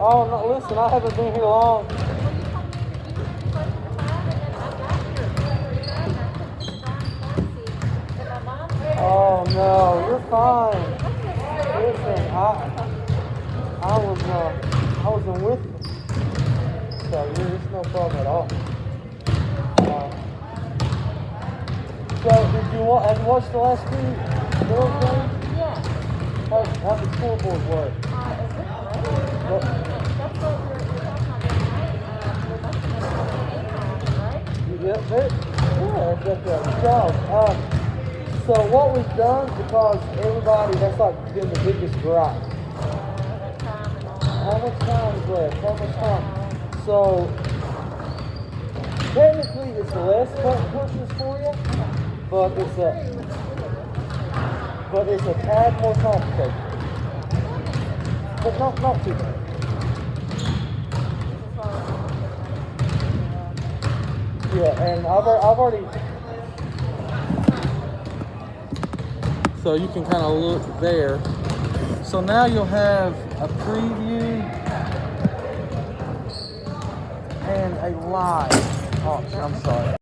Oh, no, listen, I haven't been here long. Oh, no, you're fine. Listen, I wasn't with you. So, it's no problem at all. So, have you watched the last two girls games? Yeah. How'd the scoreboard work? Is it great? What? That's what we were talking about the other night. We're must have Yeah, that's job. So what we've done, because everybody, that's like been the biggest gripe. How much time is left? How much time? So technically it's less pushes for you, but it's a tad more complicated. But not too bad. Yeah, and I've already. So you can kind of look there. So now you'll have a preview and a live. Oh, I'm sorry.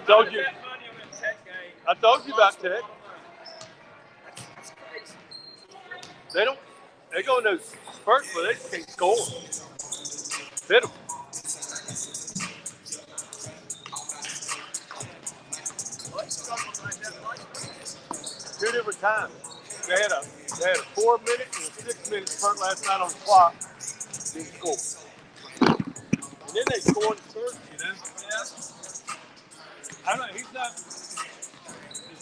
Told you. I told you about Tech. They don't. They go in those spurts where they just can't score. Hit them. Two different times. They had a 4 minute and a 6 minute spurt last night on the clock. Didn't score. And then they scored the spurts, you know. Yeah. I don't know. He's not as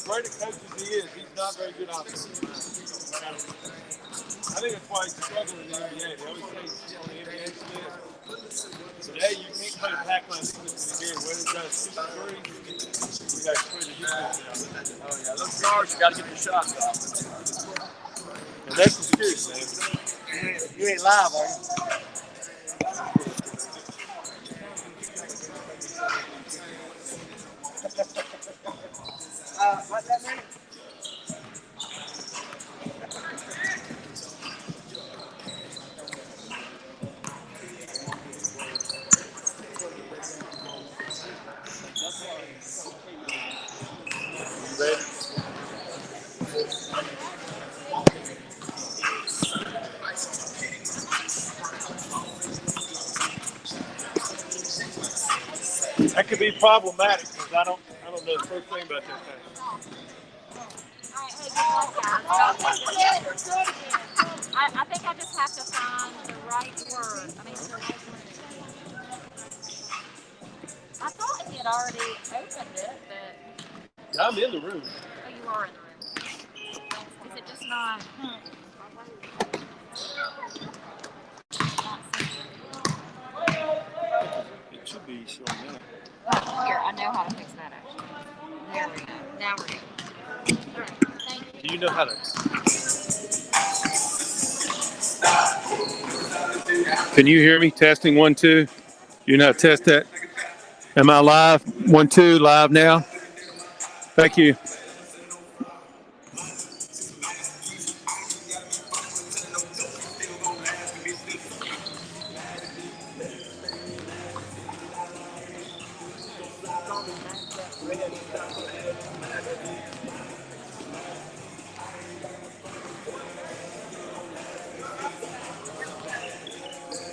great a coach as he is. He's not very good offensively. I think that's why he's struggling in the NBA. They always say he's on the NBA list. Today you can't play the pack line defense in the game. Whether it's got 6 3, we got to play the defense out. Oh yeah, those guards got to get the shots off. And that's the excuse, man. You ain't live, are you? What's that mean? That could be problematic because I don't know the first thing about this thing. I think I just have to find the right word. I mean, the right word. I thought he had already opened it, but... I'm in the room. Oh, you are in the room. Is it just not... It should be showing up. Here, I know how to fix that, actually. There we go. Now we're good. All right, thank you. Do you know how to... Can you hear me? Testing 1 2. You know how to test that? Am I live? 1 2 live now. Thank you.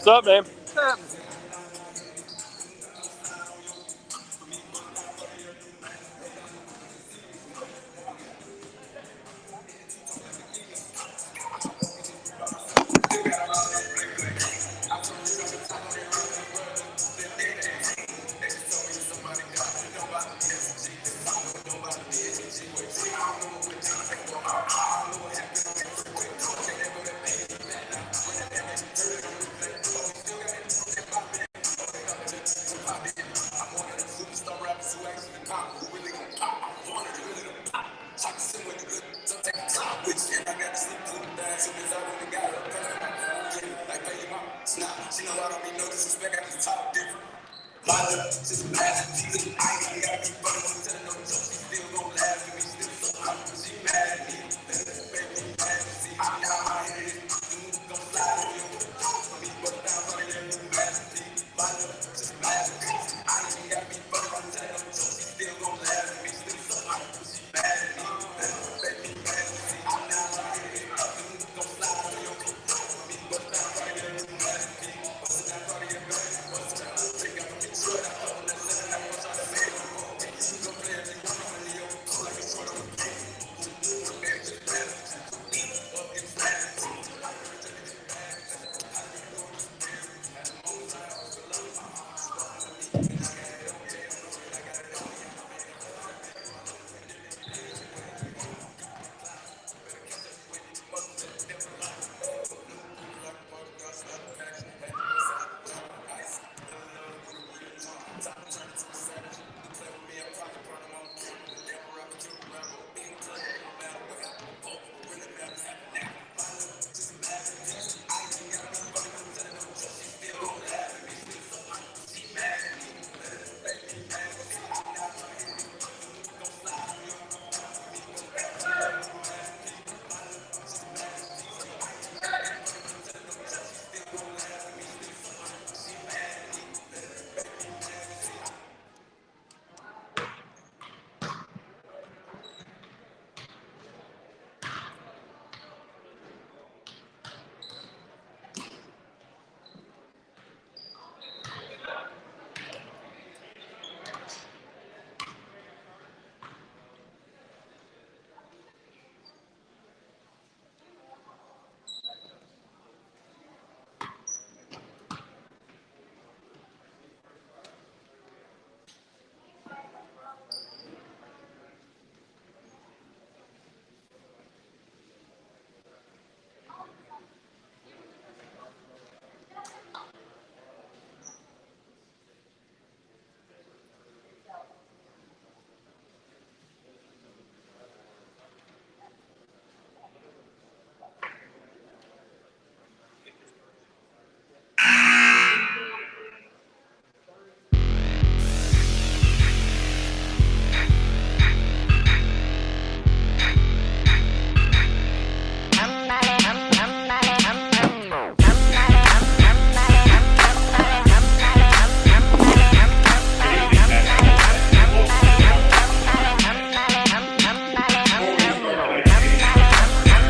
What's up, man? What's up?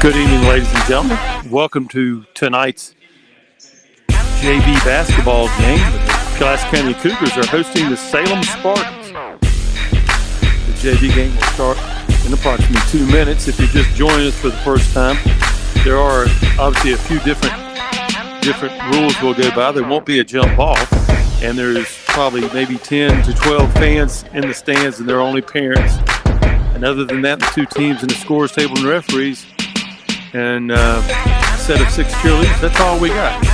Good evening, ladies and gentlemen. Welcome to tonight's JV basketball game. The Pulaski County Cougars are hosting the Salem Spartans. The JV game will start in approximately 2 minutes. If you're just joining us for the first time, there are obviously a few different rules we'll go by. There won't be a jump ball, and there's probably maybe 10 to 12 fans in the stands, and they're only parents. And other than that, the two teams and the scores table and referees, and a set of 6 cheerleaders. That's all we got.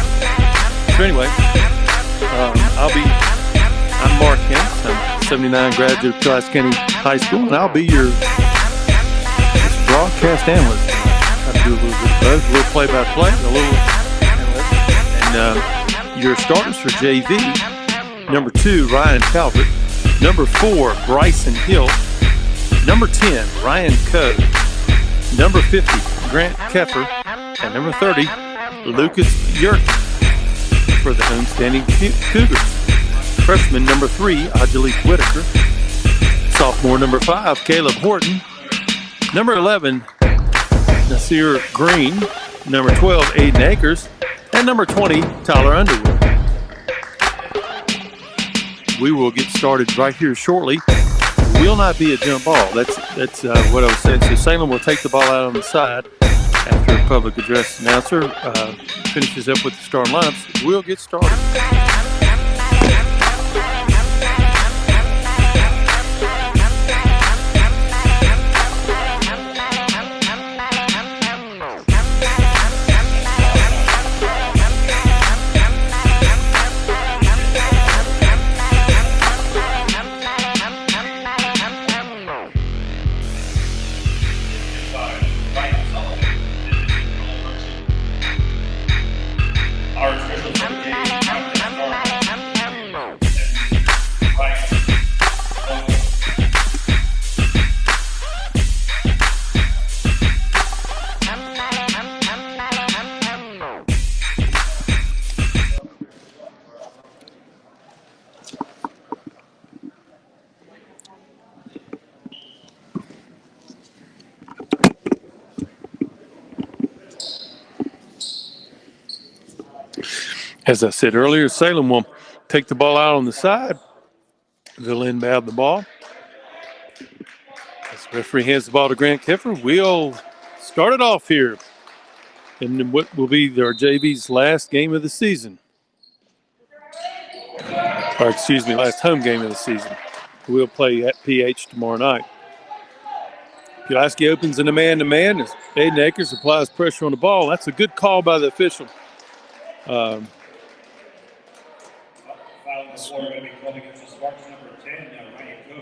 So anyway, I'm Mark Hens. I'm 79 graduate of Pulaski County High School, and I'll be your broadcast analyst. I do a little bit of both, a little play-by-play, a little analyst. And your starters for JV, number 2, Ryan Calvert. Number 4, Bryson Hill. Number 10, Ryan Coe. Number 50, Grant Keffer. And number 30, Lucas Yerk for the homestanding Cougars. Freshman number 3, Ajalik Whitaker. Sophomore number 5, Caleb Horton. Number 11, Nasir Green. Number 12, Aiden Akers. And number 20, Tyler Underwood. We will get started right here shortly. Will not be a jump ball. That's what I was saying. So Salem will take the ball out on the side after a public address announcer finishes up with the starting lineups. We'll get started. Our officials for the game, As I said earlier, Salem will take the ball out on the side. They'll inbound the ball. As the referee hands the ball to Grant Keffer, we'll start it off here in what will be their JV's last game of the season. Or excuse me, last home game of the season. We'll play at PH tomorrow night. Pulaski opens in a man-to-man as Aiden Akers applies pressure on the ball. That's a good call by the official.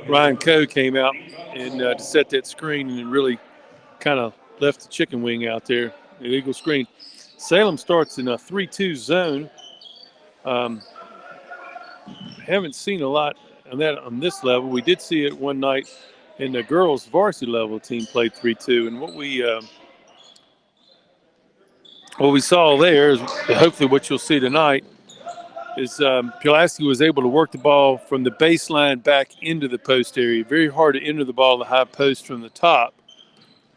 Ryan Coe came out and to set that screen and really kind of left the chicken wing out there, illegal screen. Salem starts in a 3-2 zone. Haven't seen a lot on that on this level. We did see it one night in the girls varsity level. Team played 3-2, and what we saw there is hopefully what you'll see tonight is Pulaski was able to work the ball from the baseline back into the post area. Very hard to enter the ball in the high post from the top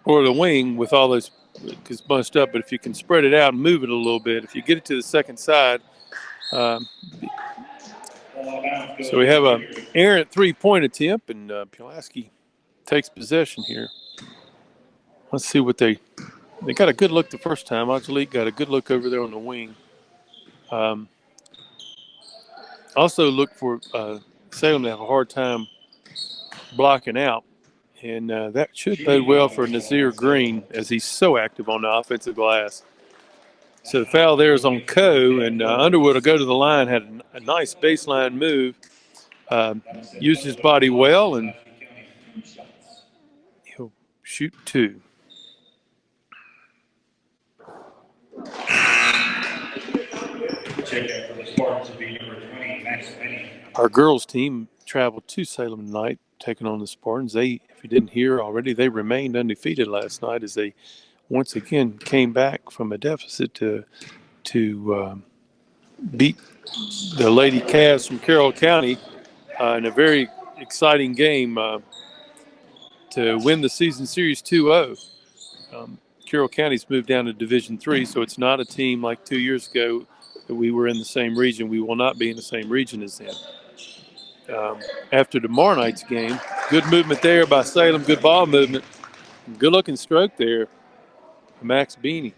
or the wing with all those because bunched up. But if you can spread it out and move it a little bit, if you get it to the second side. So we have an errant three-point attempt, and Pulaski takes possession here. Let's see what they got a good look the first time. Angelique got a good look over there on the wing. Also look for Salem to have a hard time blocking out, and that should bode well for Nazir Green as he's so active on the offensive glass. So the foul there is on Coe, and Underwood will go to the line, had a nice baseline move, used his body well, and he'll shoot two. Our girls team traveled to Salem tonight, taking on the Spartans. They, if you didn't hear already, they remained undefeated last night as they once again came back from a deficit to beat the Lady Cavs from Carroll County in a very exciting game to win the season series 2-0. Carroll County's moved down to Division III, so it's not a team like 2 years ago that we were in the same region. We will not be in the same region as them. After tomorrow night's game, good movement there by Salem, good ball movement, good looking stroke there, Max Beanie.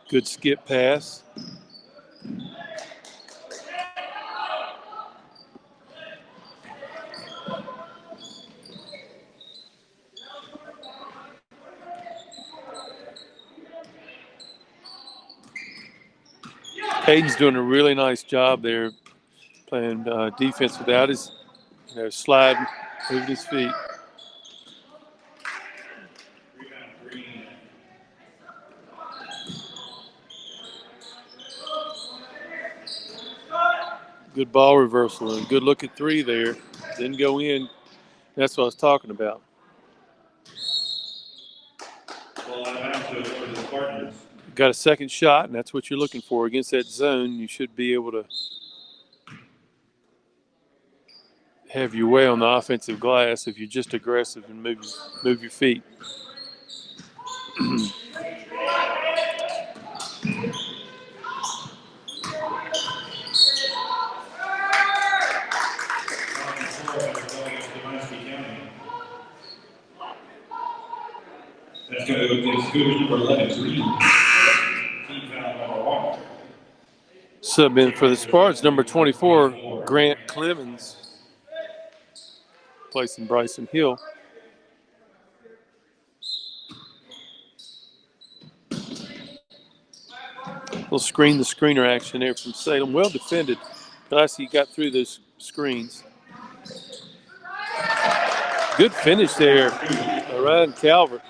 Good skip pass. Hayden's doing a really nice job there, playing defense without his, sliding, moving his feet. Good ball reversal and good look at three there. Didn't go in. That's what I was talking about. Got a second shot, and that's what you're looking for against that zone. You should be able to have your way on the offensive glass if you're just aggressive and move your feet. That's going to go against Cougars number 11, Green. Team foul number 1. Sub in for the Spartans, number 24, Grant Clemens, placing Bryson Hill. We'll screen the screener action there from Salem. Well defended. Pulaski got through those screens. Good finish there, Ryan Calvert.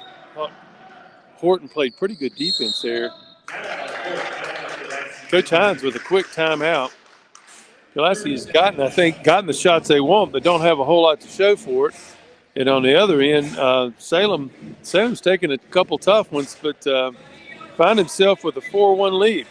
Horton played pretty good defense there. Coach Hines with a quick timeout. Pulaski's gotten the shots they want, but don't have a whole lot to show for it. And on the other end, Salem's taking a couple tough ones, but found himself with a 4-1 lead.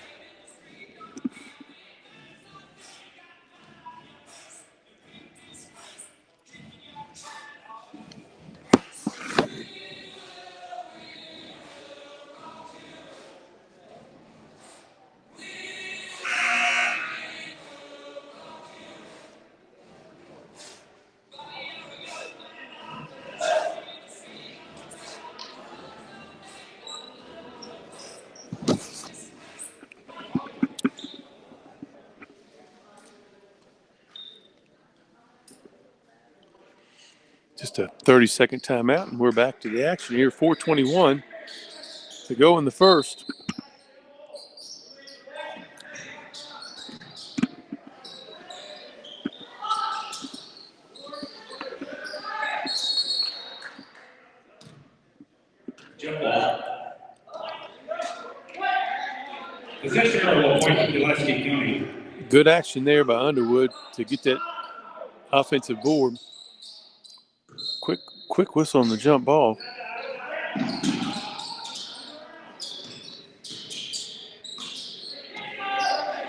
Just a 30-second timeout, and we're back to the action here. 4:21 to go in the first. Jump ball. Possession arrow will point to Pulaski County. Good action there by Underwood to get that offensive board. Quick whistle on the jump ball.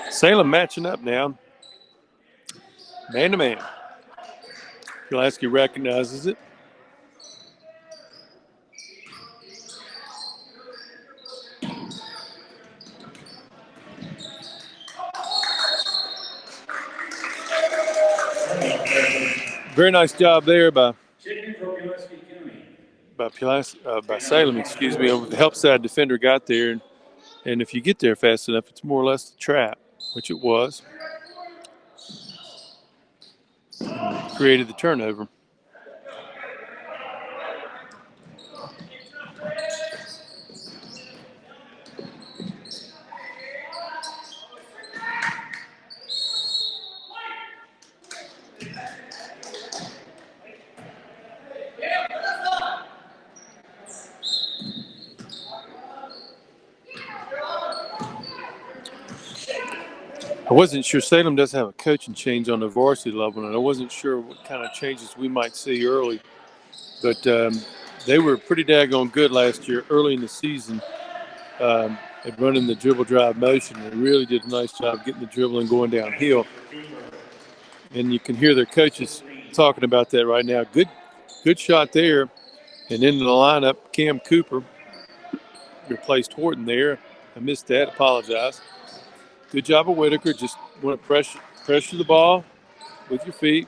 Salem matching up now. Man to man. Pulaski recognizes it. Very nice job there by Salem, excuse me. Over the help side defender got there, and if you get there fast enough, it's more or less a trap, which it was. Created the turnover. I wasn't sure. Salem does have a coaching change on the varsity level, and I wasn't sure what kind of changes we might see early. But they were pretty daggone good last year, early in the season, at running the dribble drive motion. They really did a nice job getting the dribble and going downhill. And you can hear their coaches talking about that right now. Good shot there. And in the lineup, Cam Cooper replaced Horton there. I missed that. Apologize. Good job of Whitaker. Just want to pressure the ball with your feet.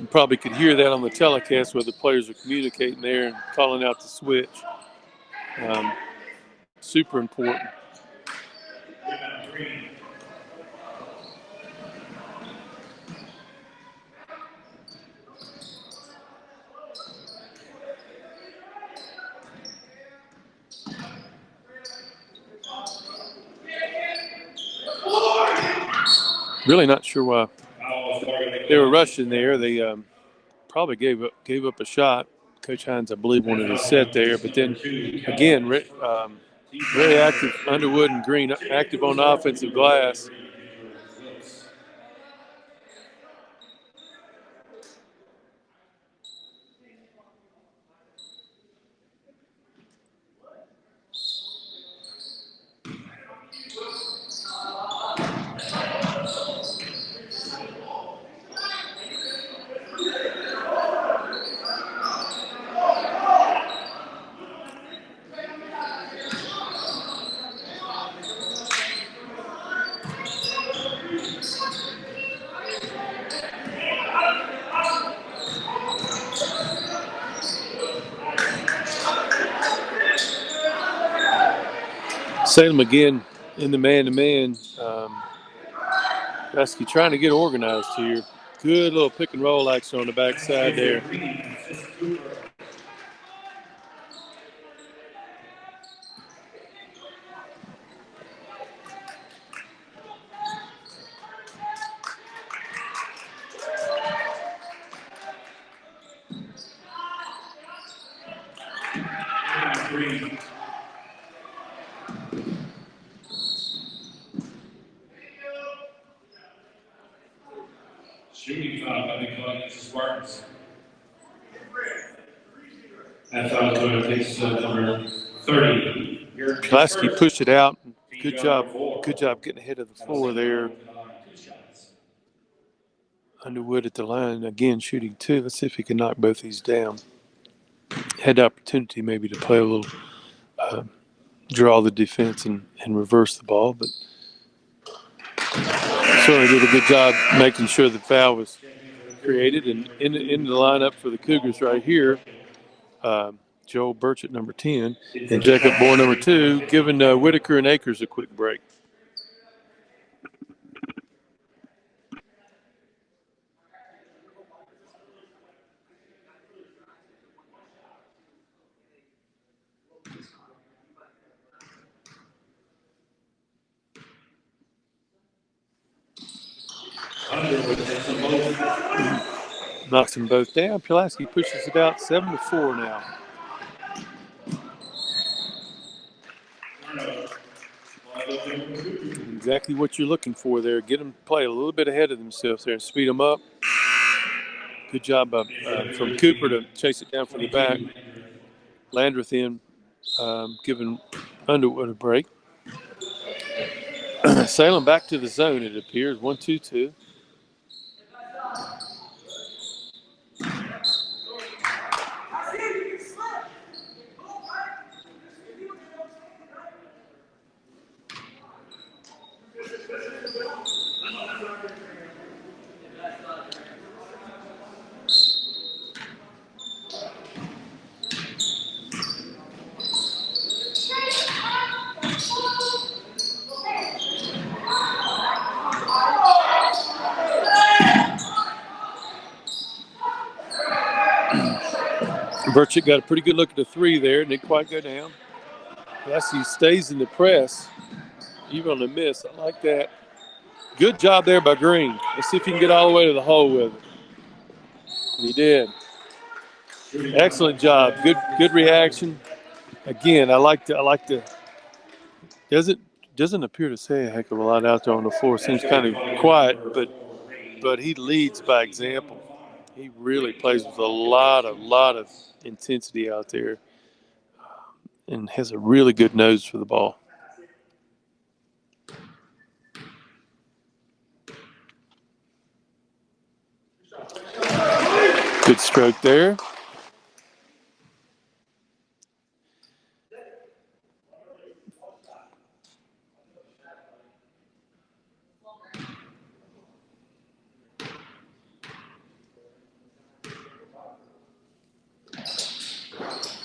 You probably could hear that on the telecast where the players are communicating there and calling out the switch. Super important. Really not sure why they were rushing there. They probably gave up a shot. Coach Hines, I believe, wanted to set there. But then, again, very active. Underwood and Green active on the offensive glass. Salem again in the man-to-man. Pulaski trying to get organized here. Good little pick and roll action on the backside there. Shooting foul by the Spartans. That foul is going to take number 30. Pulaski pushed it out. Good job getting ahead of the floor there. Underwood at the line again, shooting two. Let's see if he can knock both these down. Had the opportunity maybe to play a little, draw the defense and reverse the ball, but certainly did a good job making sure the foul was created. And in the lineup for the Cougars right here, Joel Burchett, number 10, and Jacob Moore, number 2, giving Whitaker and Akers a quick break. Knocks them both down. Pulaski pushes it out 7-4 now. Exactly what you're looking for there. Get them to play a little bit ahead of themselves there and speed them up. Good job from Cooper to chase it down from the back. Landreth in, giving Underwood a break. Salem back to the zone, it appears. 1-2-2. Burchett got a pretty good look at the three there. Didn't quite go down. Pulaski stays in the press, even on the miss. I like that. Good job there by Green. Let's see if he can get all the way to the hole with it. He did. Excellent job. Good reaction. Again, I like the. Doesn't appear to say a heck of a lot out there on the floor. Seems kind of quiet, but he leads by example. He really plays with a lot of intensity out there, and has a really good nose for the ball. Good stroke there.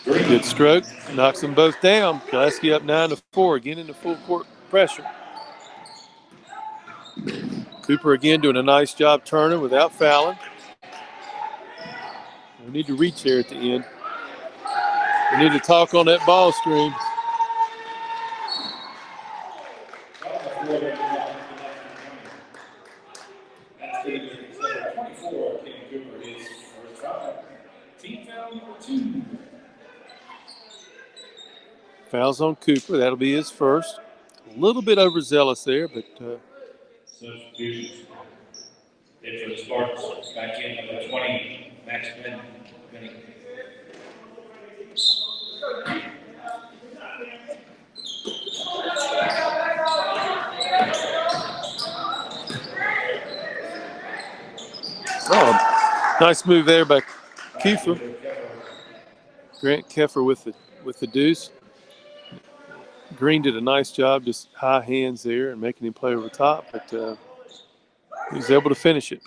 Good stroke. Knocks them both down. Pulaski up 9-4. Again in the full court pressure. Cooper again doing a nice job turning without fouling. We need to reach there at the end. We need to talk on that ball screen. Fouls on Cooper. That'll be his first. A little bit overzealous there, but. Substitutions. Then for the Spartans, back in number 20, Max Benning. Oh, nice move there by Kiefer. Grant Keffer with the deuce. Green did a nice job, just high hands there and making him play over the top, but he was able to finish it.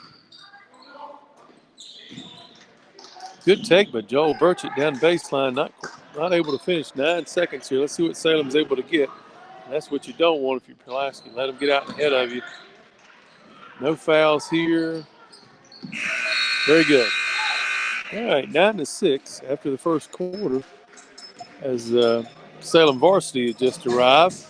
Good take by Joel Burchett down baseline, not able to finish. 9 seconds here. Let's see what Salem's able to get. And that's what you don't want if you're Pulaski. Let them get out ahead of you. No fouls here. Very good. All right, 9-6 after the first quarter as Salem varsity has just arrived.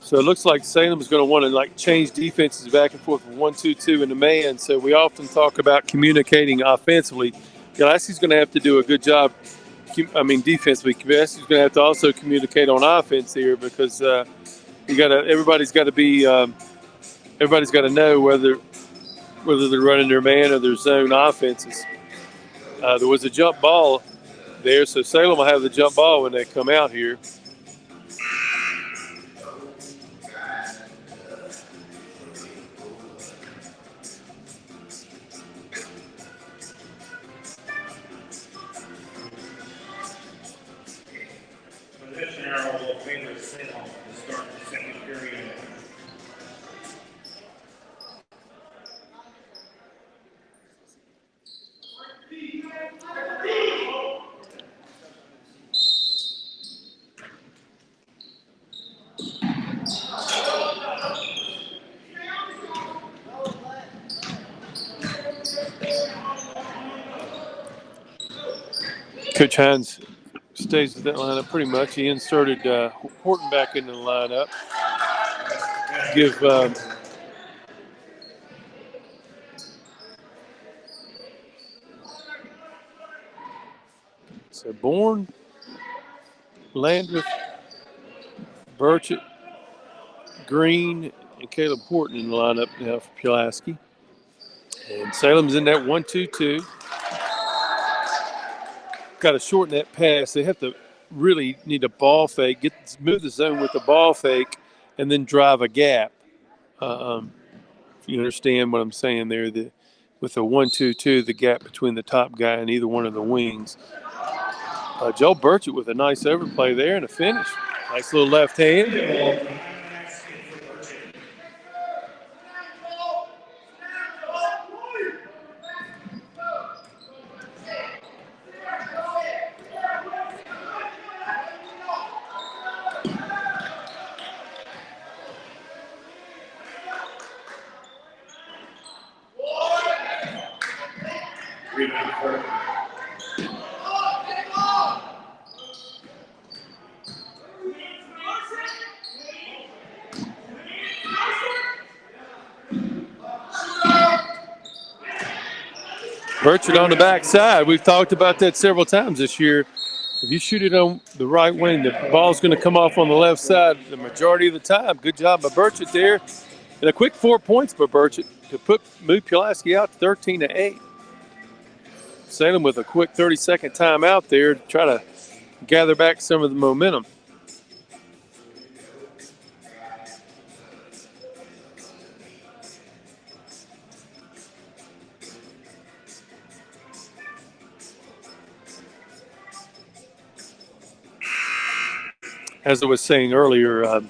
So it looks like Salem's going to want to change defenses back and forth from 1-2-2 in the man. So we often talk about communicating offensively. Pulaski's going to have to do a good job. Defensively, Pulaski's going to have to also communicate on offense here because everybody's got to know whether they're running their man or their zone offenses. There was a jump ball there, so Salem will have the jump ball when they come out here. Coach Hines stays with that lineup pretty much. He inserted Horton back into the lineup. Give so Bourne, Landreth, Burchett, Green, and Caleb Horton in the lineup now for Pulaski. And Salem's in that 1-2-2. Got to shorten that pass. They have to really need a ball fake, move the zone with the ball fake, and then drive a gap. If you understand what I'm saying there, with the 1-2-2, the gap between the top guy and either one of the wings. Joe Burchett with a nice overplay there and a finish. Nice little left hand. Burchett on the backside. We've talked about that several times this year. If you shoot it on the right wing, the ball's going to come off on the left side the majority of the time. Good job by Burchett there. And a quick 4 points by Burchett to move Pulaski out to 13-8. Salem with a quick 30-second timeout there to try to gather back some of the momentum. As I was saying earlier,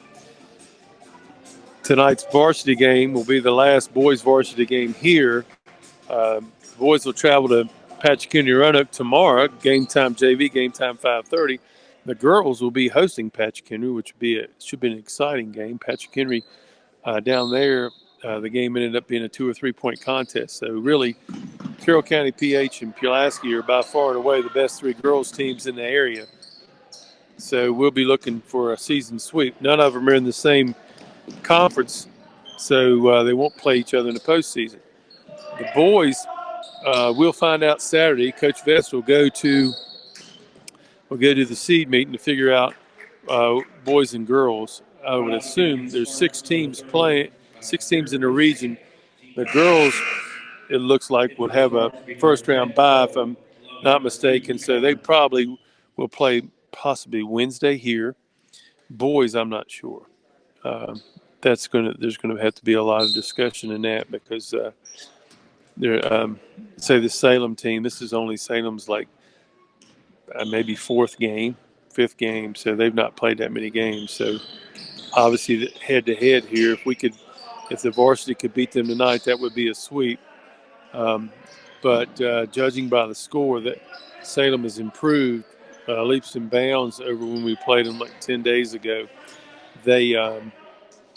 tonight's varsity game will be the last boys varsity game here. Boys will travel to Patchacuny Roanoke tomorrow. Game time JV, game time 5:30. The girls will be hosting Patchacuny, which should be an exciting game. Patchacuny down there, the game ended up being a 2 or 3 point contest. So really, Carroll County PH and Pulaski are by far and away the best 3 girls teams in the area. So we'll be looking for a season sweep. None of them are in the same conference, so they won't play each other in the postseason. The boys, we'll find out Saturday. Coach Vest will go to the seed meeting to figure out boys and girls. I would assume there's 6 teams playing, 6 teams in the region. The girls, it looks like, would have a first-round bye, if I'm not mistaken. So they probably will play possibly Wednesday here. Boys, I'm not sure. There's going to have to be a lot of discussion in that because say the Salem team, this is only Salem's like maybe 5th game, so they've not played that many games. So obviously head-to-head here, if the varsity could beat them tonight, that would be a sweep. But judging by the score, that Salem has improved leaps and bounds over when we played them like 10 days ago. They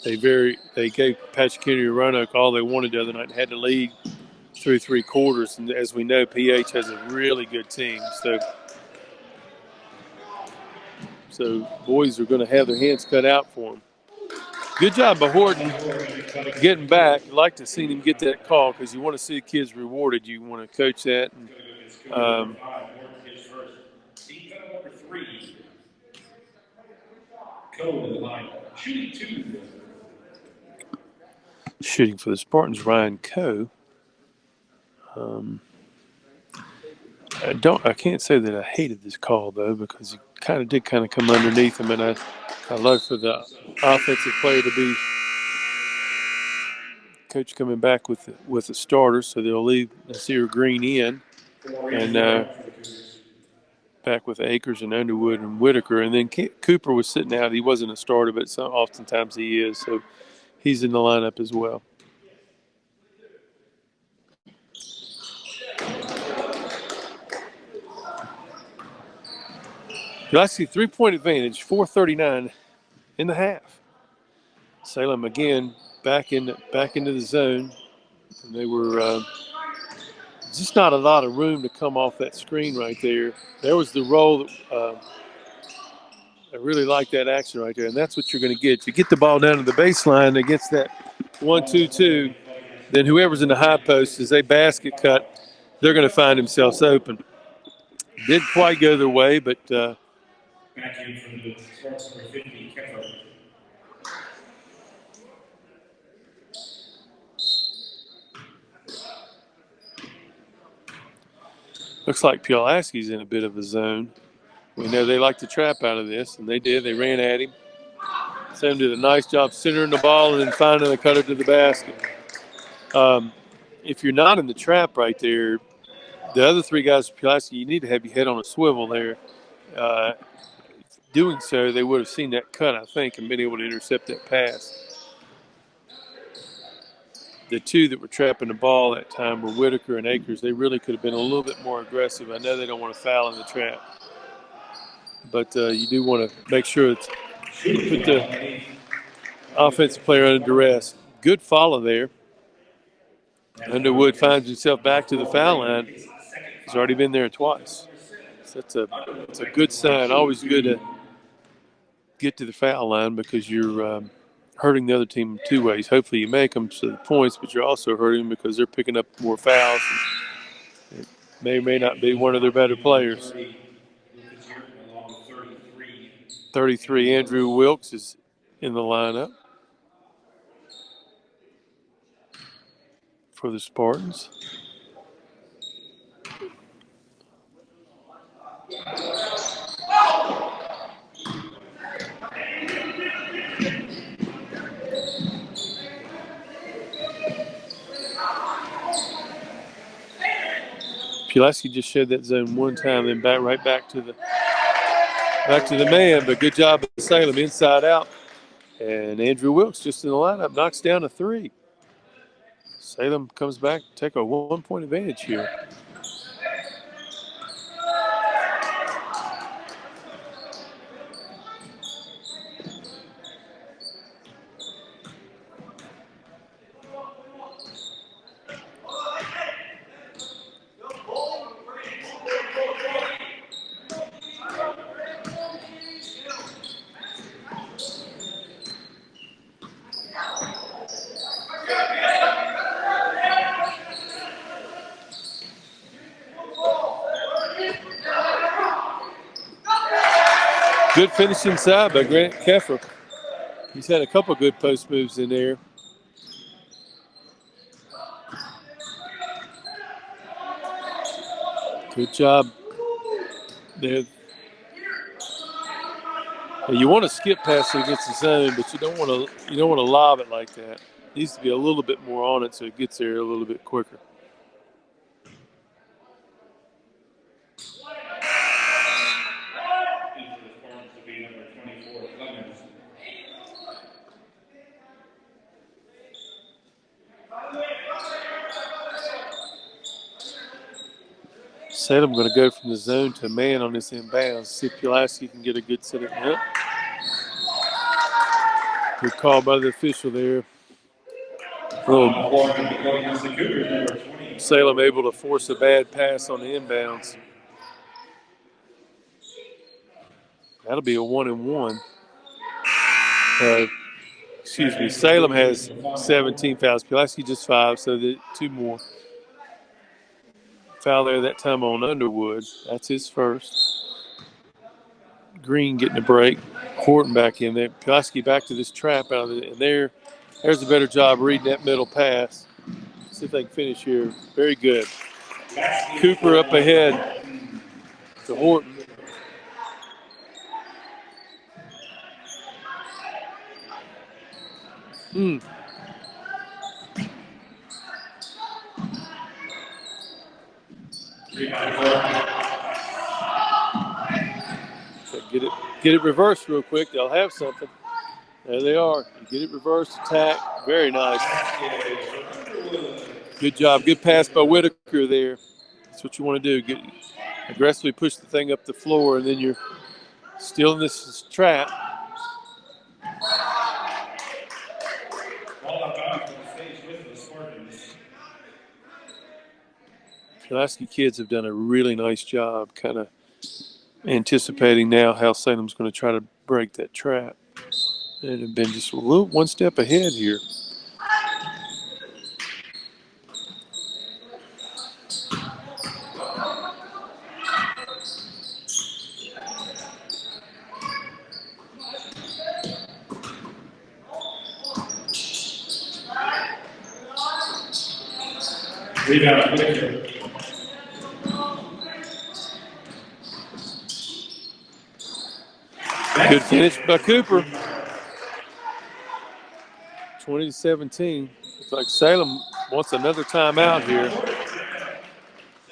gave Patchacuny Roanoke all they wanted the other night and had to lead through 3 quarters. And as we know, PH has a really good team. So boys are going to have their hands cut out for them. Good job by Horton getting back. I'd like to see him get that call because you want to see the kids rewarded. You want to coach that. And, shooting for the Spartans, Ryan Coe. I can't say that I hated this call though, because he did come underneath him, and I love for the offensive player to be coach coming back with the starters, so they'll leave Nasir Green in, and back with Akers and Underwood and Whitaker, and then Cooper was sitting out. He wasn't a starter, but oftentimes he is, so he's in the lineup as well. Pulaski 3-point advantage, 4:39 in the half. Salem again back into the zone. And they were just not a lot of room to come off that screen right there. There was the roll that I really like that action right there, and that's what you're going to get. You get the ball down to the baseline against that 1-2-2, then whoever's in the high post, as they basket cut, they're going to find themselves open. Didn't quite go their way, but Back in from the Sparks number 50, Kepler. looks like Pulaski's in a bit of a zone. We know they like to trap out of this, and they did. They ran at him. Sam did a nice job centering the ball and then finding a cutter to the basket. If you're not in the trap right there, the other three guys, Pulaski, you need to have your head on a swivel there. Doing so, they would have seen that cut, I think, and been able to intercept that pass. The two that were trapping the ball that time were Whitaker and Akers. They really could have been a little bit more aggressive. I know they don't want to foul in the trap, but you do want to make sure that you put the offensive player under duress. Good follow there. Underwood finds himself back to the foul line. He's already been there twice. So that's a good sign. Always good to get to the foul line because you're hurting the other team two ways. Hopefully you make them to the points, but you're also hurting them because they're picking up more fouls. It may or may not be one of their better players. 33, Andrew Wilkes is in the lineup for the Spartans. Pulaski just showed that zone one time, then back to the man. But good job of Salem inside out, and Andrew Wilkes just in the lineup knocks down a three. Salem comes back, take a 1-point advantage here. Good finish inside by Grant Keffer. He's had a couple good post moves in there. Good job there. You want to skip past it against the zone, but you don't want to lob it like that. It needs to be a little bit more on it so it gets there a little bit quicker. Salem going to go from the zone to man on this inbounds. See if Pulaski can get a good set up. Yep. Good call by the official there. Salem able to force a bad pass on the inbounds. That'll be a 1-and-1. Salem has 17 fouls. Pulaski just 5, so the 2 more. Foul there that time on Underwood. That's his first. Green getting a break. Horton back in there. Pulaski back to this trap out of it. And there's a better job reading that middle pass. See if they can finish here. Very good. Cooper up ahead to Horton. So get it reversed real quick. They'll have something. There they are. Get it reversed, attack. Very nice. Good job. Good pass by Whitaker there. That's what you want to do. Aggressively push the thing up the floor, and then you're still in this trap. Pulaski kids have done a really nice job kind of anticipating now how Salem's going to try to break that trap. And have been just a little one step ahead here. Rebound, Victor. Good finish by Cooper. 20-17. Looks like Salem wants another timeout here.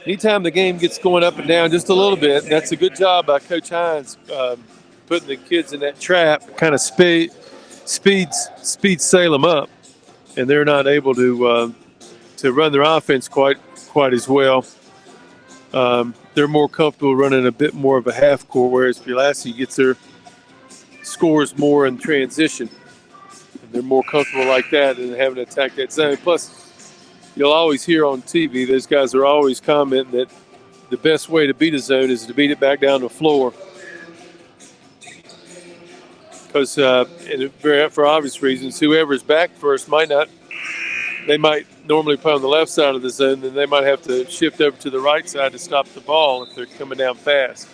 Anytime the game gets going up and down just a little bit, that's a good job by Coach Hines putting the kids in that trap, kind of speeds Salem up, and they're not able to run their offense quite as well. They're more comfortable running a bit more of a half court, whereas Pulaski gets their scores more in transition. And they're more comfortable like that than having to attack that zone. Plus, you'll always hear on TV, those guys are always commenting that the best way to beat a zone is to beat it back down the floor. Because for obvious reasons, whoever's back first they might normally play on the left side of the zone, then they might have to shift over to the right side to stop the ball if they're coming down fast.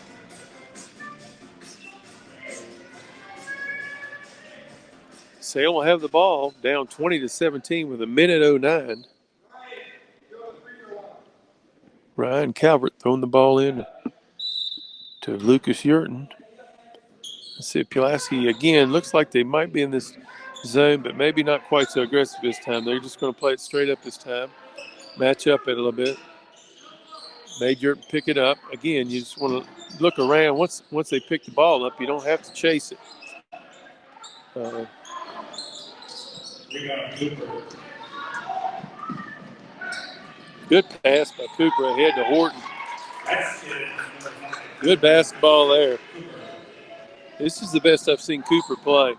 Salem will have the ball down 20-17 with 1:09. Ryan Calvert throwing the ball in to Lucas Yurton. Let's see, Pulaski again looks like they might be in this zone, but maybe not quite so aggressive this time. They're just going to play it straight up this time. Match up it a little bit. Made Yurton pick it up. Again, you just want to look around. Once they pick the ball up, you don't have to chase it. Good pass by Cooper ahead to Horton. Good basketball there. This is the best I've seen Cooper play.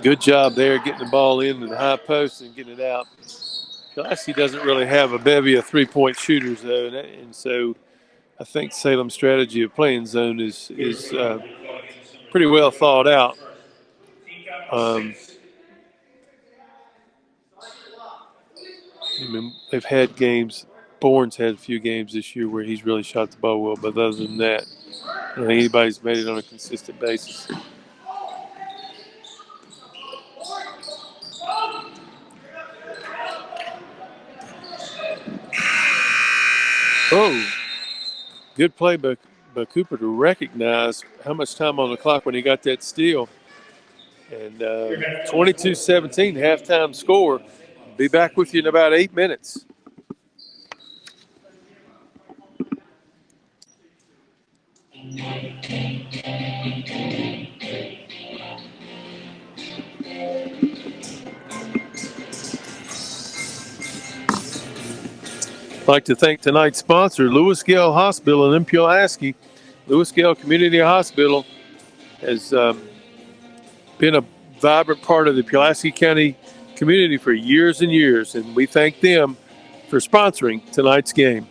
Good job there getting the ball into the high post and getting it out. Pulaski doesn't really have a bevy of three-point shooters, though, and so I think Salem's strategy of playing zone is pretty well thought out. I mean, they've had games. Bourne's had a few games this year where he's really shot the ball well, but other than that, I don't think anybody's made it on a consistent basis. Oh, good play by Cooper to recognize how much time on the clock when he got that steal. And 22-17 halftime score. Be back with you in about 8 minutes. I'd like to thank tonight's sponsor, Lewis Gale Hospital in Pulaski. Lewis Gale Community Hospital has been a vibrant part of the Pulaski County community for years and years, and we thank them for sponsoring tonight's game.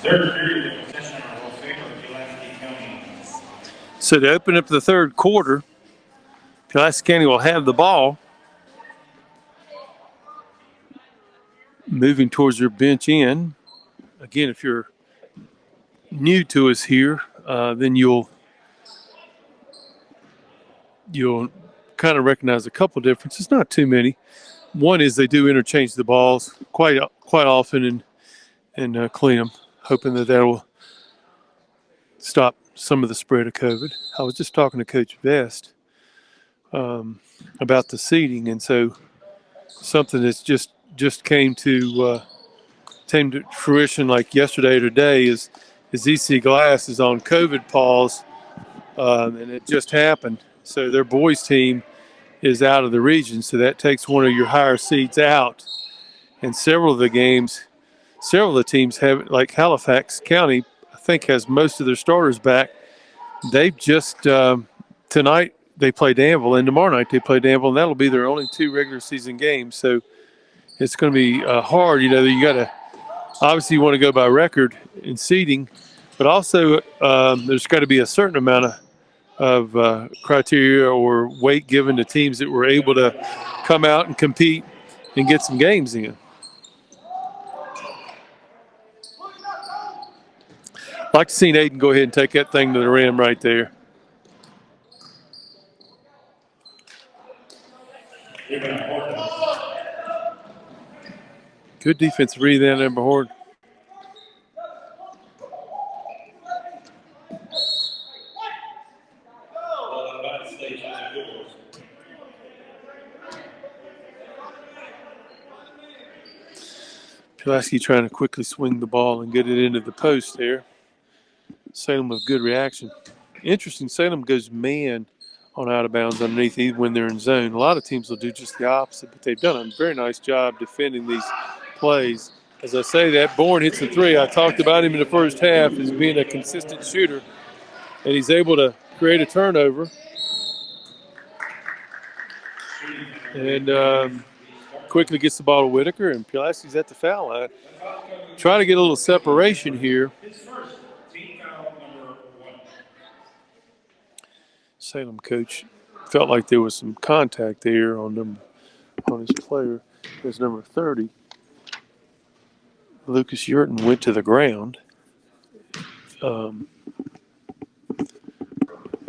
Third period of possession will favor Pulaski County. So to open up the third quarter, Pulaski County will have the ball. Moving towards their bench end. Again, if you're new to us here, then you'll kind of recognize a couple differences, not too many. One is they do interchange the balls quite often and clean them, hoping that will stop some of the spread of COVID. I was just talking to Coach Vest about the seating, and so something that's just came to fruition like yesterday or today is EC Glass is on COVID pause, and it just happened. So their boys team is out of the region, so that takes one of your higher seeds out. And several of the teams have, like Halifax County, I think has most of their starters back. They've just tonight they play Danville, and tomorrow night they play Danville, and that'll be their only 2 regular season games. So it's going to be hard. You got to obviously you want to go by record in seeding, but also there's got to be a certain amount of criteria or weight given to teams that were able to come out and compete and get some games in. I'd like to see Aiden go ahead and take that thing to the rim right there. Good defensive read there, number Horde. Pulaski trying to quickly swing the ball and get it into the post there. Salem with good reaction. Interesting, Salem goes man on out of bounds underneath even when they're in zone. A lot of teams will do just the opposite, but they've done a very nice job defending these plays. As I say that, Bourne hits the 3. I talked about him in the first half as being a consistent shooter, and he's able to create a turnover. And quickly gets the ball to Whitaker, and Pulaski's at the foul line. Try to get a little separation here. Salem coach felt like there was some contact there on his player. His number 30. Lucas Yurton went to the ground.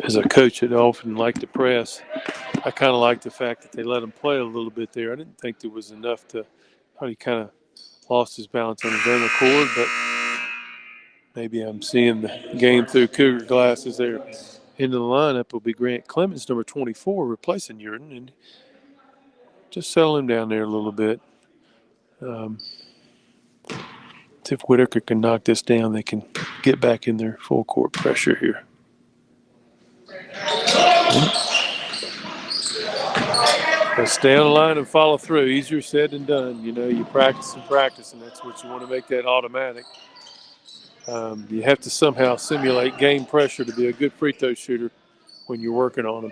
As a coach, I'd often like to press. I kind of like the fact that they let him play a little bit there. I didn't think there was enough to. He kind of lost his balance on his own accord, but maybe I'm seeing the game through Cougar glasses there. Into the lineup will be Grant Clemens, number 24, replacing Yurton, and just settle him down there a little bit. If Whitaker can knock this down, they can get back in their full court pressure here. Stay on the line and follow through. Easier said than done. You practice and practice, and that's what you want to make that automatic. You have to somehow simulate game pressure to be a good free throw shooter when you're working on them.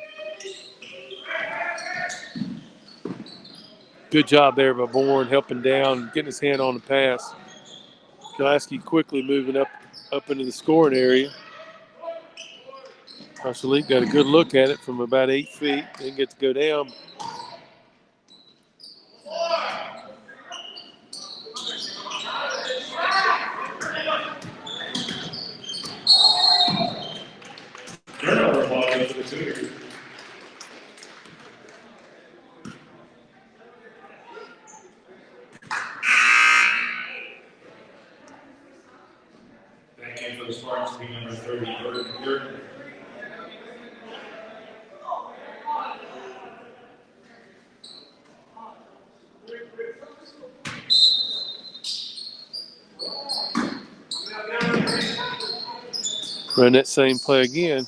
Good job there by Bourne, helping down, getting his hand on the pass. Pulaski quickly moving up into the scoring area. Arshalik got a good look at it from about 8 feet. Didn't get to go down. Turnover ball goes to the Cougars. Run that same play again.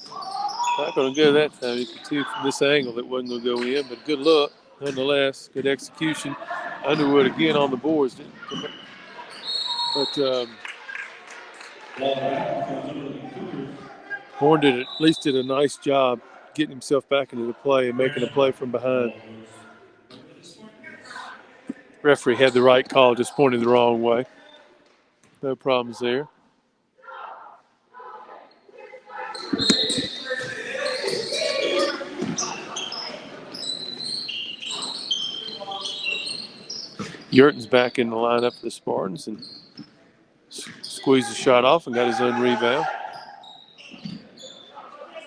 Not going to go that time. You could see from this angle it wasn't going to go in, but good look nonetheless. Good execution. Underwood again on the boards. But Horn at least did a nice job getting himself back into the play and making a play from behind. Referee had the right call, just pointed the wrong way. No problems there. Yurton's back in the lineup for the Spartans and squeezed the shot off and got his own rebound.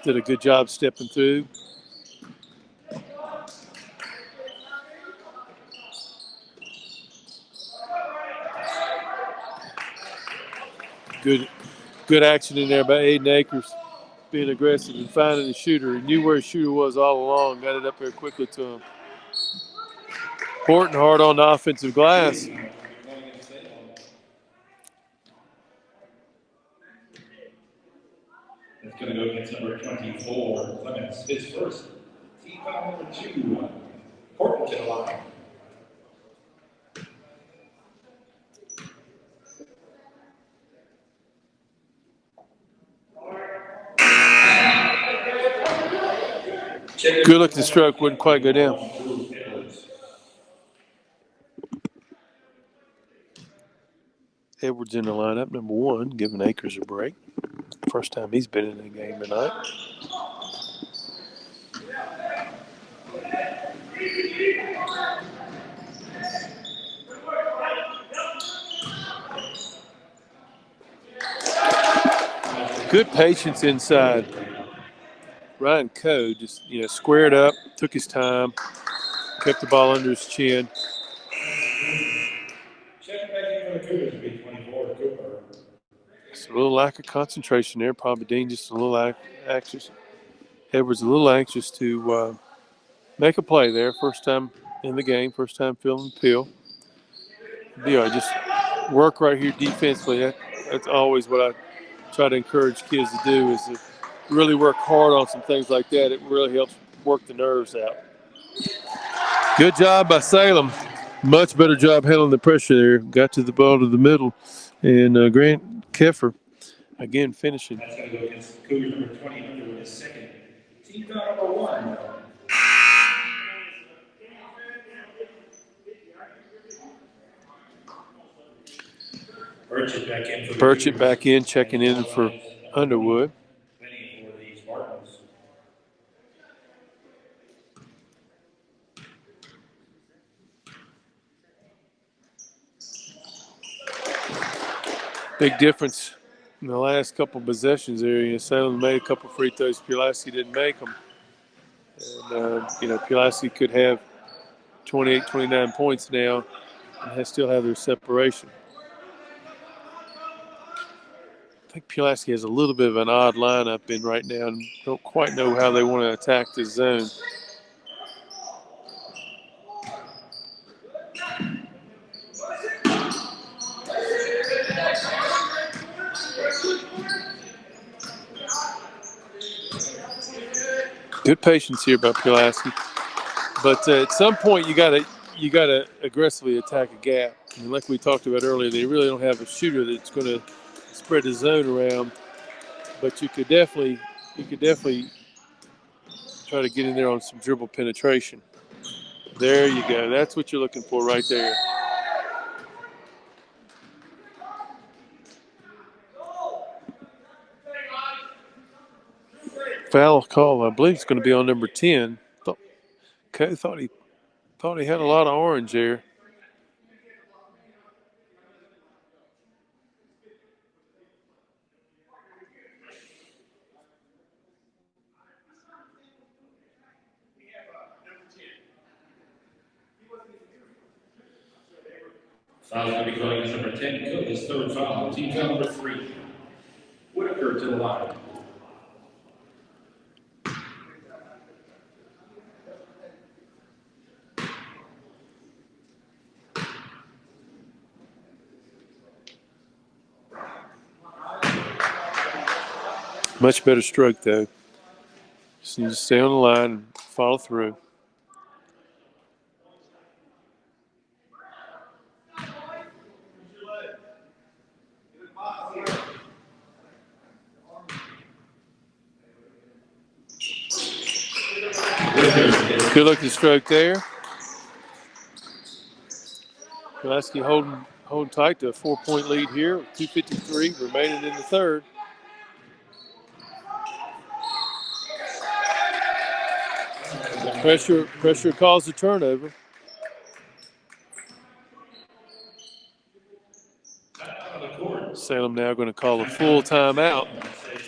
Did a good job stepping through. Good action in there by Aiden Akers, being aggressive and finding the shooter. He knew where his shooter was all along, got it up there quickly to him. Horton hard on the offensive glass. It's going to go against number 24, Clemens. His first. Team foul number 2, Horton to the line. Good looking stroke, wouldn't quite go down. Edwards in the lineup, number 1, giving Akers a break. First time he's been in the game tonight. Good patience inside. Ryan Coe just, squared up, took his time, kept the ball under his chin. Checking back in for the Cougars, B24, Cooper. It's a little lack of concentration there. Probably Dean just a little anxious. Edwards a little anxious to make a play there. First time in the game, first time feeling the pill. Just work right here defensively. That's always what I try to encourage kids to do, is to really work hard on some things like that. It really helps work the nerves out. Good job by Salem. Much better job handling the pressure there. Got to the ball to the middle. And Grant Keffer, again, finishing. That's going to go against Cougar number 20 Underwood, his second. Team foul number 1. Burchett back in, checking in for Underwood. Big difference in the last couple of possessions there. Salem made a couple free throws. Pulaski didn't make them. And, Pulaski could have 28, 29 points now and still have their separation. I think Pulaski has a little bit of an odd lineup in right now and don't quite know how they want to attack this zone. Good patience here by Pulaski, but at some point you gotta aggressively attack a gap. And like we talked about earlier, they really don't have a shooter that's going to spread the zone around. But you could definitely try to get in there on some dribble penetration. There you go. That's what you're looking for right there. Foul call. I believe it's going to be on number 10. Thought he had a lot of orange there. Foul going to be going as number 10, Cook, his third foul. Team foul number 3. Whitaker to the line. Much better stroke, though. Just need to stay on the line and follow through. Good looking stroke there. Pulaski holding tight to a 4-point lead here. 2:53 remaining in the third. Pressure caused a turnover. Salem now going to call a full timeout.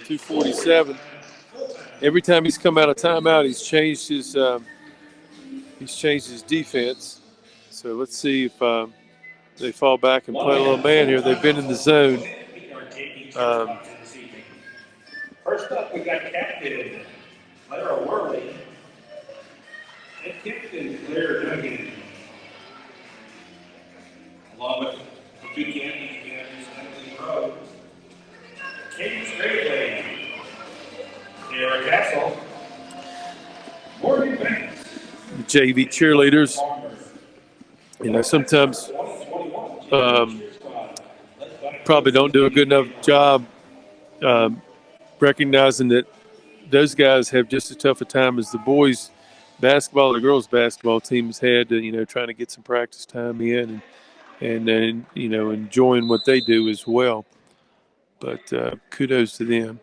2:47. Every time he's come out of timeout, he's changed his defense. So let's see if they fall back and play a little man here. They've been in the zone. First up, we got captain Clara Worley and captain Claire Duggan, along with the two captains, Emily Rose, Katie Straightway, Sarah Castle, Morgan Banks. The JV cheerleaders, sometimes probably don't do a good enough job recognizing that those guys have just as tough a time as the boys basketball or girls basketball teams had to, trying to get some practice time in and enjoying what they do as well. But kudos to them.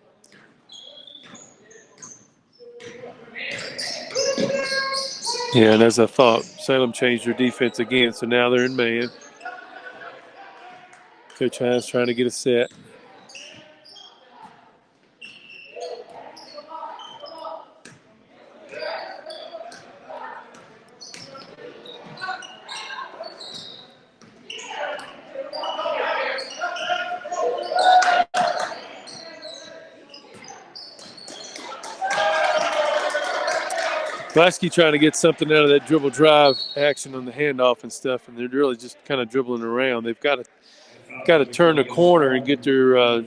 Yeah, and as I thought, Salem changed their defense again, so now they're in man. Coach Hines trying to get a set. Pulaski trying to get something out of that dribble drive action on the handoff and stuff, and they're really just kind of dribbling around. They've got to turn the corner and get their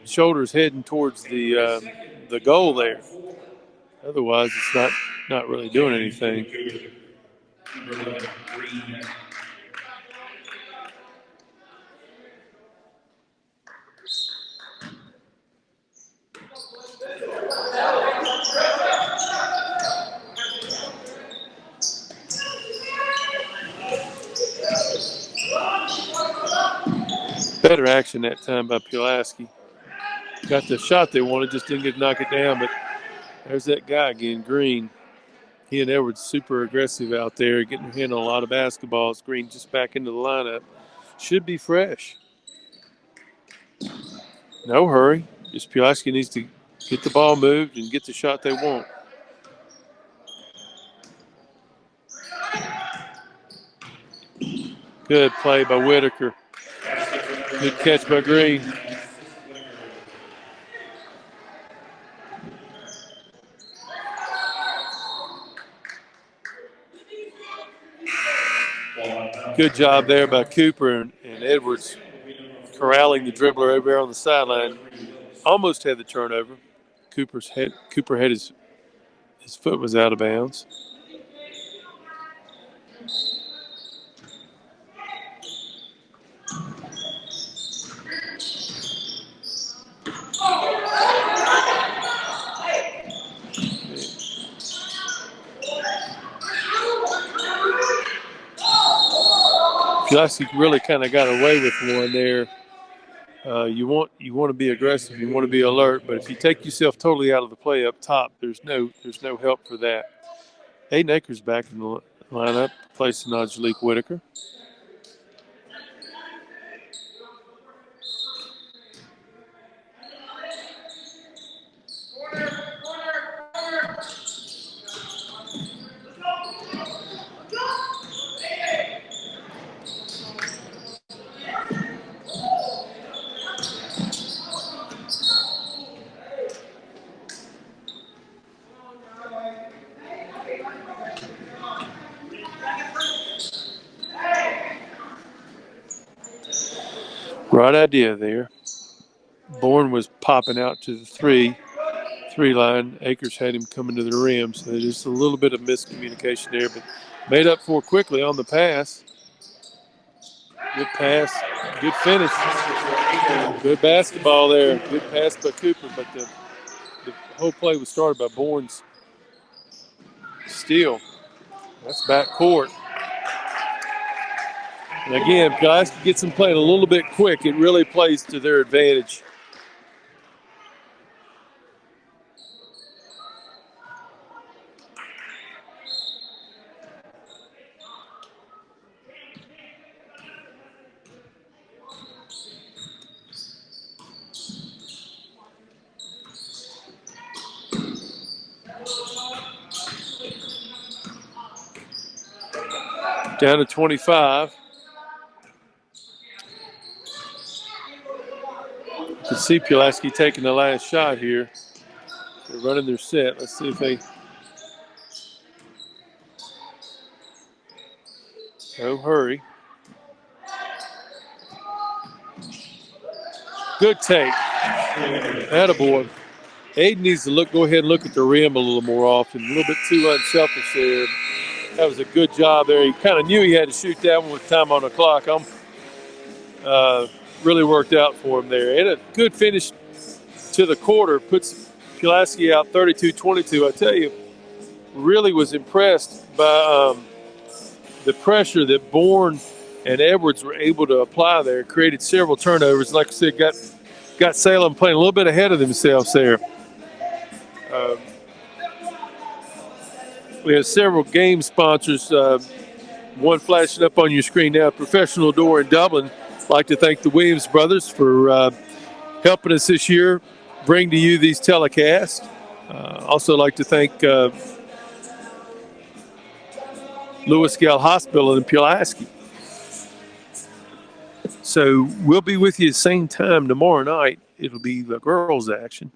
shoulders heading towards the goal there. Otherwise, it's not really doing anything. Better action that time by Pulaski. Got the shot they wanted, just didn't get to knock it down. But there's that guy again, Green. He and Edwards super aggressive out there, getting their hand on a lot of basketballs. Green just back into the lineup. Should be fresh. No hurry. Just Pulaski needs to get the ball moved and get the shot they want. Good play by Whitaker. Good catch by Green. Good job there by Cooper and Edwards corralling the dribbler over there on the sideline. Almost had the turnover. Cooper had his foot was out of bounds. Pulaski really kind of got away with one there. You want to be aggressive, you want to be alert, but if you take yourself totally out of the play up top, there's no help for that. Aiden Akers back in the lineup, placing Angelique Whitaker. Right idea there. Bourne was popping out to the three. 3 line. Akers had him coming to the rim, so just a little bit of miscommunication there, but made up for quickly on the pass. Good pass, good finish, good basketball there. Good pass by Cooper, but the whole play was started by Bourne's steal. That's back court. And again, Pulaski gets them playing a little bit quick. It really plays to their advantage. Down to 25. You can see Pulaski taking the last shot here. They're running their set. Let's see if they... No hurry. Good take. Attaboy. Aiden needs to go ahead and look at the rim a little more often. A little bit too unselfish there. That was a good job there. He kind of knew he had to shoot that one with time on the clock. Really worked out for him there. And a good finish to the quarter puts Pulaski out 32-22. I tell you, really was impressed by the pressure that Bourne and Edwards were able to apply there. Created several turnovers. Like I said, got Salem playing a little bit ahead of themselves there. We have several game sponsors. One flashing up on your screen now, Professional Door in Dublin. I'd like to thank the Williams brothers for helping us this year bring to you these telecasts. Also like to thank Lewis Gale Hospital in Pulaski. So we'll be with you at the same time tomorrow night. It'll be the girls' action.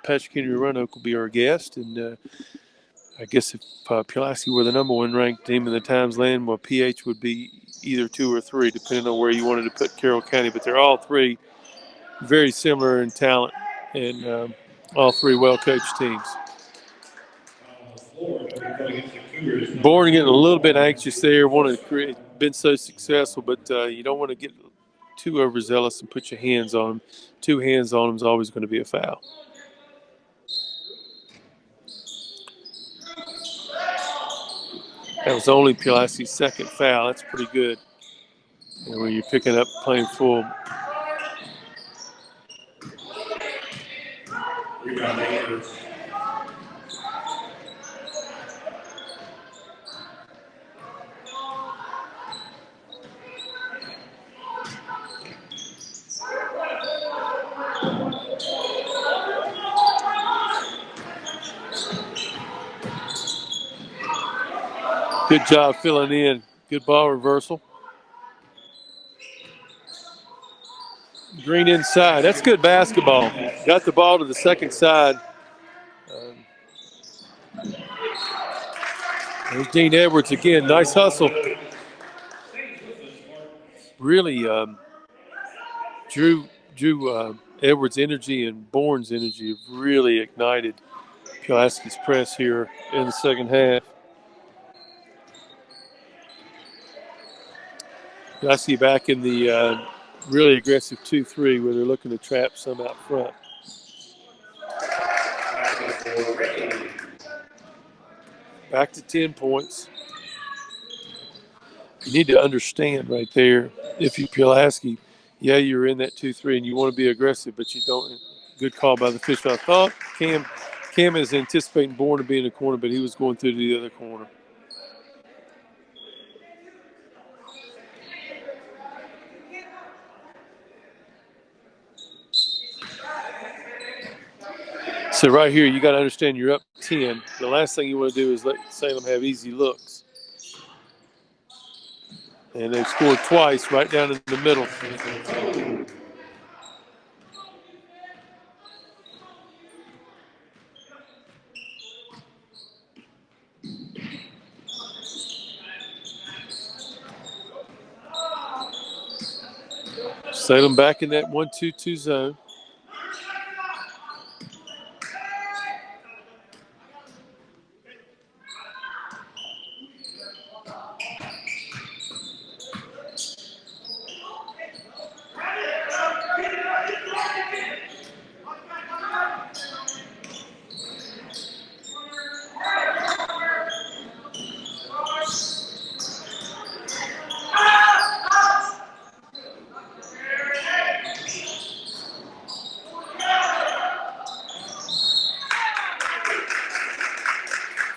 Patrick Henry Roanoke will be our guest, and I guess if Pulaski were the number 1 ranked team in the Times Land, well, PH would be either 2 or 3, depending on where you wanted to put Carroll County. But they're all 3 very similar in talent, and all 3 well-coached teams. Bourne getting a little bit anxious there, wanted to create, been so successful, but you don't want to get too overzealous and put your hands on them. 2 hands on them is always going to be a foul. That was only Pulaski's 2nd foul. That's pretty good. And when you're picking up playing full. Good job filling in. Good ball reversal. Green inside. That's good basketball. Got the ball to the second side. There's Dean Edwards again. Nice hustle. Really drew Edwards' energy and Bourne's energy have really ignited Pulaski's press here in the second half. Pulaski back in the really aggressive 2-3 where they're looking to trap some out front. Back to 10 points. You need to understand right there, if you're Pulaski, yeah, you're in that 2-3 and you want to be aggressive, but you don't. Good call by the official. I thought Cam is anticipating Bourne to be in the corner, but he was going through to the other corner. So right here, you got to understand you're up 10. The last thing you want to do is let Salem have easy looks. And they've scored twice right down in the middle. Salem back in that 1-2-2 zone.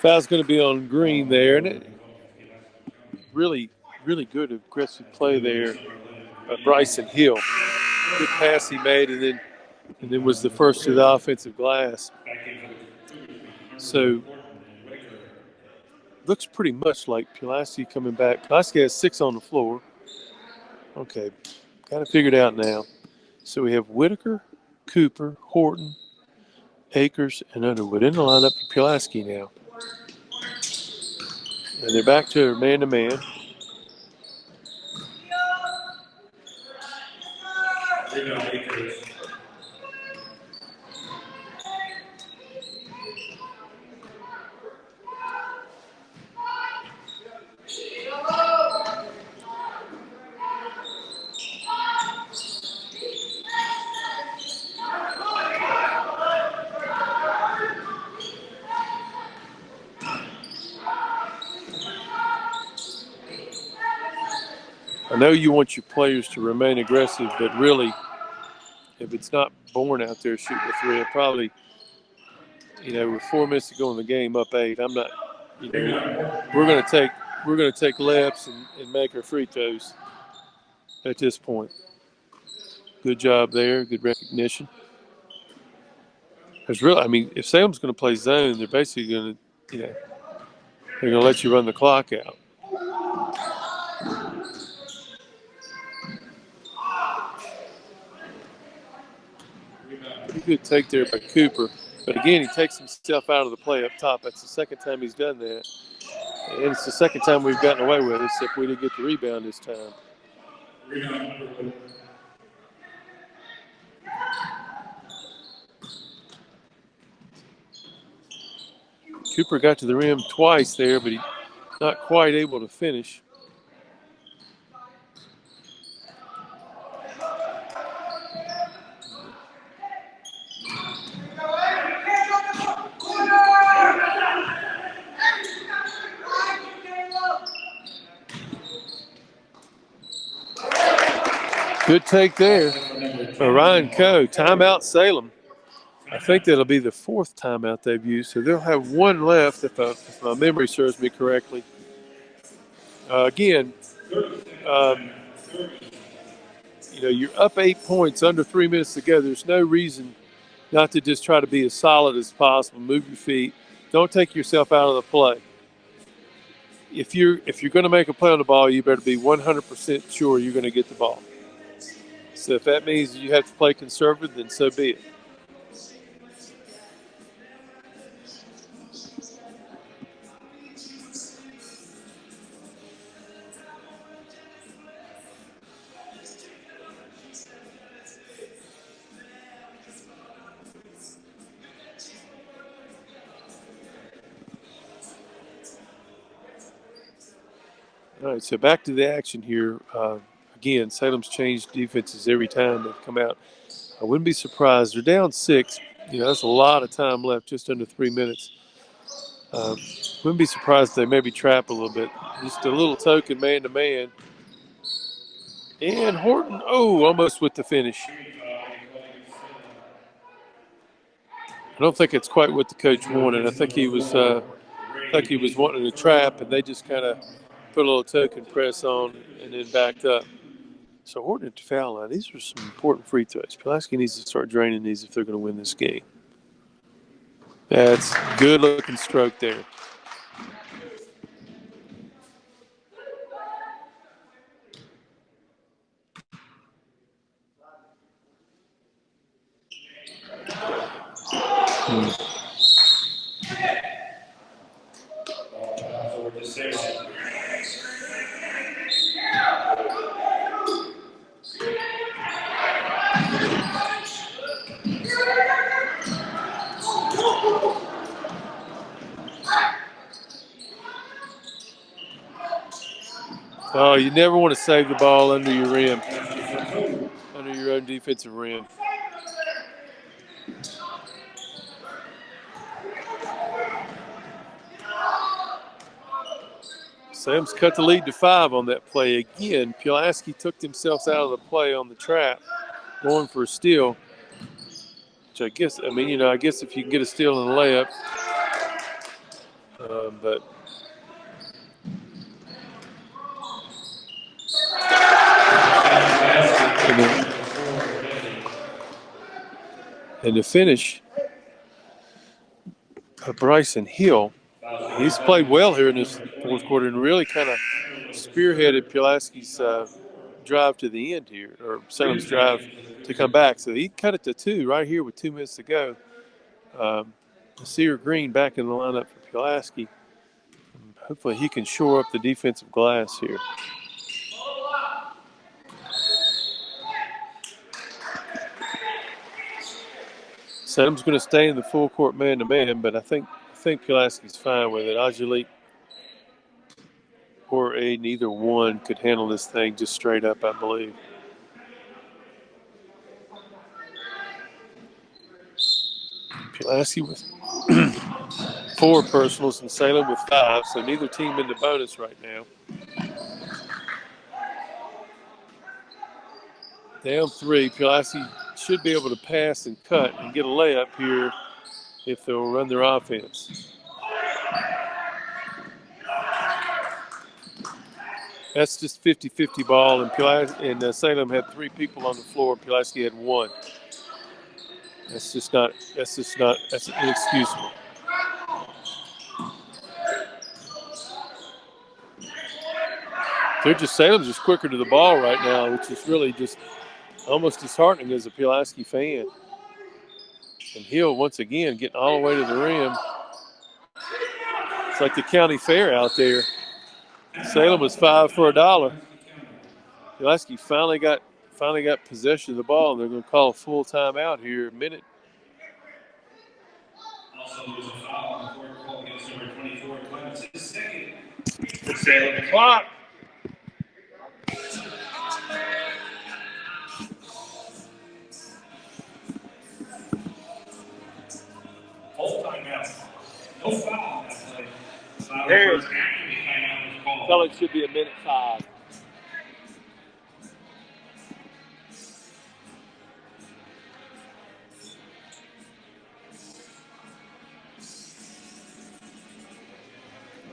Foul's going to be on Green there, and it really good aggressive play there by Bryson Hill. Good pass he made, and then was the first to the offensive glass. So looks pretty much like Pulaski coming back. Pulaski has 6 on the floor. Okay, got it figured out now. So we have Whitaker, Cooper, Horton, Akers, and Underwood in the lineup for Pulaski now. And they're back to man-to-man. I know you want your players to remain aggressive, but really, if it's not Bourne out there shooting a three, probably, with 4 minutes to go in the game, up 8. I'm not, we're going to take layups and make our free throws at this point. Good job there, good recognition. There's really, if Salem's going to play zone, they're basically going to, they're going to let you run the clock out. Pretty good take there by Cooper. But again, he takes himself out of the play up top. That's the second time he's done that. And it's the second time we've gotten away with it, except we didn't get the rebound this time. Cooper got to the rim twice there, but he's not quite able to finish. Good take there. Ryan Coe, timeout Salem. I think that'll be the 4th timeout they've used, so they'll have 1 left if my memory serves me correctly. Again, you're up 8 points, under 3 minutes to go. There's no reason not to just try to be as solid as possible. Move your feet. Don't take yourself out of the play. If you're going to make a play on the ball, you better be 100% sure you're going to get the ball. So if that means you have to play conservative, then so be it. All right, so back to the action here. Again, Salem's changed defenses every time they've come out. I wouldn't be surprised. They're down 6. That's a lot of time left, just under 3 minutes. Wouldn't be surprised if they maybe trap a little bit. Just a little token man-to-man. And Horton, almost with the finish. I don't think it's quite what the coach wanted. I think he was wanting to trap, and they just kind of put a little token press on and then backed up. So Horton at the foul line. These are some important free throws. Pulaski needs to start draining these if they're going to win this game. That's a good-looking stroke there. Oh, you never want to save the ball under your rim, under your own defensive rim. Sam's cut the lead to 5 on that play. Again, Pulaski took themselves out of the play on the trap, going for a steal. Which I guess if you can get a steal and a layup, But and to finish, Bryson Hill, he's played well here in this fourth quarter and really kind of spearheaded Pulaski's drive to the end here, or Salem's drive to come back. So he cut it to 2 right here with 2 minutes to go. Sear Green back in the lineup for Pulaski. Hopefully he can shore up the defensive glass here. Salem's going to stay in the full court man-to-man, but I think Pulaski's fine with it. Ajalik or Aiden, either one could handle this thing just straight up, I believe. Pulaski with 4 personals and Salem with 5, so neither team in the bonus right now. Down 3, Pulaski should be able to pass and cut and get a layup here if they'll run their offense. That's just 50-50 ball, and Salem had 3 people on the floor. Pulaski had 1. That's inexcusable. Salem's just quicker to the ball right now, which is really just almost disheartening as a Pulaski fan. And Hill, once again, getting all the way to the rim. It's like the county fair out there. Salem was 5 for $1. Pulaski finally got possession of the ball, and they're going to call a full timeout here in a minute. Also, there's a foul on the court call against number 24, Clemens, his second for Salem. Clock. Full timeout. No foul on that play. There. Felt it should be a minute 5.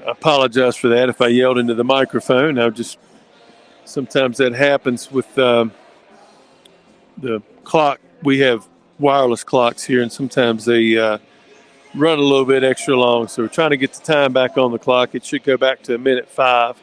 I apologize for that if I yelled into the microphone. Sometimes that happens with the clock. We have wireless clocks here, and sometimes they run a little bit extra long. So we're trying to get the time back on the clock. It should go back to a minute 5.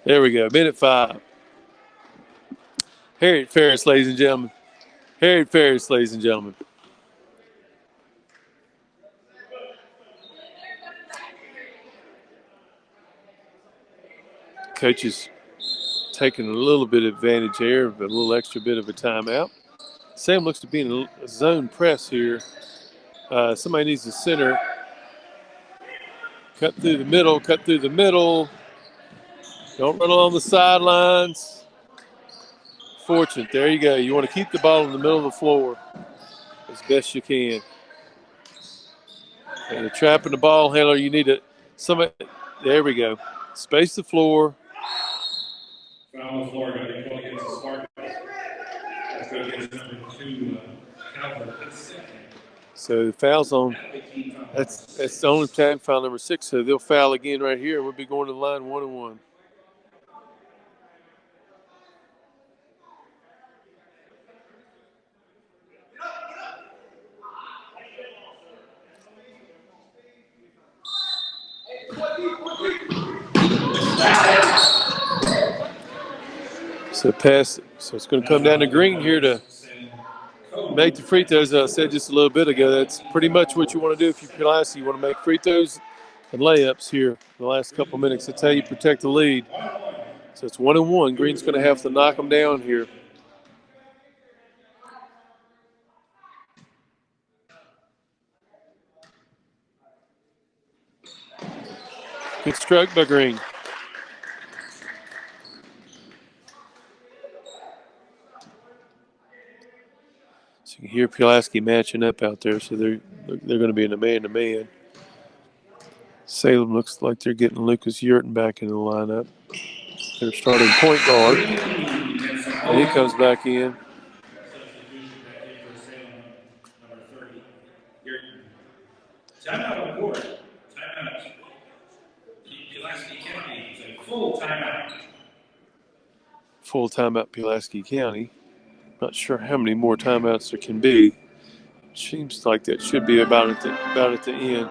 There we go, minute 5. Harriet Ferris, ladies and gentlemen. Harriet Ferris, ladies and gentlemen. Coach is taking a little bit of advantage here, but a little extra bit of a timeout. Sam looks to be in a zone press here. Somebody needs to center. Cut through the middle. Don't run along the sidelines. Fortunate. There you go. You want to keep the ball in the middle of the floor as best you can. And you're trapping the ball handler. You need somebody. There we go. Space the floor. Foul on the floor going to be called against the Spartans. That's going against number 2, Calvert. So the foul's on. That's the only time foul number 6. So they'll foul again right here. We'll be going to the line 1-1. So it's going to come down to Green here to make the free throws. As I said just a little bit ago, that's pretty much what you want to do if you're Pulaski. You want to make free throws and layups here in the last couple minutes. That's how you protect the lead. So it's 1-1. Green's going to have to knock them down here. Good stroke by Green. So you can hear Pulaski matching up out there, so they're going to be in a man-to-man. Salem looks like they're getting Lucas Yurton back in the lineup. They're starting point guard. And he comes back in. Substitution back in for Salem, number 30. Timeout on board. Timeout. Pulaski County. It's a full timeout. Full timeout, Pulaski County. Not sure how many more timeouts there can be. Seems like that should be about at the end.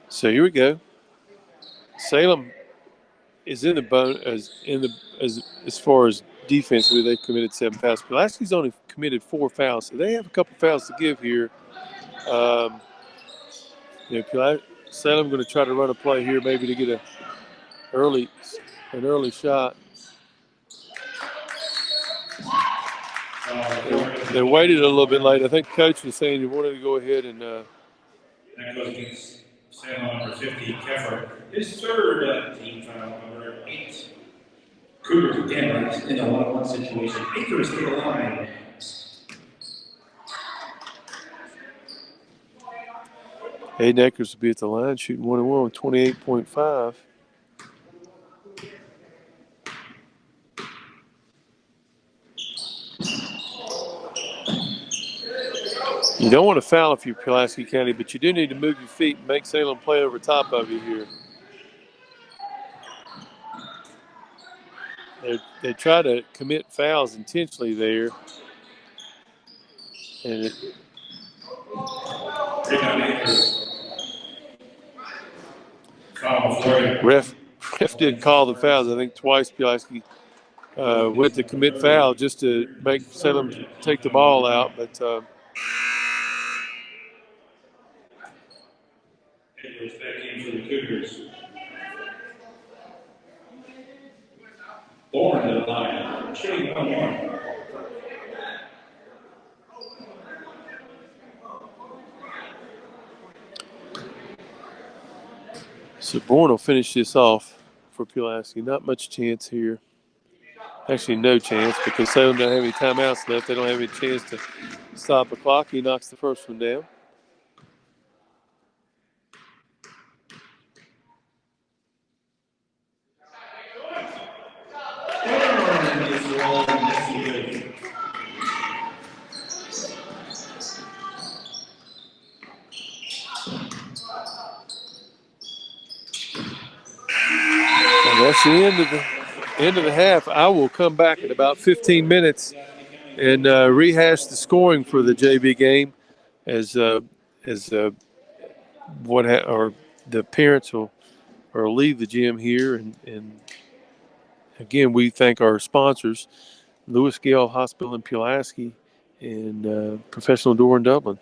So here we go. Salem is in the bone as far as defensively. They've committed 7 fouls. Pulaski's only committed 4 fouls, so they have a couple fouls to give here. Salem going to try to run a play here, maybe to get an early shot. They waited a little bit late. I think coach was saying he wanted to go ahead and. That goes against Salem number 50, Keffer. His third team foul, number 8. Cougars again in a 1-on-1 situation. Akers to the line. Hayden Akers will be at the line shooting 1-on-1 with 28.5. You don't want to foul if you're Pulaski County, but you do need to move your feet and make Salem play over top of you here. They try to commit fouls intentionally there. And ref didn't call the fouls. I think twice Pulaski went to commit foul just to make Salem take the ball out, but Akers back in for the Cougars. Born to the line. Shooting 1-1. so Bourne will finish this off for Pulaski. Not much chance here. Actually, no chance because Salem doesn't have any timeouts left. They don't have any chance to stop the clock. He knocks the first one down. And that's the end of the half. I will come back in about 15 minutes and rehash the scoring for the JV game as the parents will leave the gym here and again we thank our sponsors, Lewis Gale Hospital in Pulaski and Professional Door in Dublin.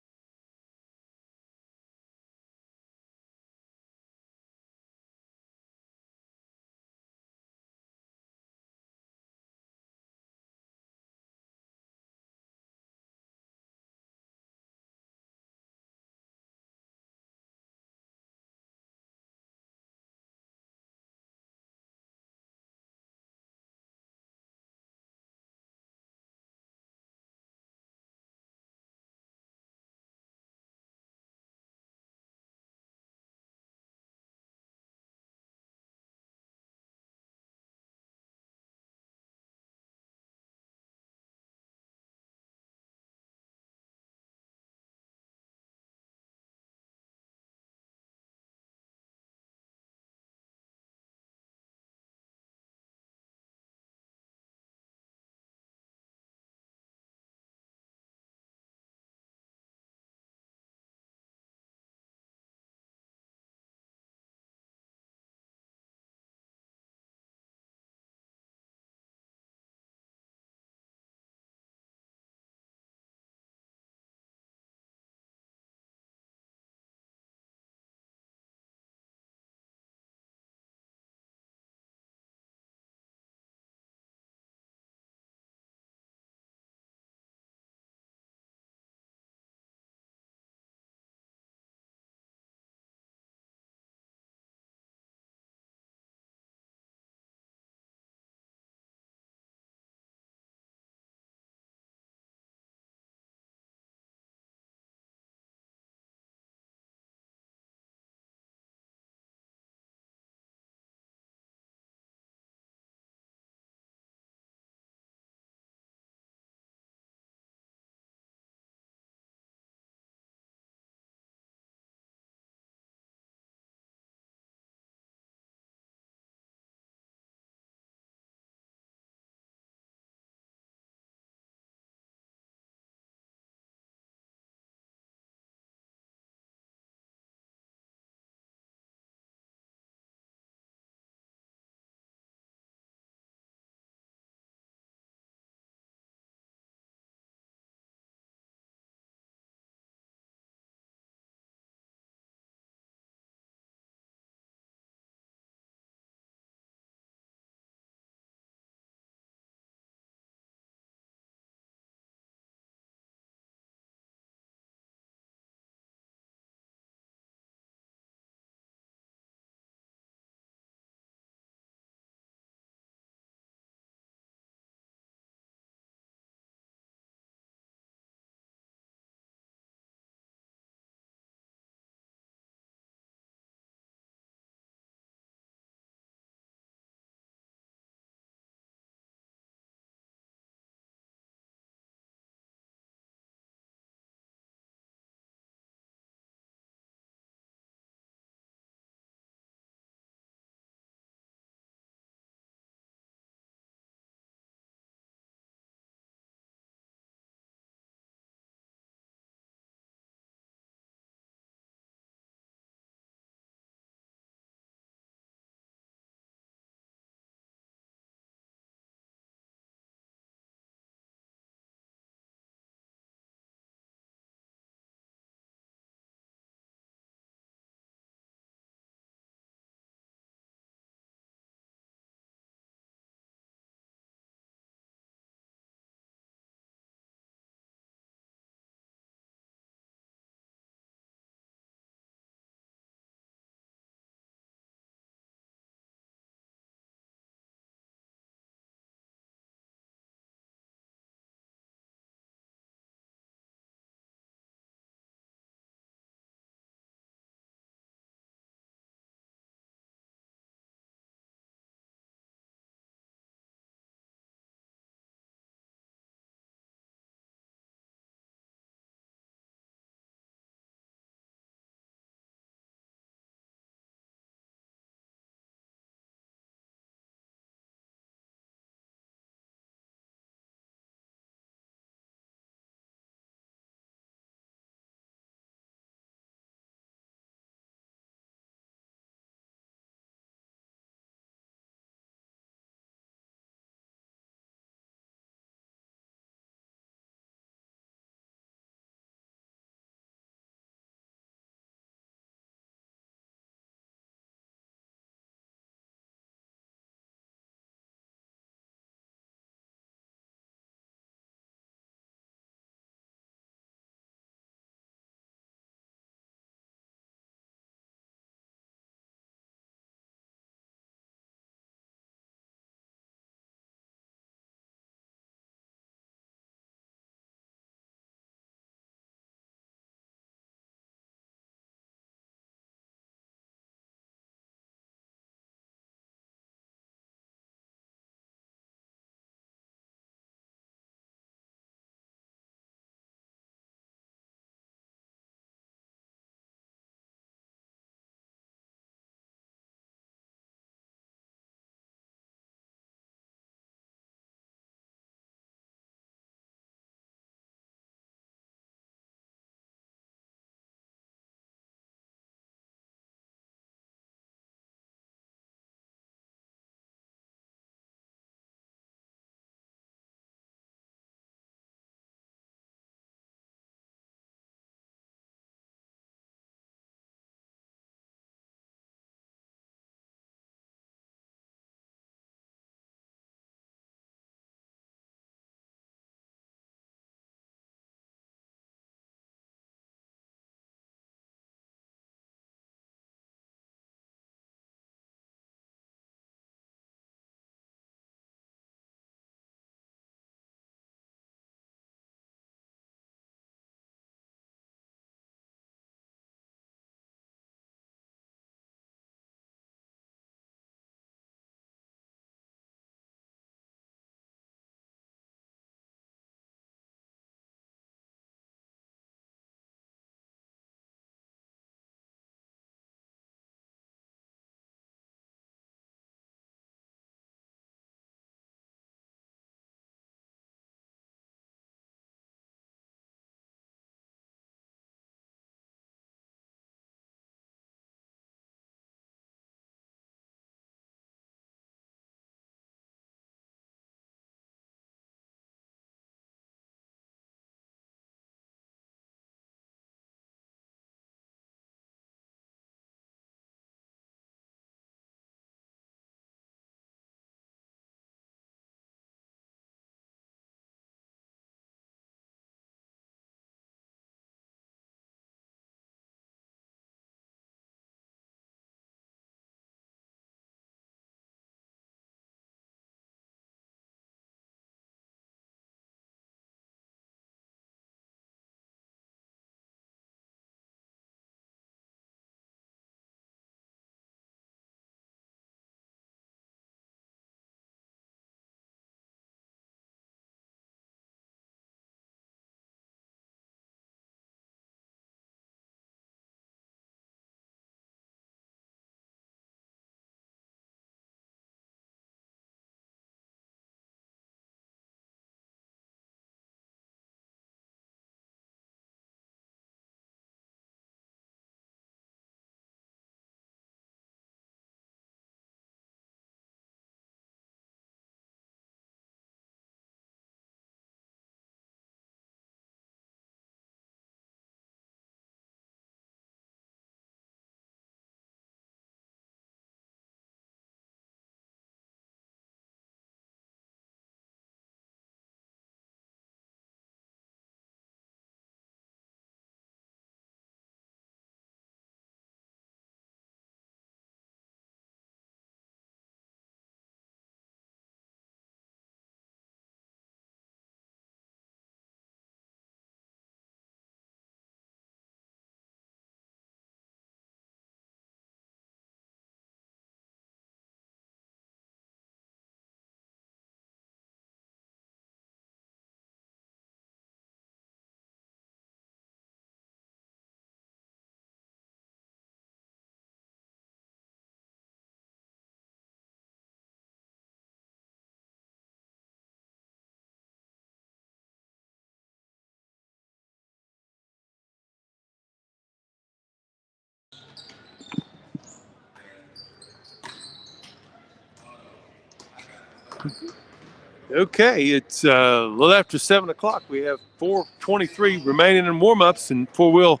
Okay, it's a little after 7 o'clock. We have 4:23 remaining in warm-ups, and before we'll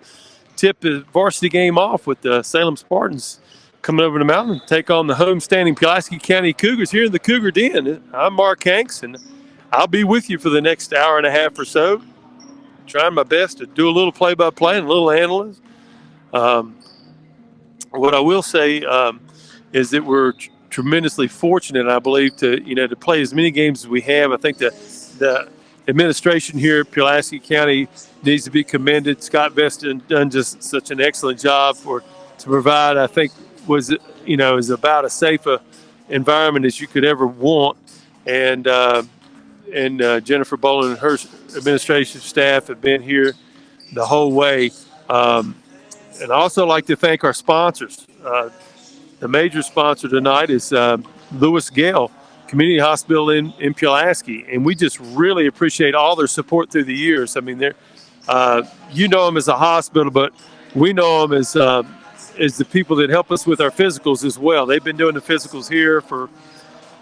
tip the varsity game off with the Salem Spartans coming over the mountain to take on the homestanding Pulaski County Cougars here in the Cougar Den. I'm Mark Hanks, and I'll be with you for the next hour and a half or so, trying my best to do a little play-by-play and a little analysis. What I will say is that we're tremendously fortunate, I believe, to play as many games as we have. I think the administration here at Pulaski County needs to be commended. Scott Veston done just such an excellent job to provide. I think is about as safe a environment as you could ever want, and Jennifer Bolin and her administrative staff have been here the whole way. And I also like to thank our sponsors. The major sponsor tonight is Lewis Gale Community Hospital in Pulaski, and we just really appreciate all their support through the years. I mean, they're you know them as a hospital, but we know them as the people that help us with our physicals as well. They've been doing the physicals here for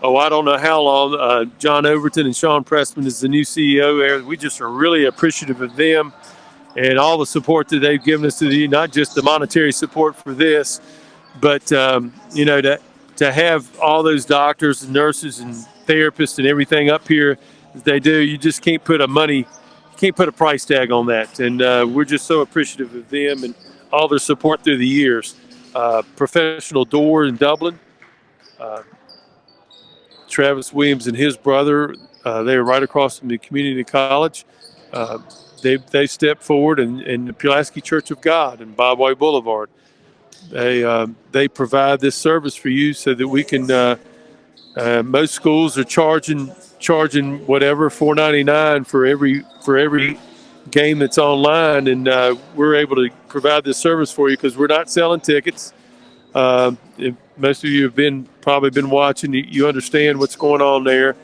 I don't know how long. John Overton and Sean Pressman is the new CEO there. We just are really appreciative of them and all the support that they've given us not just the monetary support for this, but to have all those doctors and nurses and therapists and everything up here that they do, you just can't put a price tag on that. And we're just so appreciative of them and all their support through the years. Professional Door in Dublin, Travis Williams and his brother, they are right across from the community college. They stepped forward, and the Pulaski Church of God and Bob White Boulevard. They provide this service for you so that we can. Most schools are charging whatever $4.99 for every game that's online, and we're able to provide this service for you because we're not selling tickets. Most of you have probably been watching. You understand what's going on there,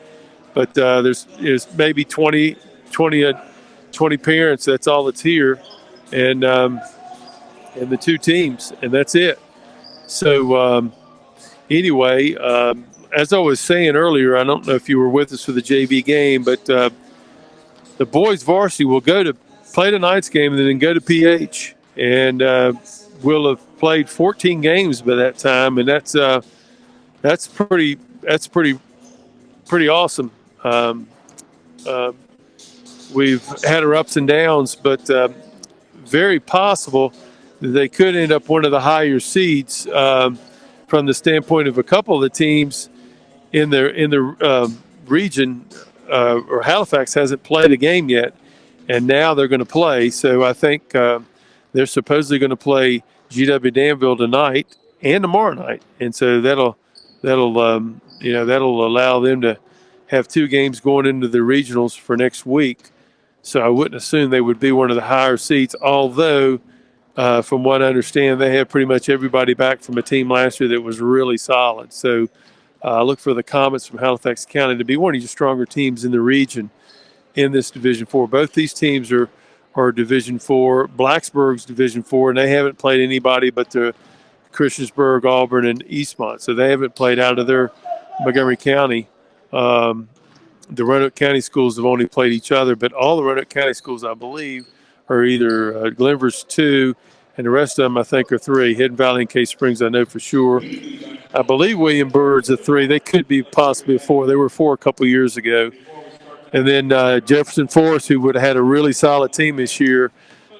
but there's maybe 20 parents. That's all that's here, and the two teams, and that's it. So anyway, as I was saying earlier, I don't know if you were with us for the JV game, but the boys varsity will go to play tonight's game and then go to PH, and we'll have played 14 games by that time, and that's pretty awesome. We've had our ups and downs, but very possible that they could end up one of the higher seeds from the standpoint of a couple of the teams in the region. Or Halifax hasn't played a game yet, and now they're going to play. So I think they're supposedly going to play GW Danville tonight and tomorrow night, and so that'll allow them to have two games going into the regionals for next week. So I wouldn't assume they would be one of the higher seeds, although from what I understand, they have pretty much everybody back from a team last year that was really solid. So look for the Comets from Halifax County to be one of your stronger teams in the region in this Division 4. Both these teams are Division 4. Blacksburg's Division 4, and they haven't played anybody but the Christiansburg, Auburn, and Eastmont. So they haven't played out of their Montgomery County. The Roanoke County schools have only played each other, but all the Roanoke County schools, I believe, are either Glenver's 2, and the rest of them, I think, are 3. Hidden Valley and Case Springs, I know for sure. I believe William Byrd's a 3. They could be possibly a 4. They were 4 a couple years ago. And then Jefferson Forest, who would have had a really solid team this year.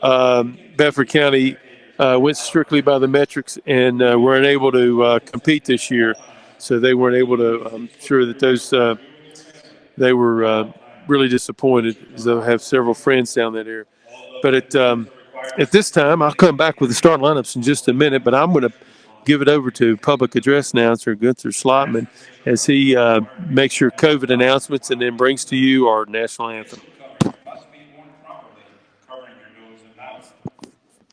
Bedford County went strictly by the metrics and were unable to compete this year. So they weren't able to. I'm sure that they were really disappointed, as I have several friends down that area. But at this time, I'll come back with the starting lineups in just a minute, but I'm going to give it over to public address announcer Gunther Slotman as he makes your COVID announcements and then brings to you our national anthem.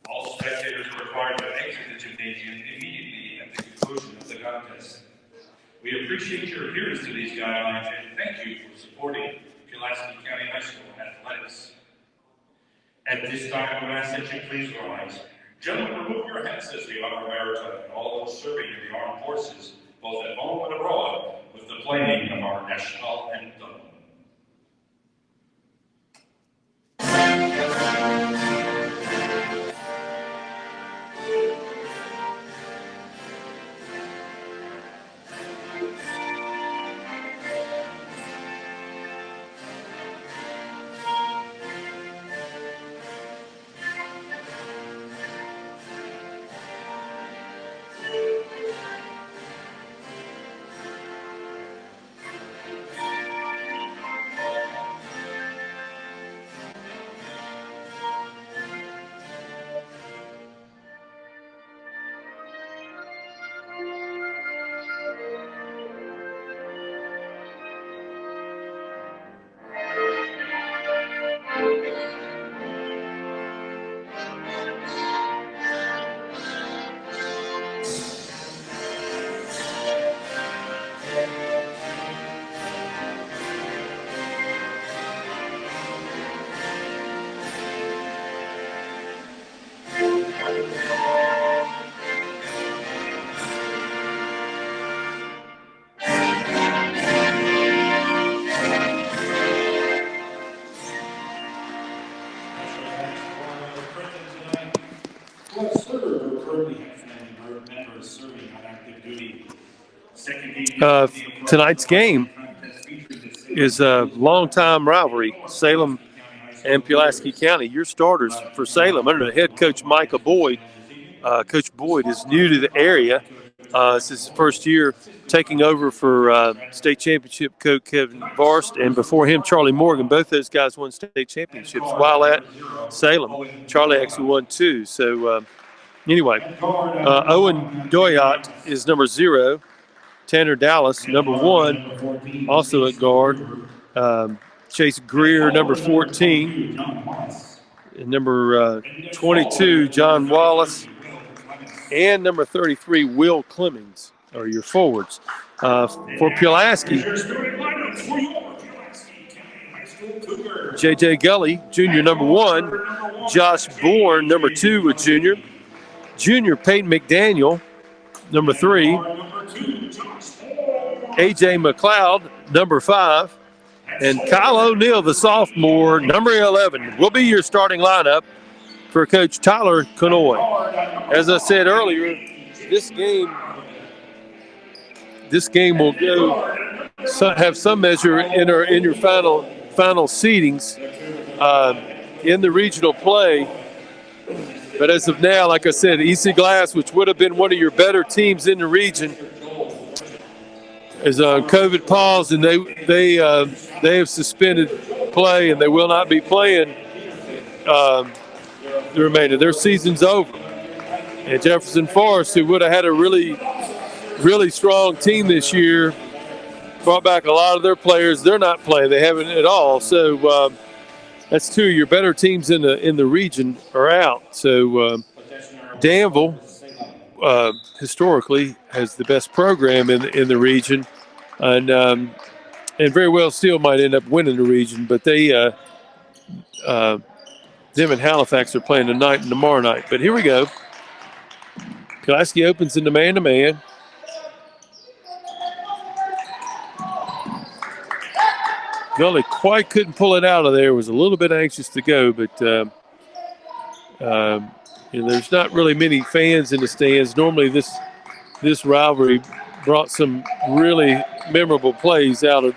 All spectators are required to exit the gymnasium immediately at the conclusion of the contest. We appreciate your adherence to these guidelines and thank you for supporting Pulaski County High School athletics. At this time, I would ask that you please rise. Gentlemen, remove your hats as the honor America and all those serving in the armed forces, both at home and abroad, with the playing of our national Tonight's game is a long-time rivalry, Salem and Pulaski County. Your starters for Salem under the head coach Micah Boyd. Coach Boyd is new to the area. This is his first year taking over for state championship coach Kevin Varst, and before him, Charlie Morgan. Both those guys won state championships. While at Salem, Charlie actually won 2. So anyway, Owen Doyot is number 0. Tanner Dallas, number 1, also at guard. Chase Greer, number 14. And number 22, John Wallace. And number 33, Will Clemmings are your forwards. For Pulaski, J.J. Gully, junior, number 1. Josh Bourne, number 2, a junior. Junior Peyton McDaniel, number 3. A.J. McLeod, number 5. And Kyle O'Neill, the sophomore, number 11, will be your starting lineup for Coach Tyler Conoy. As I said earlier, this game will go have some measure in your final seedings in the regional play. But as of now, like I said, EC Glass, which would have been one of your better teams in the region, is on COVID pause, and they have suspended play, and they will not be playing the remainder. Their season's over. And Jefferson Forest, who would have had a really, really strong team this year, brought back a lot of their players. They're not playing. They haven't at all. So that's 2 of your better teams in the region are out. So Danville historically has the best program in the region, and very well still might end up winning the region. But they them and Halifax are playing tonight and tomorrow night. But here we go. Pulaski opens in the man-to-man. Gully quite couldn't pull it out of there. Was a little bit anxious to go, but there's not really many fans in the stands. Normally, this rivalry brought some really memorable plays out of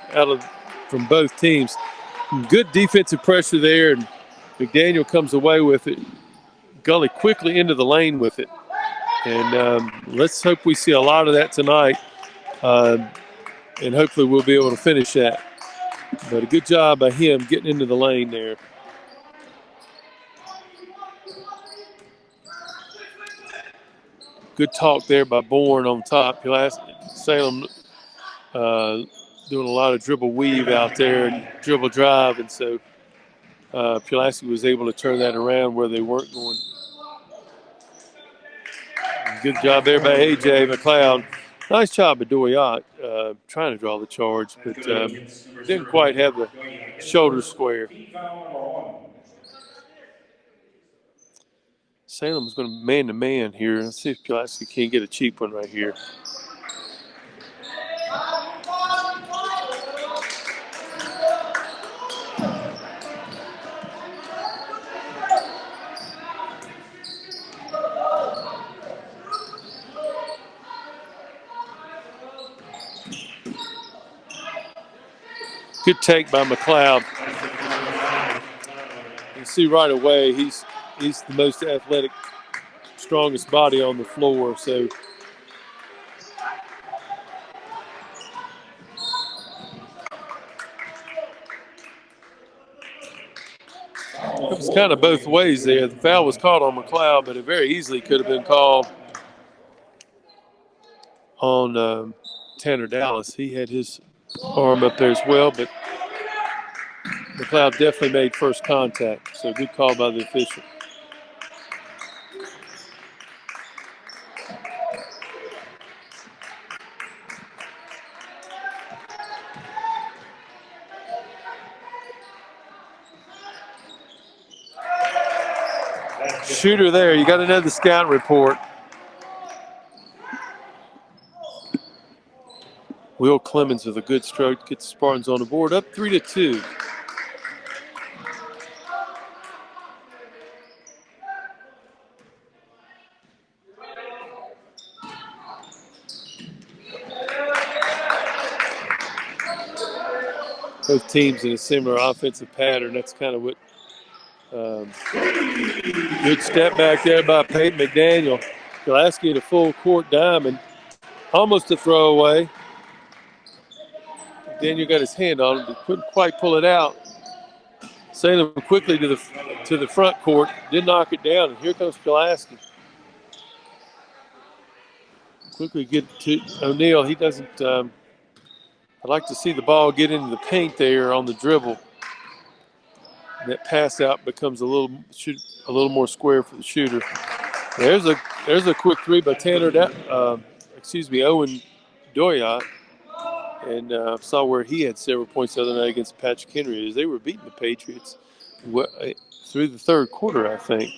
from both teams. Good defensive pressure there, and McDaniel comes away with it. Gully quickly into the lane with it, and let's hope we see a lot of that tonight, and hopefully we'll be able to finish that. But a good job by him getting into the lane there. Good talk there by Bourne on top. Salem doing a lot of dribble weave out there and dribble drive, and so Pulaski was able to turn that around where they weren't going. Good job there by A.J. McLeod. Nice job by Doyot trying to draw the charge, but didn't quite have the shoulder square. Salem's going to man-to-man here. Let's see if Pulaski can't get a cheap one right here. Good take by McLeod. You see right away he's the most athletic, strongest body on the floor. So it was kind of both ways there. The foul was called on McLeod, but it very easily could have been called on Tanner Dallas. He had his arm up there as well, but McLeod definitely made first contact. So good call by the official. Shooter there. You got to know the scout report. Will Clemmons with a good stroke gets the Spartans on the board, up 3-2. both teams in a similar offensive pattern. That's kind of what good step back there by Peyton McDaniel. Pulaski at a full court diamond, almost a throwaway. McDaniel got his hand on it, but couldn't quite pull it out. Salem quickly to the front court, did knock it down, and here comes Pulaski. Quickly get to O'Neal. He doesn't. I'd like to see the ball get into the paint there on the dribble. And that pass out becomes a little more square for the shooter. There's a quick three by Owen Doyot, and saw where he had several points the other night against Patrick Henry as they were beating the Patriots through the third quarter, I think.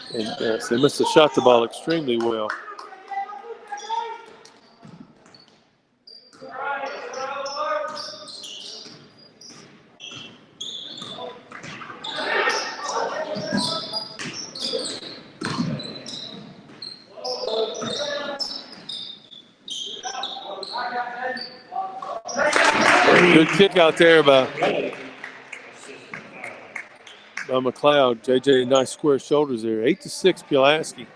So they must have shot the ball extremely well. Good kick out there by McLeod. JJ, nice square shoulders there. 8-6 Pulaski.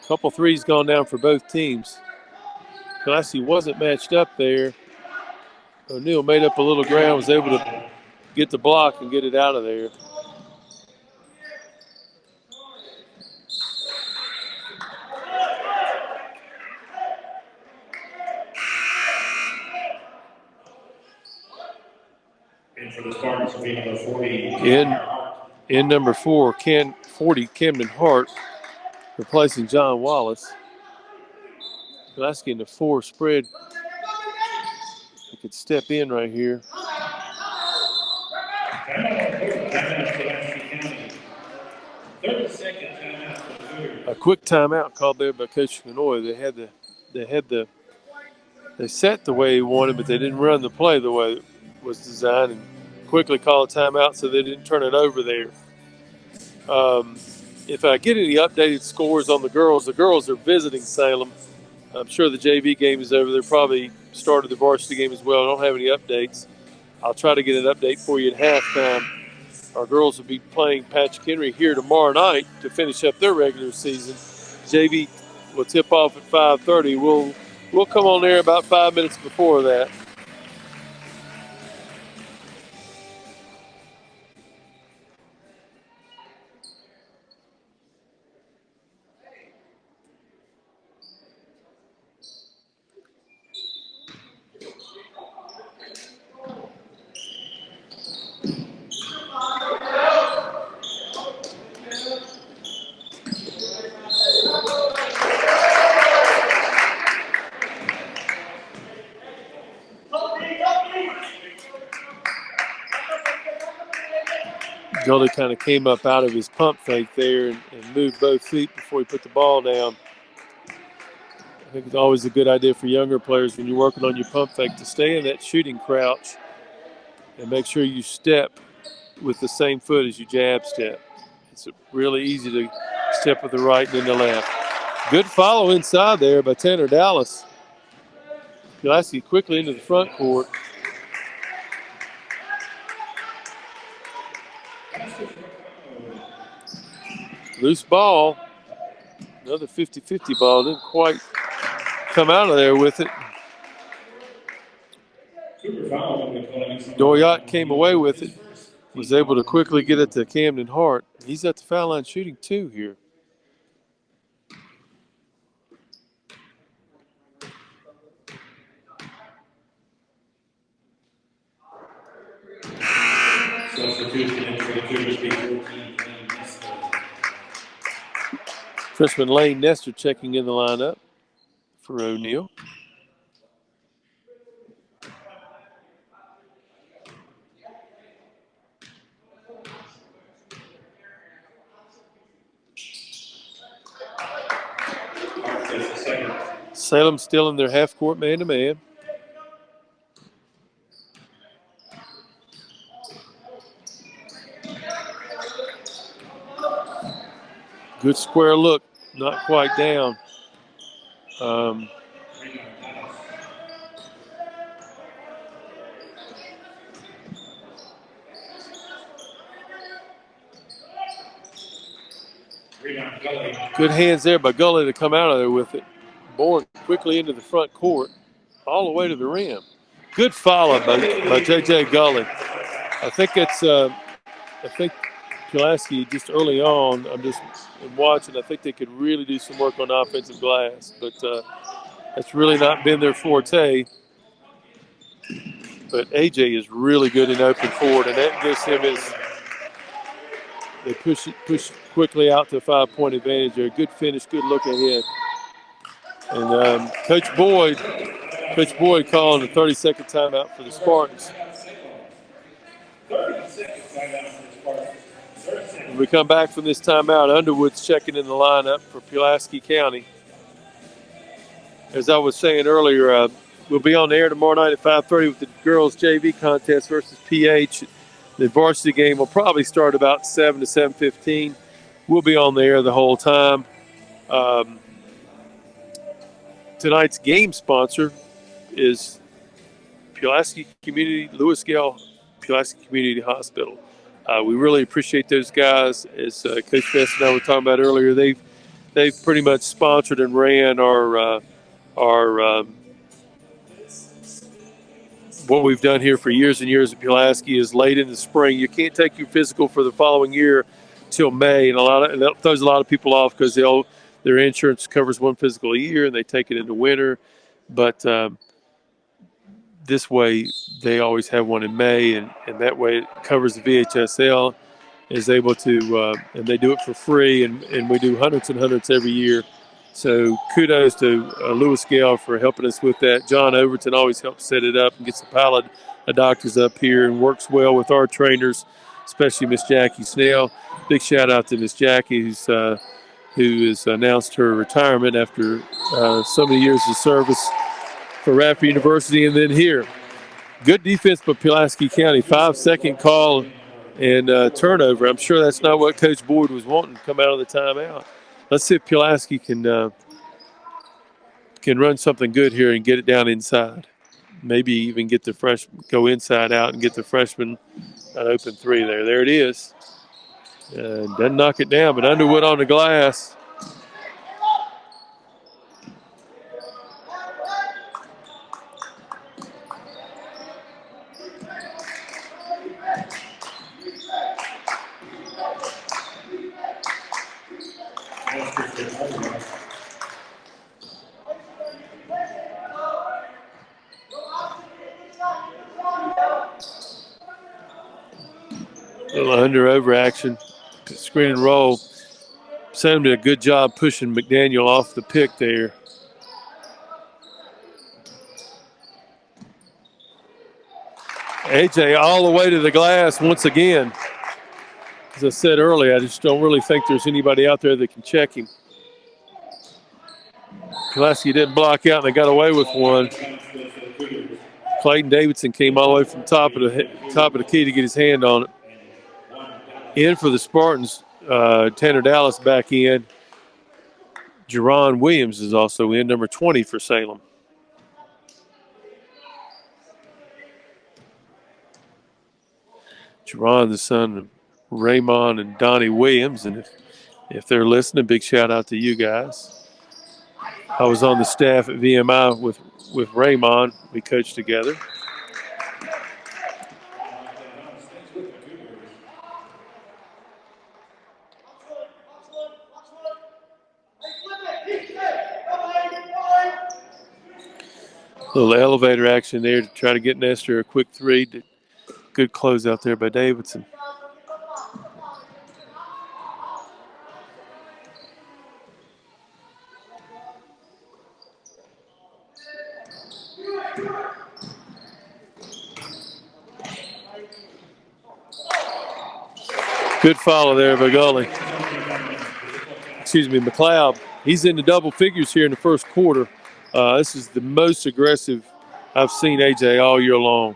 A couple threes gone down for both teams. Pulaski wasn't matched up there. O'Neal made up a little ground, was able to get the block and get it out of there. For the Spartans will be number 40. In number 40, Camden Hart, replacing John Wallace. Pulaski in the 4 spread. He could step in right here. A quick timeout called there by Coach Canoy. They set the way he wanted, but they didn't run the play the way it was designed, and quickly call a timeout so they didn't turn it over there. If I get any updated scores on the girls are visiting Salem. I'm sure the JV game is over. They probably started the varsity game as well. I don't have any updates. I'll try to get an update for you at halftime. Our girls will be playing Patrick Henry here tomorrow night to finish up their regular season. JV will tip off at 5:30. We'll come on there about 5 minutes before that. Gully kind of came up out of his pump fake there and moved both feet before he put the ball down. I think it's always a good idea for younger players when you're working on your pump fake to stay in that shooting crouch and make sure you step with the same foot as you jab step. It's really easy to step with the right and then the left. Good follow inside there by Tanner Dallas. Pulaski quickly into the front court. Loose ball. Another 50-50 ball. Didn't quite come out of there with it. Doyot came away with it. Was able to quickly get it to Camden Hart. He's at the foul line shooting 2 here. Freshman Lane Nestor checking in the lineup for O'Neal. Salem still in their half-court man-to-man. Good square look, not quite down. Good hands there by Gully to come out of there with it. Bourne quickly into the front court, all the way to the rim. Good follow by J.J. Gully. I think Pulaski just early on, I'm just watching, I think they could really do some work on offensive glass, but that's really not been their forte. But AJ is really good in open court, and that gives him they push quickly out to a 5-point advantage there. Good finish, good look ahead. And Coach Boyd calling a 30-second timeout for the Spartans. When we come back from this timeout, Underwood's checking in the lineup for Pulaski County. As I was saying earlier, we'll be on the air tomorrow night at 5:30 with the girls' JV contest versus PH. The varsity game will probably start about 7 to 7:15. We'll be on the air the whole time. Tonight's game sponsor is Pulaski Community, Lewis Gale Pulaski Community Hospital. We really appreciate those guys. As Coach Best and I were talking about earlier, they've pretty much sponsored and ran our what we've done here for years and years at Pulaski is late in the spring. You can't take your physical for the following year till May, and that throws a lot of people off because their insurance covers one physical a year and they take it into winter. But this way, they always have one in May, and that way it covers the VHSL, is able to, and they do it for free, and we do hundreds and hundreds every year. So kudos to Lewis Gale for helping us with that. John Overton always helps set it up and gets a pallet of doctors up here and works well with our trainers, especially Miss Jackie Snell. Big shout out to Miss Jackie, who has announced her retirement after so many years of service for Radford University and then here. Good defense by Pulaski County. 5-second call and turnover. I'm sure that's not what Coach Boyd was wanting to come out of the timeout. Let's see if Pulaski can run something good here and get it down inside. Maybe even get the freshman, go inside out and get the freshman an open three there. There it is. Doesn't knock it down, but Underwood on the glass. Little under-over action. Screen and roll. Sam did a good job pushing McDaniel off the pick there. AJ all the way to the glass once again. As I said earlier, I just don't really think there's anybody out there that can check him. Pulaski didn't block out and they got away with one. Clayton Davidson came all the way from top of the key to get his hand on it. In for the Spartans, Tanner Dallas back in. Jerron Williams is also in, number 20 for Salem. Jerron, the son of Raymond and Donnie Williams, and if they're listening, big shout out to you guys. I was on the staff at VMI with Raymond. We coached together. Little elevator action there to try to get Nestor a quick three. Good close out there by Davidson. Good follow there by McLeod. He's in the double figures here in the first quarter. This is the most aggressive I've seen AJ all year long.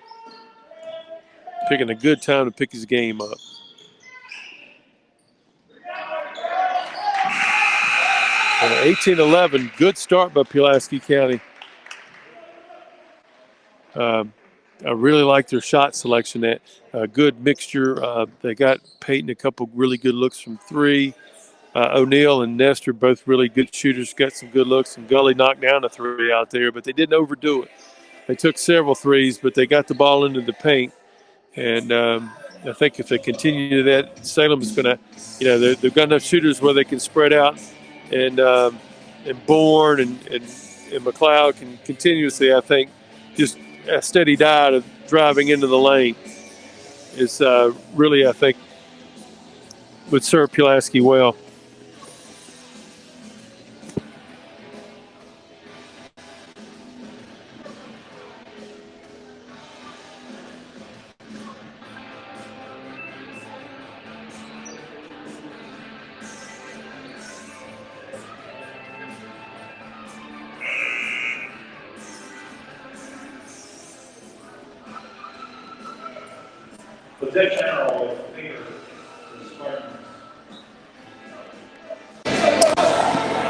Picking a good time to pick his game up. And 18-11, good start by Pulaski County. I really like their shot selection. That good mixture. They got Peyton a couple really good looks from three. O'Neal and Nestor, both really good shooters, got some good looks. And Gully knocked down a three out there, but they didn't overdo it. They took several threes, but they got the ball into the paint. And I think if they continue that, Salem is going to, they've got enough shooters where they can spread out, and Bourne and McLeod can continuously, I think, just a steady diet of driving into the lane is really, I think, would serve Pulaski well. Lieutenant General Finger for the Spartans.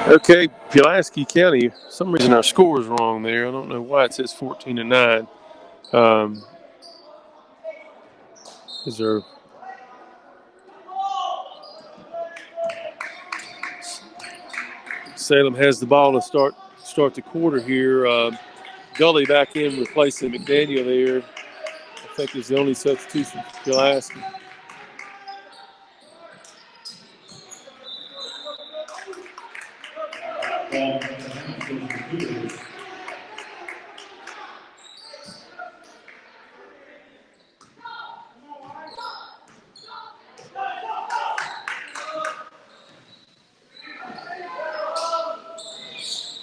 Okay, Pulaski County. For some reason our score is wrong there. I don't know why it says 14-9. Is there? Salem has the ball to start the quarter here. Gully back in replacing McDaniel there. I think is the only substitution for Pulaski.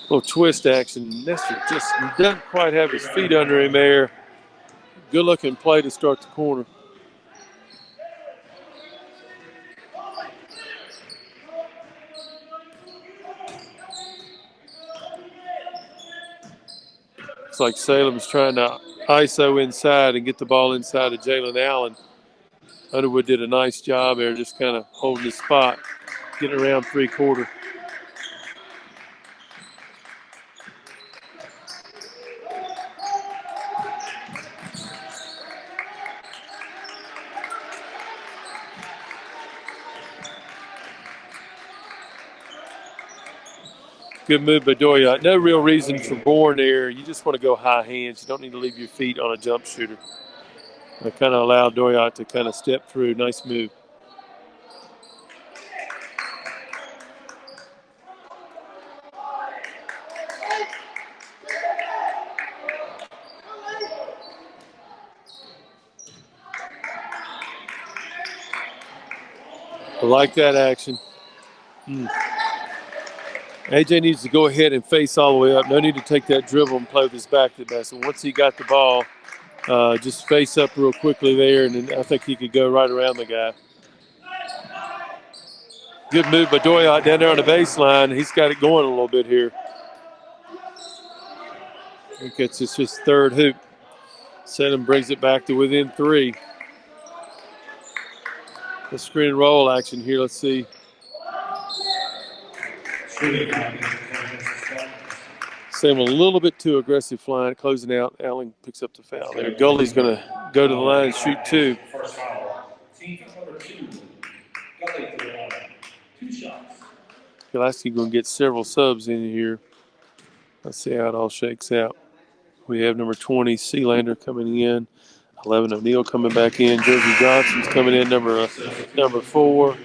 Little twist action. Nestor just doesn't quite have his feet under him there. Good looking play to start the corner. Looks like Salem's trying to ISO inside and get the ball inside of Jalen Allen. Underwood did a nice job there, just kind of holding his spot, getting around three-quarter. Good move by Doyot. No real reason for Bourne there. You just want to go high hands. You don't need to leave your feet on a jump shooter. I kind of allowed Doyot to kind of step through. Nice move. I like that action. AJ needs to go ahead and face all the way up. No need to take that dribble and play with his back to the basket. Once he got the ball, just face up real quickly there, and then I think he could go right around the guy. Good move by Doyot down there on the baseline. He's got it going a little bit here. I think it's just his third hoop. Salem brings it back to within three. The screen and roll action here. Let's see. Salem a little bit too aggressive flying, closing out. Allen picks up the foul there. Gully's going to go to the line and shoot two. First foul. Team number 2. Gully to the line. 2 shots. Pulaski going to get several subs in here. Let's see how it all shakes out. We have number 20, Sealander, coming in. 11, O'Neal coming back in. Jersey Johnson's coming in, number 4.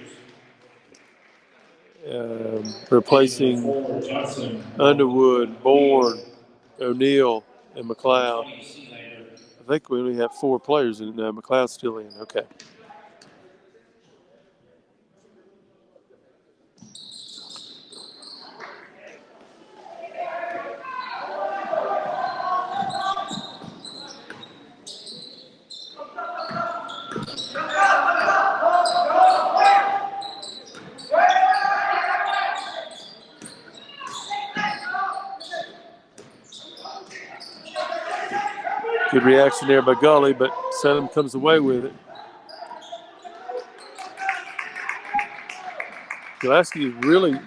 Replacing Underwood, Bourne, O'Neal, and McLeod. I think we only have 4 players, and McLeod's still in. Okay. Good reaction there by Gully, but Salem comes away with it. Pulaski really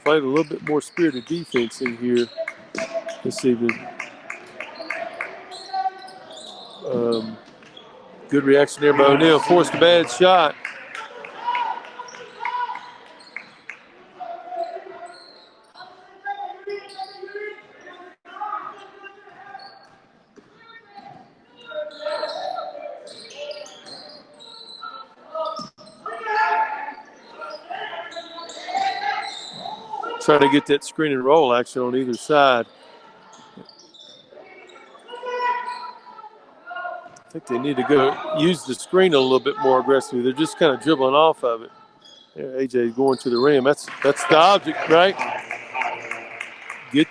played a little bit more spirited defense in here this evening. Good reaction there by O'Neal. Forced a bad shot. trying to get that screen and roll action on either side. I think they need to go use the screen a little bit more aggressively. They're just kind of dribbling off of it. There, AJ going to the rim. That's the object, right? Get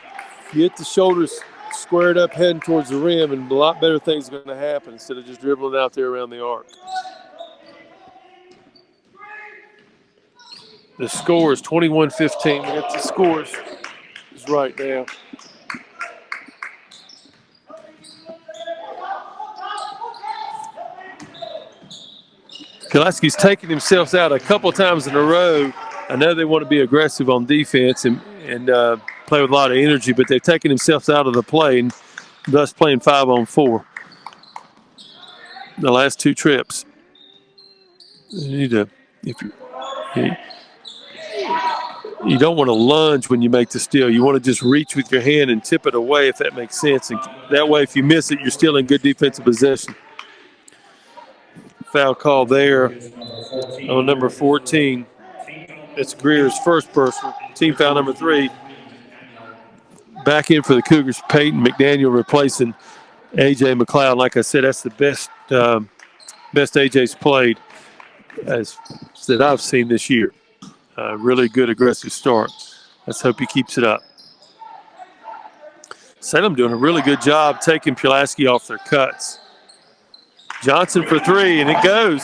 the shoulders squared up, heading towards the rim, and a lot better things are going to happen instead of just dribbling out there around the arc. The score is 21-15. We got the scores is right now. Pulaski's taken themselves out a couple times in a row. I know they want to be aggressive on defense and play with a lot of energy, but they've taken themselves out of the play and thus playing 5-on-4. The last two trips. You need to, you don't want to lunge when you make the steal. You want to just reach with your hand and tip it away, if that makes sense. And that way, if you miss it, you're still in good defensive possession. Foul call there on number 14. It's Greer's first personal. Team foul number 3. Back in for the Cougars, Peyton McDaniel replacing A.J. McLeod. Like I said, that's the best A.J.'s played that I've seen this year. Really good aggressive start. Let's hope he keeps it up. Salem doing a really good job taking Pulaski off their cuts. Johnson for 3, and it goes.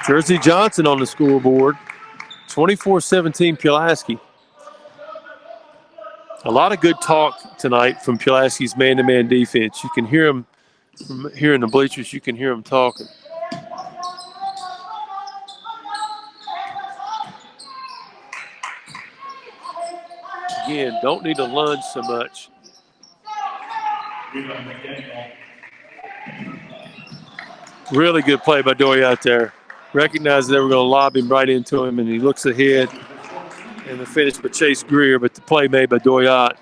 Jersey Johnson on the scoreboard. 24-17 Pulaski. A lot of good talk tonight from Pulaski's man-to-man defense. You can hear them from here in the bleachers. You can hear them talking. Again, don't need to lunge so much. Really good play by Doy out there. Recognized they were going to lob him right into him, and he looks ahead. And the finish by Chase Greer, but the play made by Doyat.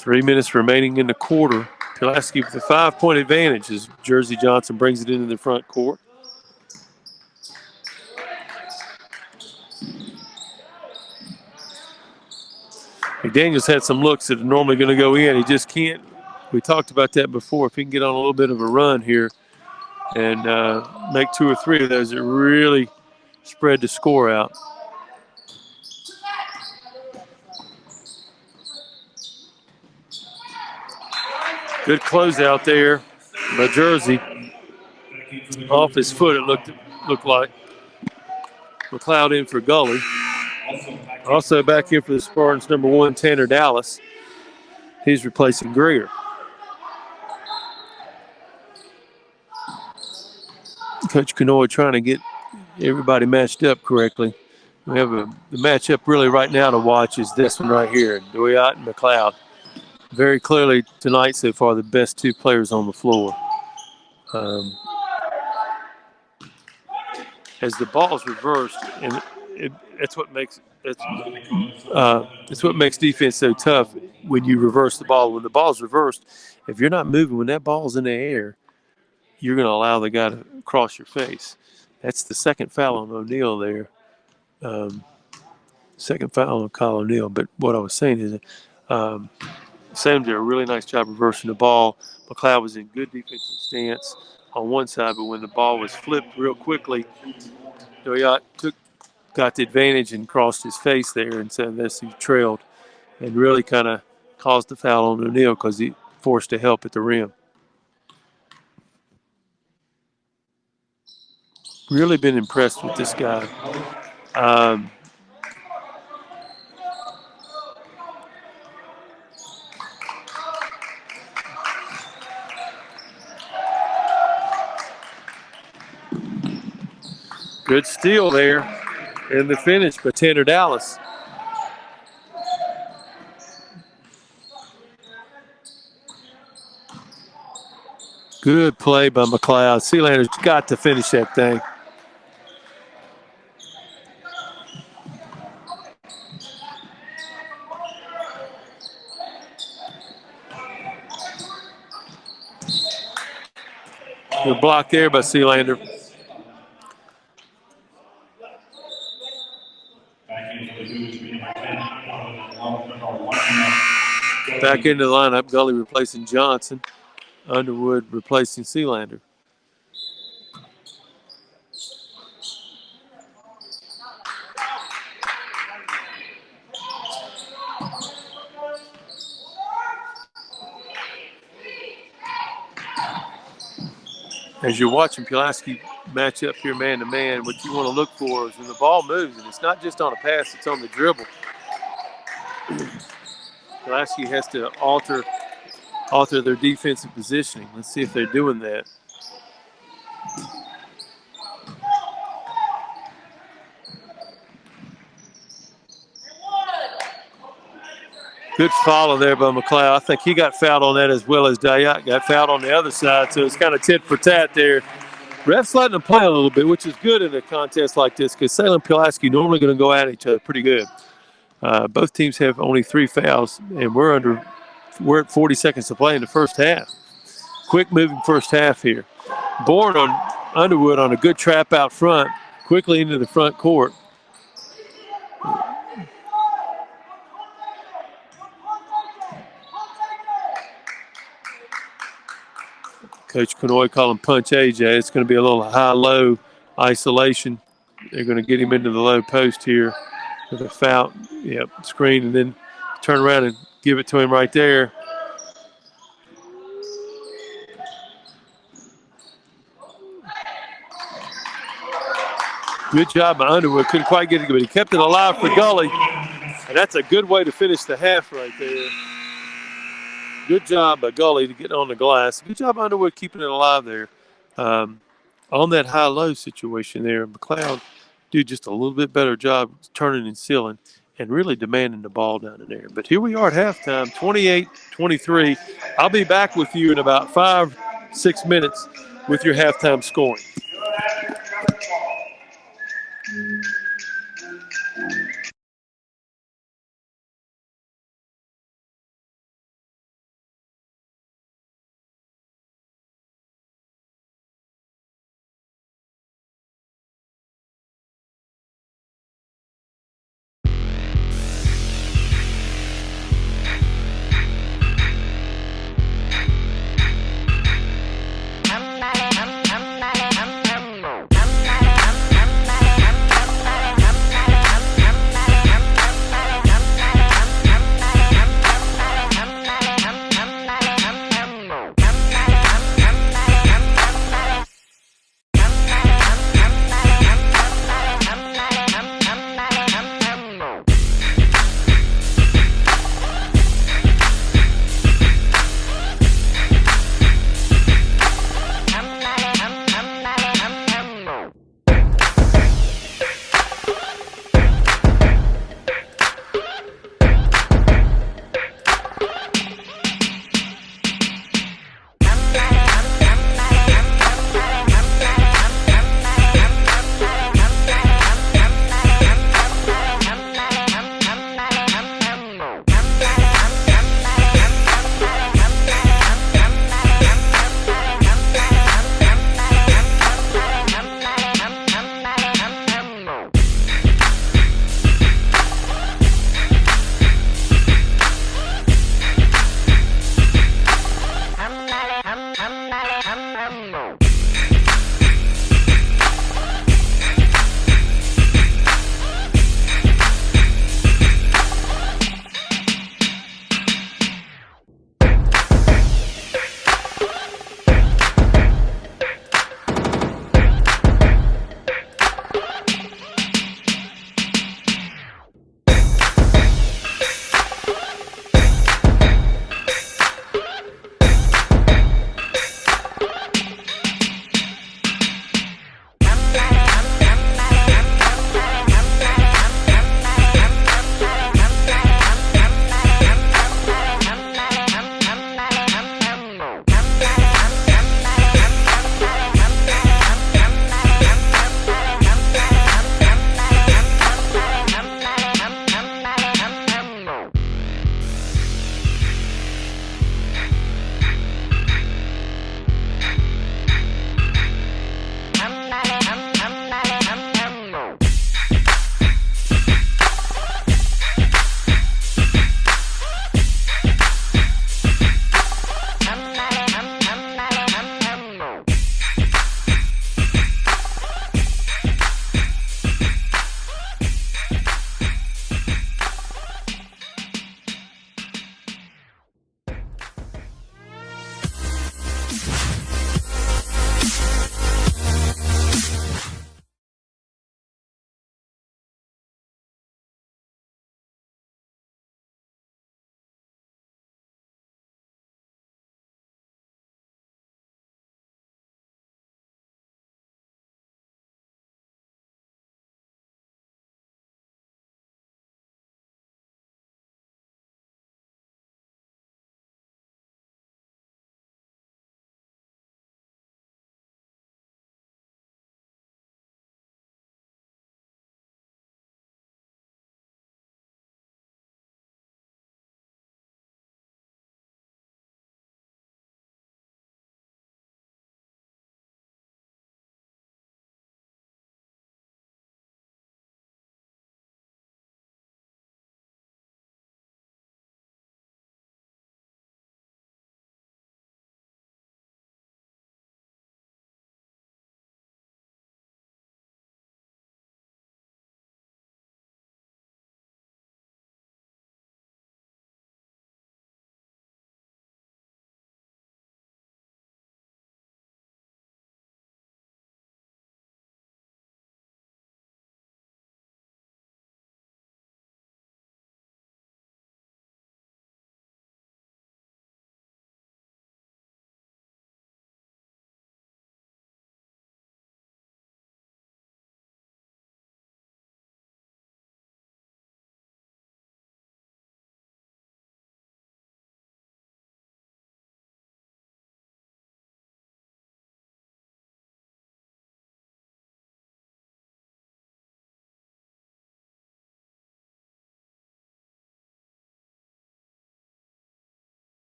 Three minutes remaining in the quarter. Pulaski with a 5-point advantage as Jersey Johnson brings it into the front court. McDaniel's had some looks that are normally going to go in. He just can't. We talked about that before. If he can get on a little bit of a run here and make 2 or 3 of those, it really spread the score out. Good closeout there by Jersey. Off his foot, it looked like. McLeod in for Gully. Also back in for the Spartans, number 1, Tanner Dallas. He's replacing Greer. Coach Kanoy trying to get everybody matched up correctly. We have the matchup really right now to watch is this one right here, Doyat and McLeod. Very clearly tonight so far the best 2 players on the floor. As the ball's reversed, and it's what makes defense so tough when you reverse the ball. When the ball's reversed, if you're not moving, when that ball's in the air, you're going to allow the guy to cross your face. That's the second foul on O'Neal there. Second foul on Kyle O'Neal. But what I was saying is Sam did a really nice job reversing the ball. McLeod was in good defensive stance on one side, but when the ball was flipped real quickly, Doyat got the advantage and crossed his face there, and so this he trailed and really kind of caused the foul on O'Neal because he forced a help at the rim. Really been impressed with this guy. Good steal there in the finish by Tanner Dallas. Good play by McLeod. Sealander's got to finish that thing. Good block there by Sealander. Back into the lineup, Gully replacing Johnson. Underwood replacing Sealander. As you're watching Pulaski match up here man to man, what you want to look for is when the ball moves, and it's not just on a pass, it's on the dribble. Pulaski has to alter their defensive positioning. Let's see if they're doing that. Good follow there by McLeod. I think he got fouled on that as well as Dayat got fouled on the other side, so it's kind of tit for tat there. Ref's letting them play a little bit, which is good in a contest like this because Salem Pulaski normally going to go at each other pretty good. Both teams have only 3 fouls, and we're at 40 seconds to play in the first half. Quick moving first half here. Bourne on Underwood on a good trap out front, quickly into the front court. Coach Kanoy calling punch AJ. It's going to be a little high-low isolation. They're going to get him into the low post here with a foul. Yep, screen, and then turn around and give it to him right there. Good job by Underwood. Couldn't quite get it, but he kept it alive for Gully. And that's a good way to finish the half right there. Good job by Gully to get on the glass. Good job Underwood keeping it alive there. On that high-low situation there, McLeod did just a little bit better job turning and sealing and really demanding the ball down in there. But here we are at halftime, 28-23. I'll be back with you in about 5-6 minutes with your halftime scoring.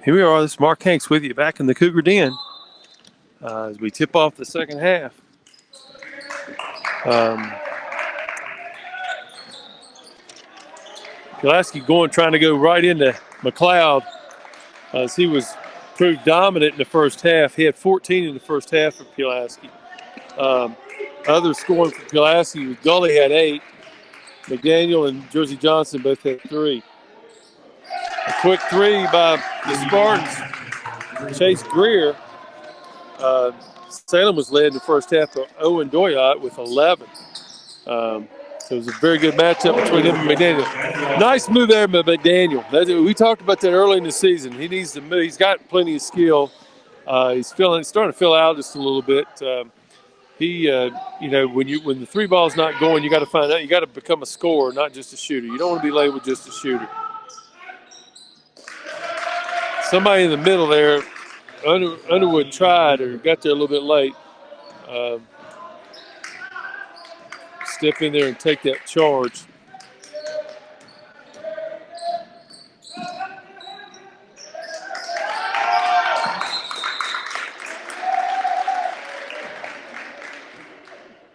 Here we are. This is Mark Hanks with you back in the Cougar Den as we tip off the second half. Pulaski trying to go right into McLeod as he was proved dominant in the first half. He had 14 in the first half for Pulaski. Others scoring for Pulaski, Gully had 8. McDaniel and Jersey Johnson both had 3. A quick 3 by the Spartans. Chase Greer. Salem was led in the first half by Owen Doyot with 11. So it was a very good matchup between him and McDaniel. Nice move there by McDaniel. We talked about that early in the season. He needs to move. He's got plenty of skill. He's starting to fill out just a little bit. When the 3 ball's not going, you got to find out. You got to become a scorer, not just a shooter. You don't want to be labeled just a shooter. Somebody in the middle there, Underwood tried or got there a little bit late. Step in there and take that charge.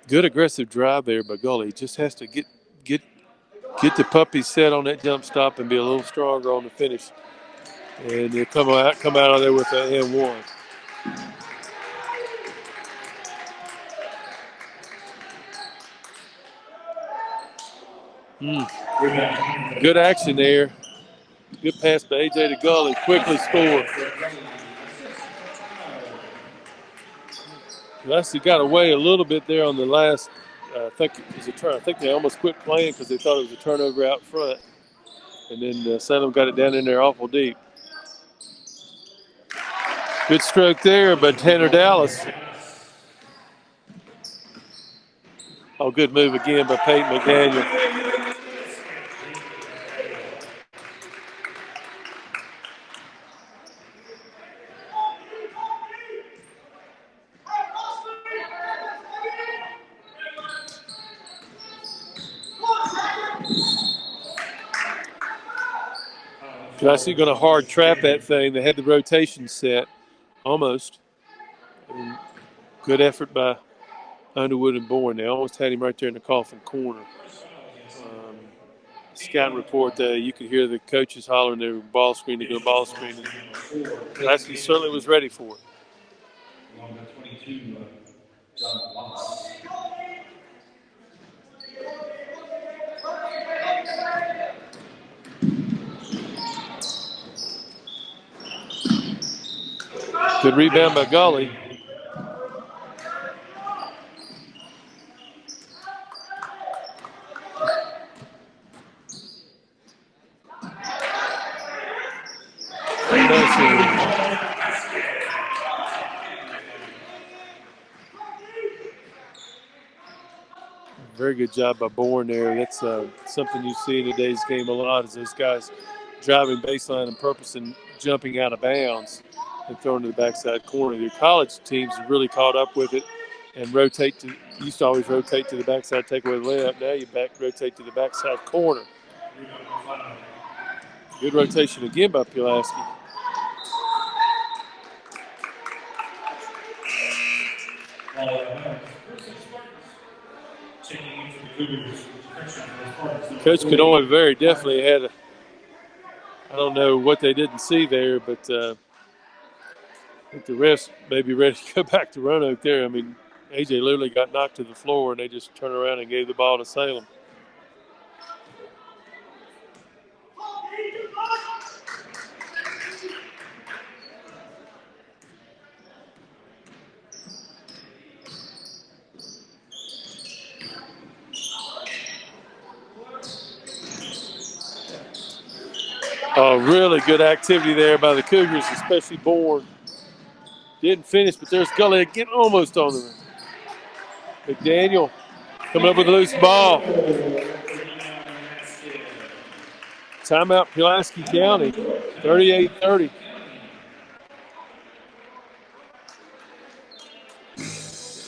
Good aggressive drive there by Gully. He just has to get the puppy set on that jump stop and be a little stronger on the finish. And they come out of there with an N1. Good action there. Good pass by AJ to Gully. Quickly scored. Pulaski got away a little bit there on the last. I think it was a turn. I think they almost quit playing because they thought it was a turnover out front. And then Salem got it down in there awful deep. Good stroke there by Tanner Dallas. Oh, good move again by Peyton McDaniel. Pulaski going to hard trap that thing. They had the rotation set, almost. And good effort by Underwood and Bourne. They almost had him right there in the coffin corner. Scouting report, you could hear the coaches hollering their ball screen to go ball screen. Pulaski certainly was ready for it. Good rebound by Gully. Very good job by Bourne there. That's something you see in today's game a lot is those guys driving baseline on purpose and jumping out of bounds and throwing to the backside corner. Your college teams have really caught up with it and used to always rotate to the backside, take away the layup. Now you rotate to the backside corner. Good rotation again by Pulaski. Coach Canoy very definitely had I don't know what they didn't see there, but I think the refs may be ready to go back to Roanoke there. I mean, AJ literally got knocked to the floor, and they just turned around and gave the ball to Salem. Oh, really good activity there by the Cougars, especially Bourne. Didn't finish, but there's Gully again, almost on him. McDaniel coming up with a loose ball. Timeout, Pulaski County, 38-30.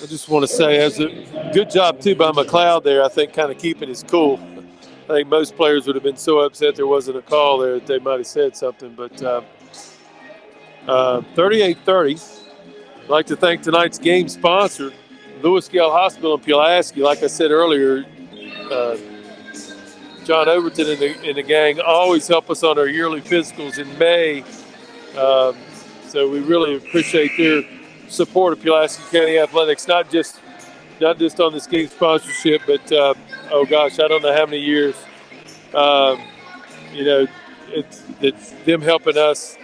I just want to say, as a good job, too, by McLeod there, I think, kind of keeping his cool. I think most players would have been so upset there wasn't a call there that they might have said something. But 38-30. I'd like to thank tonight's game sponsor, Lewis Gale Hospital in Pulaski. Like I said earlier, John Overton and the gang always help us on our yearly physicals in May. So we really appreciate their support of Pulaski County Athletics, not just on this game sponsorship, but oh gosh, I don't know how many years. It's them helping us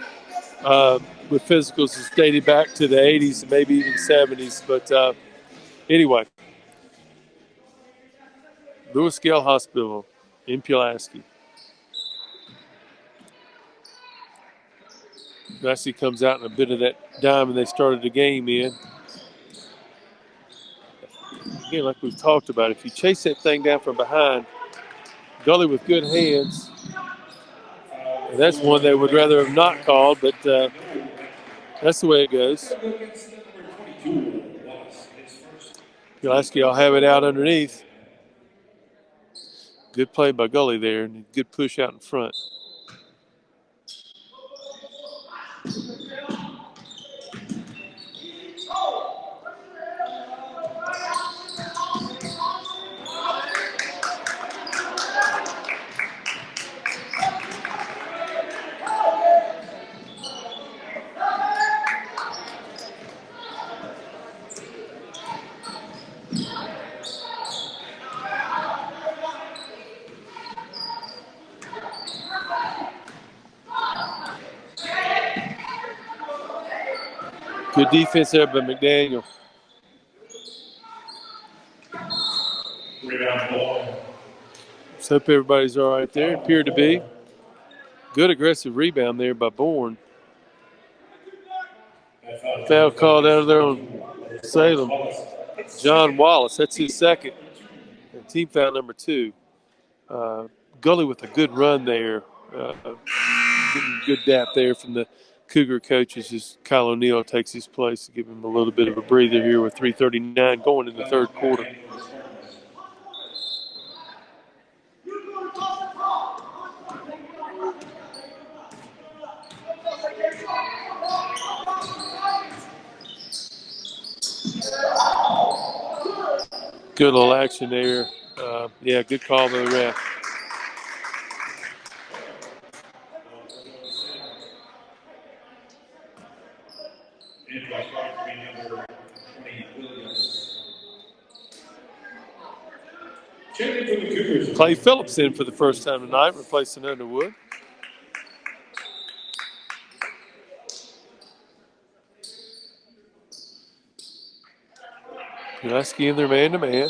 with physicals is dated back to the 80s and maybe even 70s. But anyway, Lewis Gale Hospital in Pulaski. Pulaski comes out in a bit of that diamond they started the game in. Again, like we've talked about, if you chase that thing down from behind, Gully with good hands, and that's one they would rather have not called, but that's the way it goes. Pulaski will have it out underneath. Good play by Gully there, and good push out in front. Good defense there by McDaniel. Let's hope everybody's all right there. Appeared to be. Good aggressive rebound there by Bourne. Foul call down there on Salem. John Wallace, that's his second. And team foul number 2. Gully with a good run there. Getting good dap there from the Cougar coaches as Kyle O'Neill takes his place to give him a little bit of a breather here with 3:39 going in the third quarter. Good little action there. Yeah, good call by the ref. Clay Phillips in for the first time tonight, replacing Underwood. Pulaski in there man-to-man.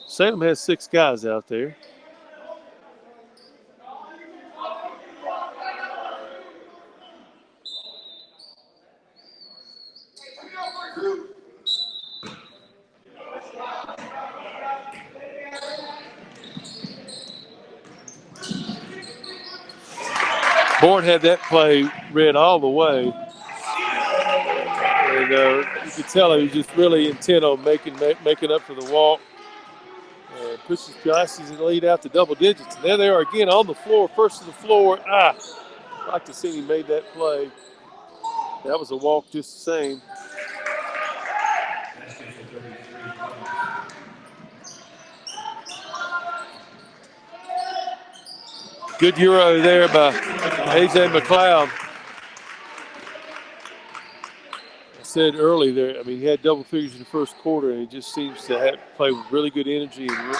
Salem has 6 guys out there. Bourne had that play read all the way. And you could tell he was just really intent on making up for the walk. Pushes Pulaski's lead out to double digits. And there they are again on the floor, first to the floor. I'd like to see he made that play. That was a walk just the same. Good Euro there by A.J. McLeod. I said early there, I mean, he had double figures in the first quarter, and he just seems to play with really good energy and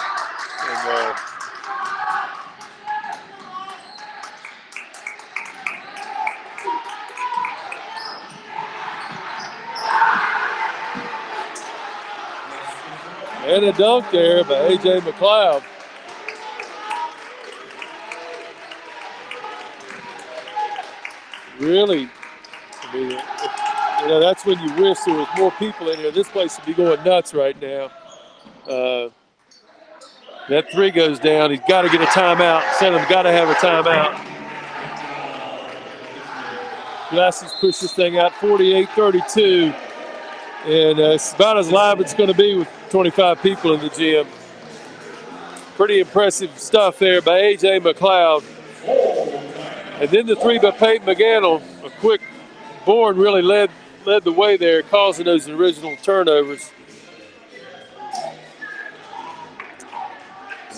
and a dunk there by A.J. McLeod. Really, I mean, that's when you wish there was more people in here. This place would be going nuts right now. That 3 goes down. He's got to get a timeout. Salem's got to have a timeout. Pulaski's pushed this thing out 48-32. And it's about as live as it's going to be with 25 people in the gym. Pretty impressive stuff there by A.J. McLeod. And then the 3 by Peyton McGannell, a quick Bourne really led the way there, causing those original turnovers.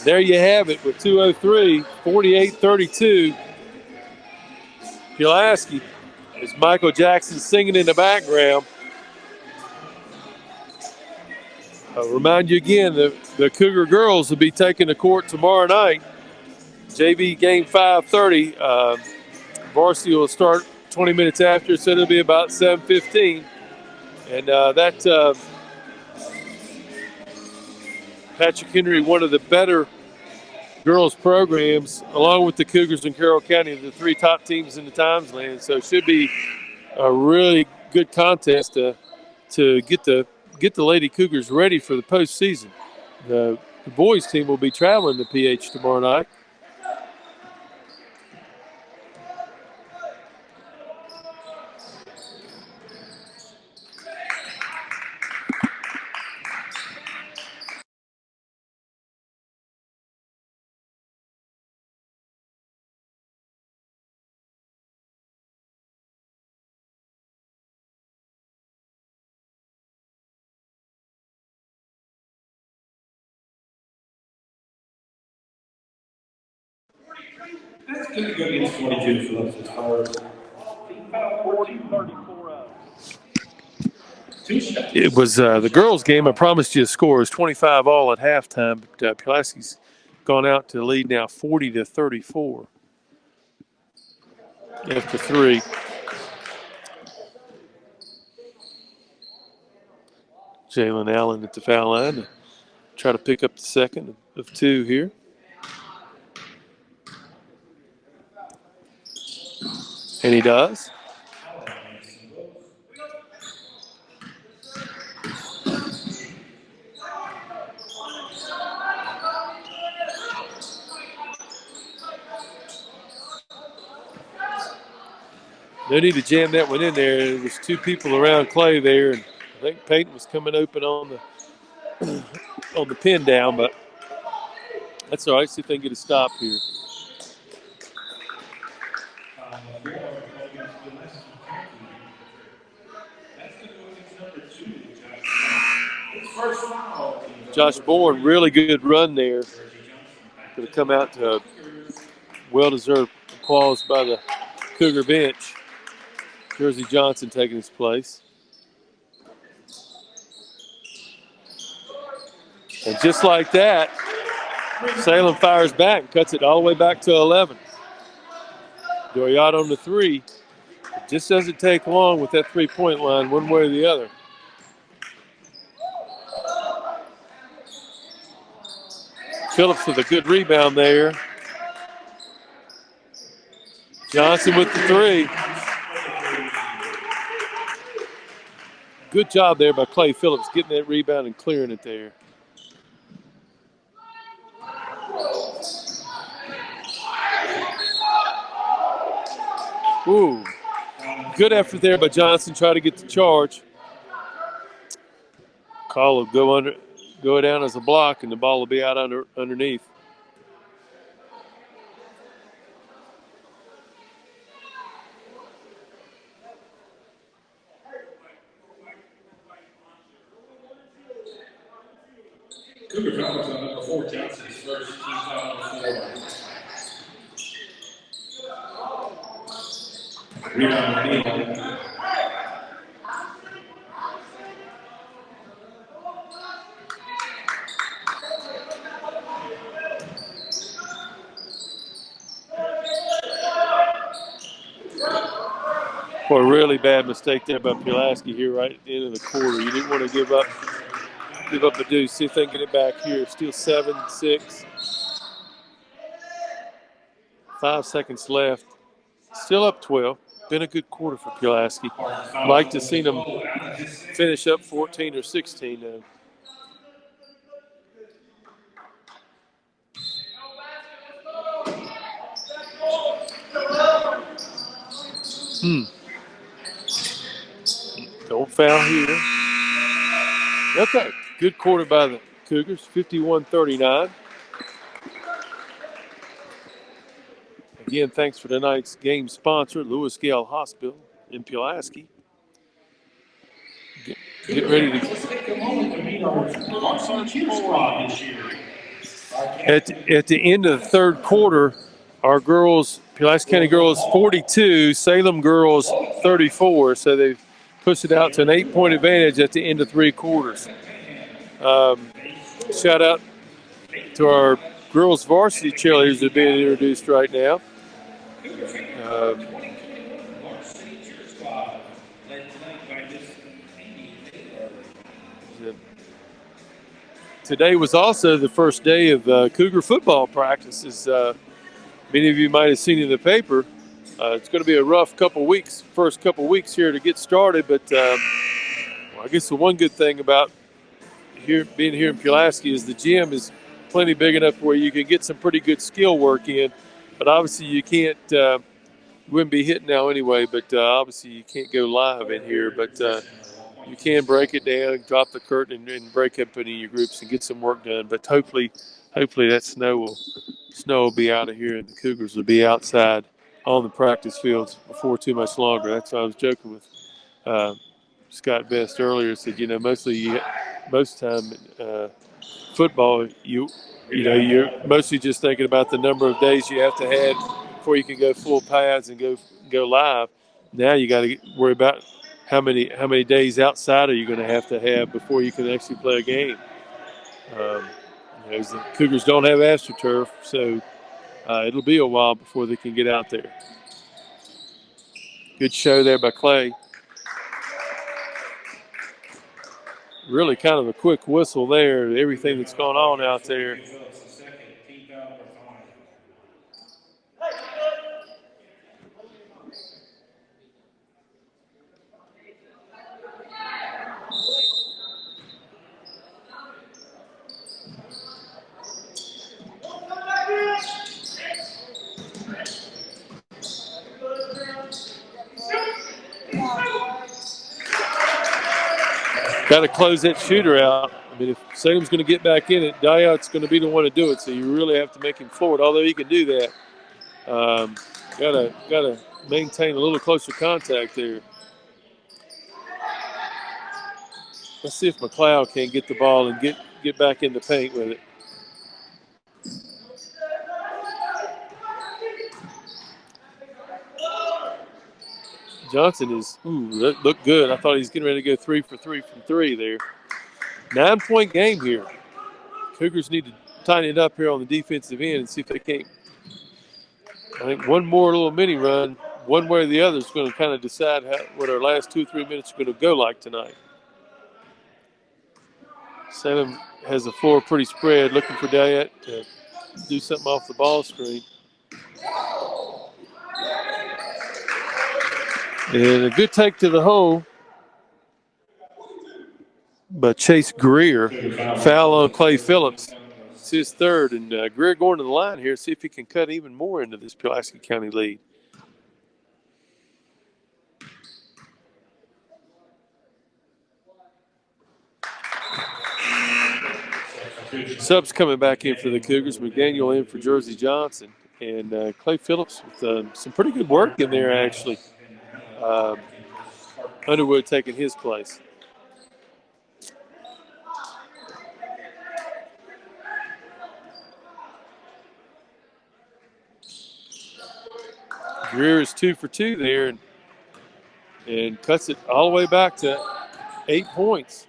There you have it with 2:03, 48-32. Pulaski, as Michael Jackson singing in the background. I'll remind you again, the Cougar girls will be taking the court tomorrow night. JV game 5:30. Varsity will start 20 minutes after, so it'll be about 7:15. And Patrick Henry, one of the better girls programs, along with the Cougars in Carroll County, the three top teams in the Timesland. So it should be a really good contest to get the Lady Cougars ready for the postseason. The boys team will be traveling to PH tomorrow night. That's going to go against 42 Phillips as far as 40-34. It was the girls' game. I promised you a score. It was 25 all at halftime, but Pulaski's gone out to lead now 40-34 after three. Jalen Allen at the foul line to try to pick up the second of two here. And he does. No need to jam that one in there. There was two people around Clay there, and I think Peyton was coming open on the pin down, but that's all right. See if they can get a stop here. Josh Bourne, really good run there. Going to come out to well-deserved applause by the Cougar bench. Jersey Johnson taking his place. And just like that, Salem fires back and cuts it all the way back to 11. Doyot on the three. It just doesn't take long with that three-point line one way or the other. Phillips with a good rebound there. Johnson with the three. Good job there by Clay Phillips getting that rebound and clearing it there. Ooh, good effort there by Johnson. Try to get the charge. Call will go down as a block, and the ball will be out underneath. Cougar Falcons on number 4, Johnson's first team foul on the floor. Rebound Neal. Boy, a really bad mistake there by Pulaski here right at the end of the quarter. You didn't want to give up a deuce. See if they can get it back here. Still 7-6. 5 seconds left. Still up 12. Been a good quarter for Pulaski. Like to see them finish up 14 or 16 now. Don't foul here. Okay, good quarter by the Cougars, 51-39. Again, thanks for tonight's game sponsor, Lewis Gale Hospital, in Pulaski. Get ready to. Let's take a moment to meet our varsity cheer squad this year. At the end of the third quarter, our girls, Pulaski County girls 42, Salem girls 34. So they've pushed it out to an 8-point advantage at the end of 3 quarters. Shout out to our girls varsity cheerleaders that are being introduced right now. Today was also the first day of Cougar football practices. Many of you might have seen in the paper. It's going to be a rough first couple weeks here to get started. But I guess the one good thing about being here in Pulaski is the gym is plenty big enough where you can get some pretty good skill work in. But obviously you can't. Wouldn't be hitting now anyway. But obviously you can't go live in here. But you can break it down, drop the curtain, and break up any of your groups and get some work done. But hopefully that snow will be out of here and the Cougars will be outside on the practice fields before too much longer. That's why I was joking with Scott Best earlier. Said, most time football, you're mostly just thinking about the number of days you have to have before you can go full pads and go live. Now you got to worry about how many days outside are you going to have before you can actually play a game. The Cougars don't have AstroTurf, so it'll be a while before they can get out there. Good show there by Clay. Really kind of a quick whistle there, everything that's going on out there. Got to close that shooter out. I mean, if Salem's going to get back in it, Dayot's going to be the one to do it. So you really have to make him forward. Although he can do that, got to maintain a little closer contact there. Let's see if McLeod can get the ball and get back in the paint with it. Johnson that looked good. I thought he was getting ready to go 3 for 3 from 3 there. 9-point game here. Cougars need to tighten it up here on the defensive end and see if they can't. I think one more little mini run, one way or the other, is going to kind of decide what our last 2 or 3 minutes are going to go like tonight. Salem has the floor pretty spread, looking for Dayot to do something off the ball screen. And a good take to the hole by Chase Greer. Foul on Clay Phillips. It's his third. And Greer going to the line here, see if he can cut even more into this Pulaski County lead. Subs coming back in for the Cougars. McDaniel in for Jersey Johnson. And Clay Phillips with some pretty good work in there, actually. Underwood taking his place. Greer is 2 for 2 there and cuts it all the way back to 8 points.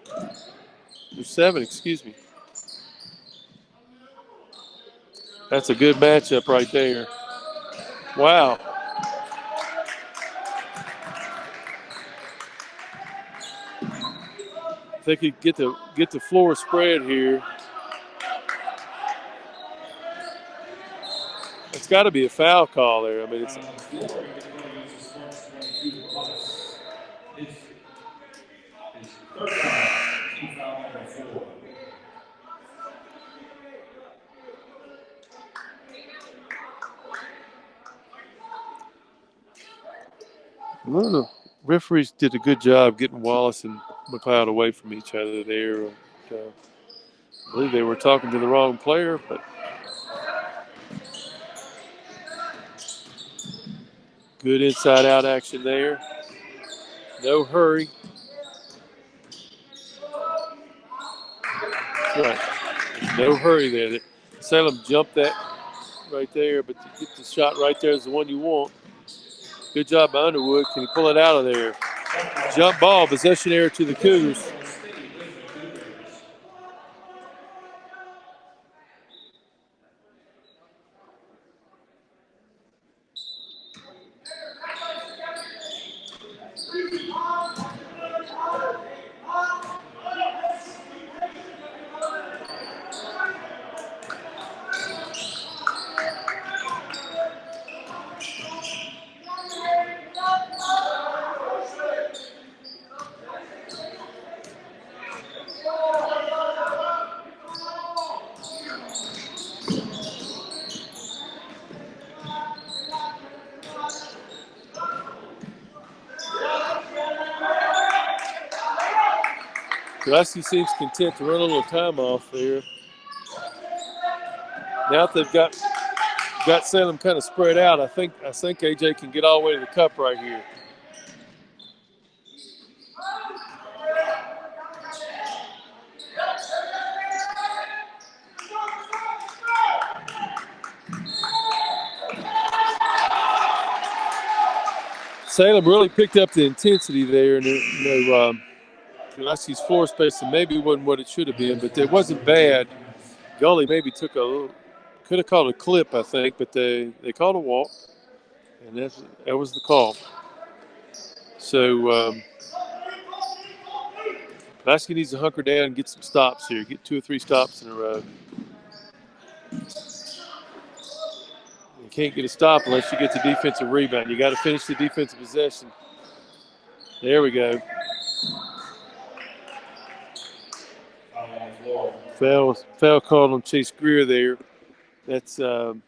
Or 7, excuse me. That's a good matchup right there. Wow. If they could get the floor spread here. It's got to be a foul call there. I mean, it's. Well, the referees did a good job getting Wallace and McLeod away from each other there. I believe they were talking to the wrong player, but good inside-out action there. No hurry. Right. There's no hurry there. Salem jumped that right there, but to get the shot right there is the one you want. Good job by Underwood. Can he pull it out of there? Jump ball, possession error to the Cougars. Pulaski seems content to run a little time off there. Now that they've got Salem kind of spread out, I think AJ can get all the way to the cup right here. Salem really picked up the intensity there, and Pulaski's floor spacing maybe wasn't what it should have been, but it wasn't bad. Gully maybe could have called a clip, I think, but they called a walk, and that was the call. So Pulaski needs to hunker down and get some stops here, get 2 or 3 stops in a row. You can't get a stop unless you get the defensive rebound. You got to finish the defensive possession. There we go. Foul called on Chase Greer there. That's Salem's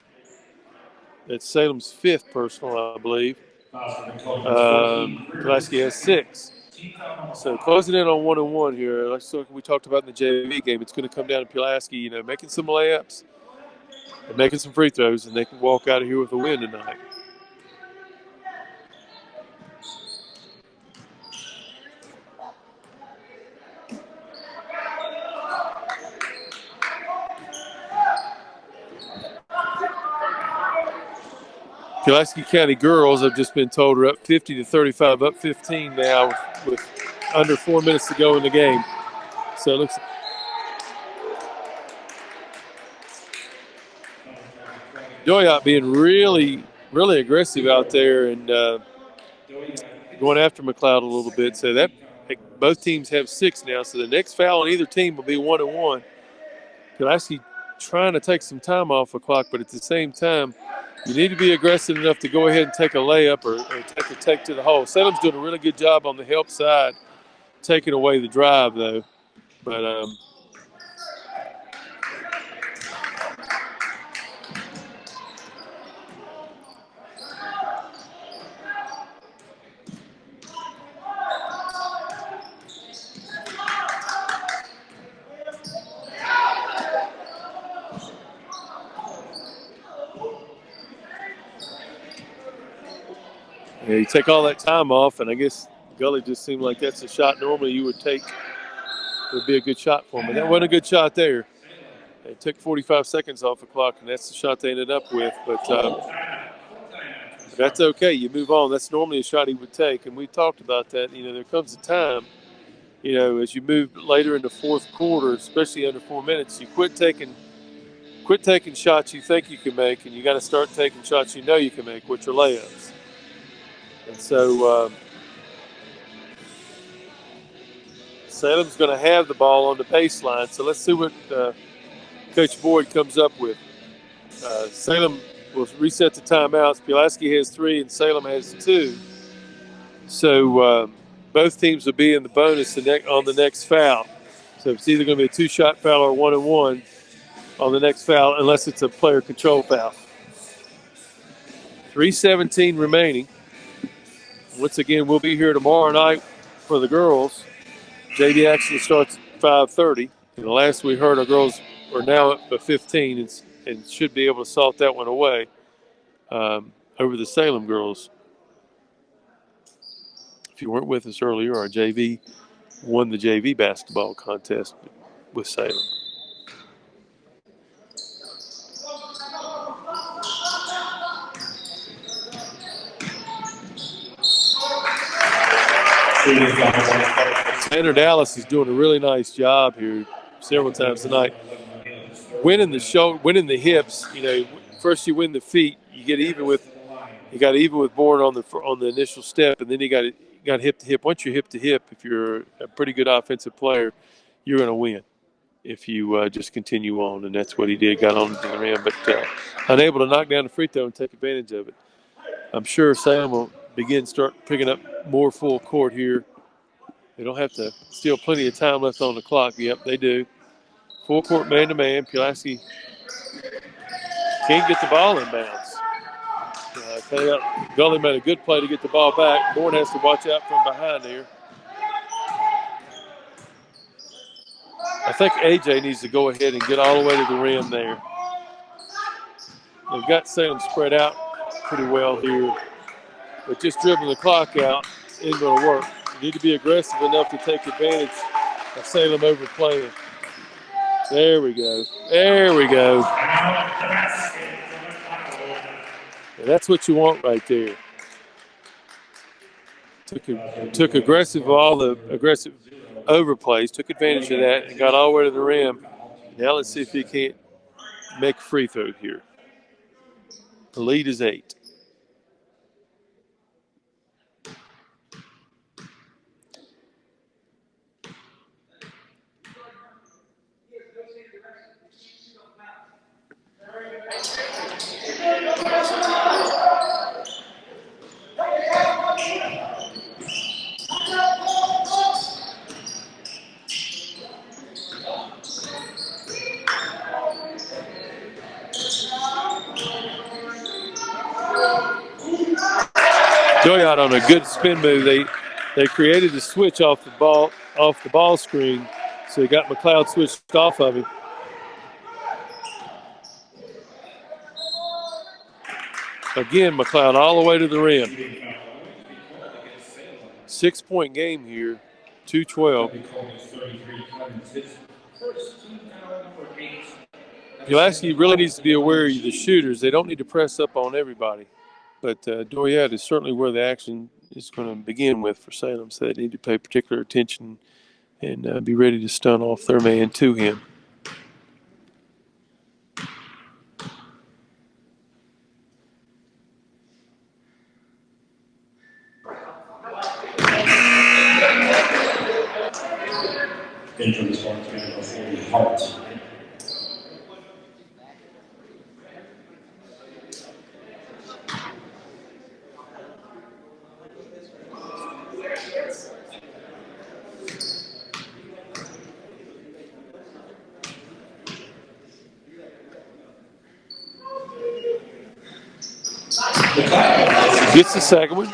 5th personal, I believe. Pulaski has 6. So closing in on 1-1 here. Like we talked about in the JV game, it's going to come down to Pulaski, making some layups and making some free throws, and they can walk out of here with a win tonight. Pulaski County girls have just been told are up 50-35, up 15 now with under 4 minutes to go in the game. So it looks. Doyot being really, really aggressive out there and going after McLeod a little bit. So both teams have 6 now. So the next foul on either team will be 1-1. Pulaski trying to take some time off the clock, but at the same time, you need to be aggressive enough to go ahead and take a layup or take to the hole. Salem's doing a really good job on the help side, taking away the drive, though. But yeah, you take all that time off, and I guess Gully just seemed like that's a shot normally you would take. It would be a good shot for him. But that wasn't a good shot there. They took 45 seconds off the clock, and that's the shot they ended up with. But that's okay. You move on. That's normally a shot he would take, and we talked about that. There comes a time, as you move later in the fourth quarter, especially under 4 minutes, you quit taking shots you think you can make, and you got to start taking shots you can make, which are layups. And so Salem's going to have the ball on the baseline. So let's see what Coach Boyd comes up with. Salem will reset the timeouts. Pulaski has 3 and Salem has 2. So both teams will be in the bonus on the next foul. So it's either going to be a 2-shot foul or 1-1 on the next foul, unless it's a player control foul. 3:17 remaining. Once again, we'll be here tomorrow night for the girls. JV action starts at 5:30. And the last we heard, our girls are now up to 15 and should be able to salt that one away over the Salem girls. if you weren't with us earlier, our JV won the JV basketball contest with Salem. Tanner Dallas is doing a really nice job here several times tonight. Winning the hips, first you win the feet, you got even with Bourne on the initial step, and then you got hip to hip. Once you're hip to hip, if you're a pretty good offensive player, you're going to win if you just continue on, and that's what he did. Got on to the rim, but unable to knock down the free throw and take advantage of it. I'm sure Sam will start picking up more full court here. They don't have to. Still plenty of time left on the clock. Yep, they do. Full court man-to-man. Pulaski can't get the ball in bounds. Gully made a good play to get the ball back. Bourne has to watch out from behind there. I think AJ needs to go ahead and get all the way to the rim there. They've got Salem spread out pretty well here, but just dribbling the clock out isn't going to work. You need to be aggressive enough to take advantage of Salem overplaying. There we go. There we go. And that's what you want right there. Took aggressive overplays, took advantage of that, and got all the way to the rim. Now let's see if he can't make a free throw here. The lead is 8. Doyot on a good spin move. They created a switch off the ball screen, so he got McLeod switched off of him. Again, McLeod all the way to the rim. 6-point game here, 2-12. Pulaski really needs to be aware of the shooters. They don't need to press up on everybody. But Doyat is certainly where the action is going to begin with for Salem, so they need to pay particular attention and be ready to stun off their man to him. Gets the second one.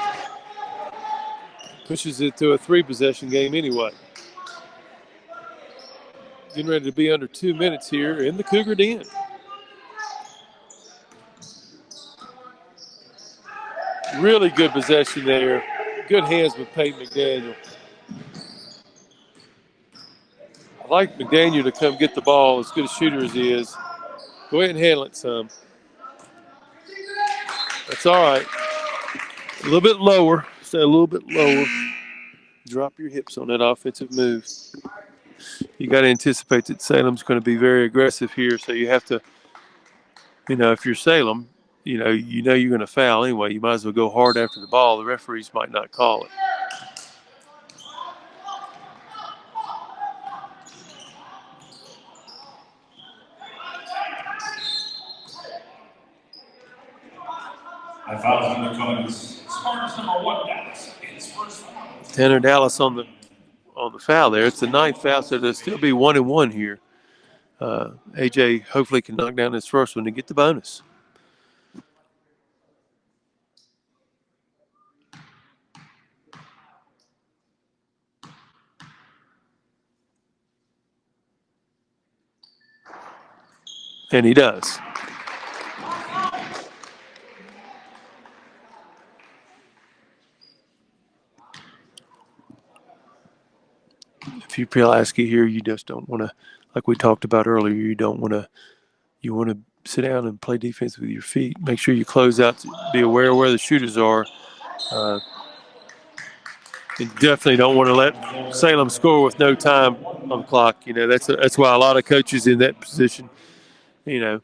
Pushes it to a 3-possession game anyway. Getting ready to be under 2 minutes here in the Cougar Den. Really good possession there. Good hands with Peyton McDaniel. I like McDaniel to come get the ball, as good a shooter as he is. Go ahead and handle it some. That's all right. A little bit lower. Stay a little bit lower. Drop your hips on that offensive move. You got to anticipate that Salem's going to be very aggressive here, so you have to, if you're Salem, you're going to foul anyway. You might as well go hard after the ball. The referees might not call it. Tanner Dallas on the foul there. It's the 9th foul, so there'll still be 1-1 here. AJ hopefully can knock down his first one to get the bonus. And he does. if you're Pulaski here, you just don't want to, like we talked about earlier, you want to sit down and play defense with your feet. Make sure you close out, to be aware of where the shooters are. You definitely don't want to let Salem score with no time on the clock. That's why a lot of coaches in that position. I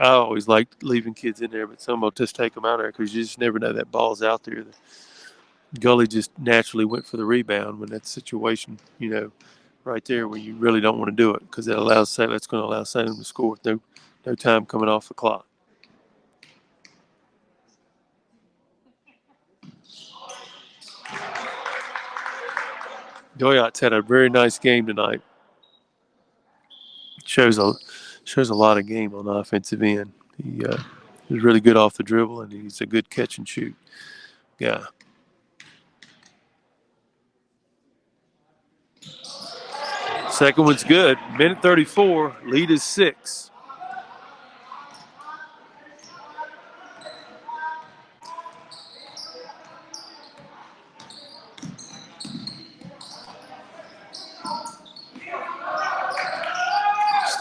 always like leaving kids in there, but some will just take them out of there because you just never know that ball's out there. The Gully just naturally went for the rebound when that situation, right there where you really don't want to do it because that's going to allow Salem to score with no time coming off the clock. Doyot's had a very nice game tonight. Shows a lot of game on the offensive end. He is really good off the dribble, and he's a good catch and shoot guy. Second one's good. Minute 34. Lead is 6.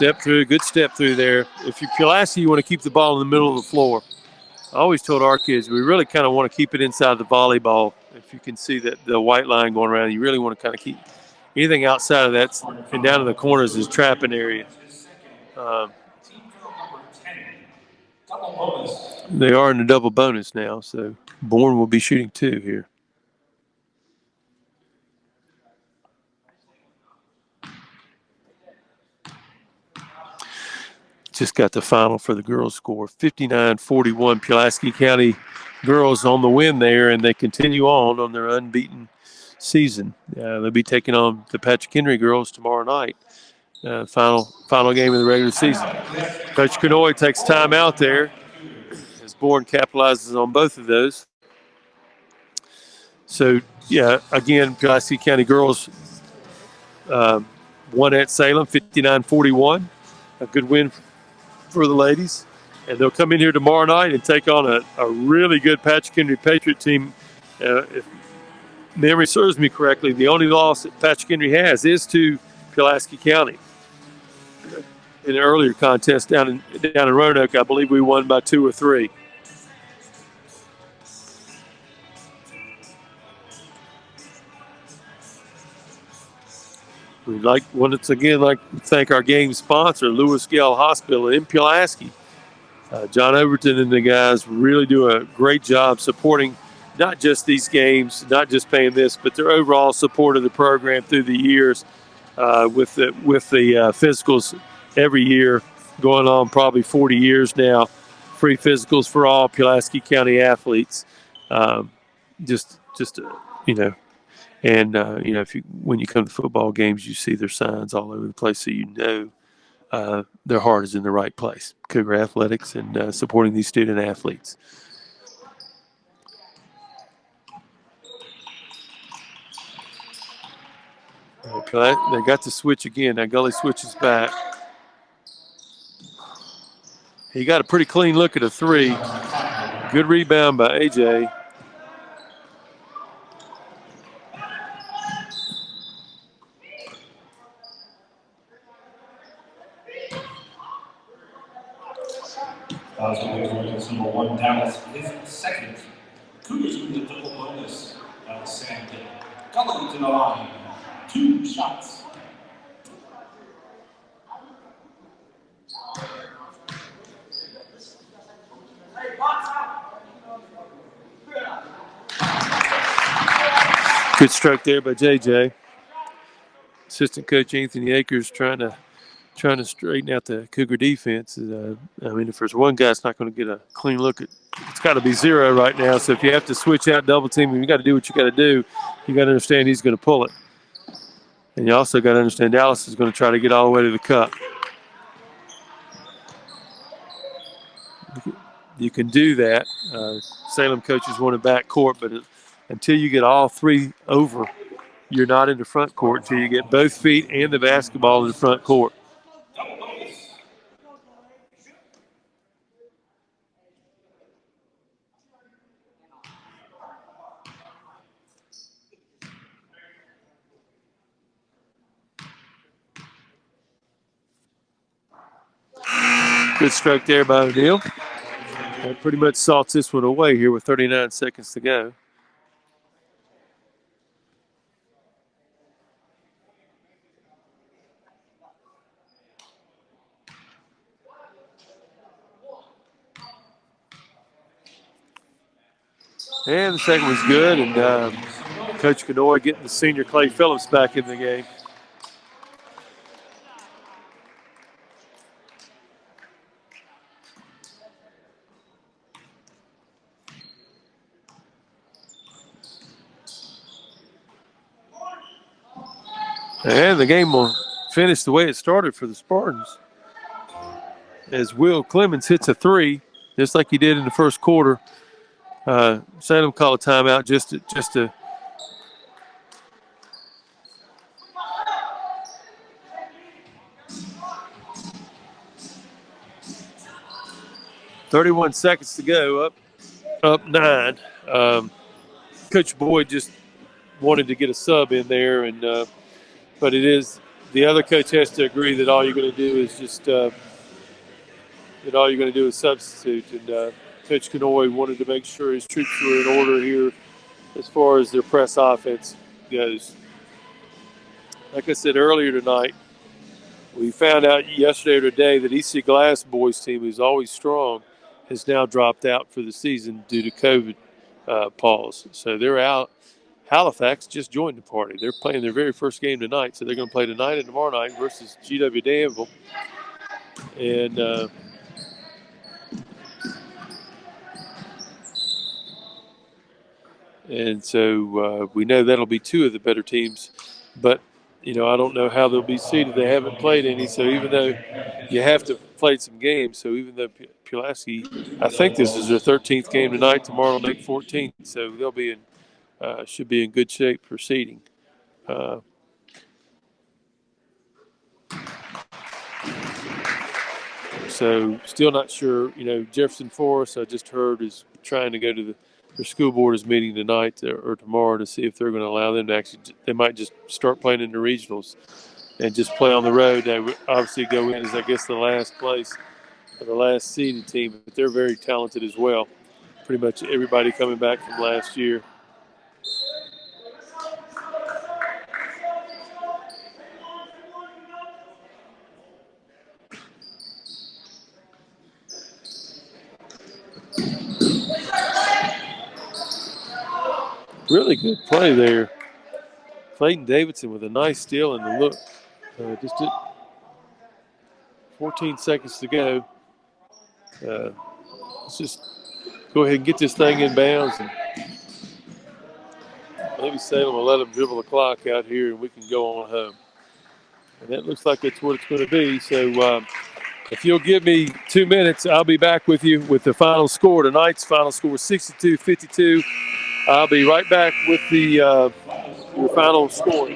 Good step through there. If you're Pulaski, you want to keep the ball in the middle of the floor. I always told our kids we really kind of want to keep it inside the volleyball. If you can see that the white line going around, you really want to kind of keep anything outside of that and down in the corners is trapping area. They are in the double bonus now, so Bourne will be shooting 2 here. Just got the final for the girls' score, 59-41. Pulaski County girls on the win there, and they continue on their unbeaten season. They'll be taking on the Patrick Henry girls tomorrow night. Final game of the regular season. Coach Kanoy takes time out there as Bourne capitalizes on both of those. So, again, Pulaski County girls won at Salem, 59-41. A good win for the ladies. And they'll come in here tomorrow night and take on a really good Patrick Henry Patriot team. If memory serves me correctly, the only loss that Patrick Henry has is to Pulaski County. In an earlier contest down in Roanoke, I believe we won by 2 or 3. We'd once again like to thank our game sponsor, Lewis Gale Hospital in Pulaski. John Overton and the guys really do a great job supporting not just these games, not just paying this, but their overall support of the program through the years with the physicals every year, going on probably 40 years now. Free physicals for all Pulaski County athletes. And when you come to football games, you see their signs all over the place, so their heart is in the right place. Cougar Athletics and supporting these student athletes. Okay, they got to switch again. Now Gully switches back. He got a pretty clean look at a 3. Good rebound by AJ. Number 1, Dallas, his second. Cougars with the double bonus. Sam Gully to the line. 2 shots. Good stroke there by JJ. Assistant coach Anthony Akers trying to straighten out the Cougar defense. If there's one guy that's not going to get a clean look at, it's got to be 0 right now. So if you have to switch out double team, you got to do what you got to do. You got to understand he's going to pull it, and you also got to understand Dallas is going to try to get all the way to the cup. You can do that. Salem coaches want a back court, but until you get all 3 over, you're not in the front court until you get both feet and the basketball in the front court. Good stroke there by O'Neal. That pretty much salts this one away here with 39 seconds to go. And the second was good, and Coach Canoy getting the senior Clay Phillips back in the game. And the game will finish the way it started for the Spartans, as Will Clemens hits a three, just like he did in the first quarter. Salem call a timeout just to 31 seconds to go, up 9. Coach Boyd just wanted to get a sub in there, and but it is the other coach has to agree that all you're going to do is just substitute. And Coach Canoy wanted to make sure his troops were in order here as far as their press offense goes. Like I said earlier tonight, we found out yesterday or today that EC Glass boys team, who's always strong, has now dropped out for the season due to COVID pause. So they're out. Halifax just joined the party. They're playing their very first game tonight, so they're going to play tonight and tomorrow night versus GW Danville. And so we know that'll be 2 of the better teams. But, I don't know how they'll be seeded. They haven't played any, so even though you have to play some games, so even though Pulaski, I think this is their 13th game tonight, tomorrow will make 14th, so they'll be should be in good shape for seeding. So still not sure. Jefferson Forest, I just heard, is trying to go to their school board is meeting tonight or tomorrow to see if they're going to allow them to actually. They might just start playing in the regionals and just play on the road. They would obviously go in as, I guess, the last place or the last seeded team, but they're very talented as well. Pretty much everybody coming back from last year. Really good play there. Clayton Davidson with a nice steal and the look. Just 14 seconds to go. Let's just go ahead and get this thing in bounds. And maybe Salem will let them dribble the clock out here and we can go on home. And that looks like that's what it's going to be. So if you'll give me 2 minutes, I'll be back with you with the final score. Tonight's final score is 62-52. I'll be right back with the final score.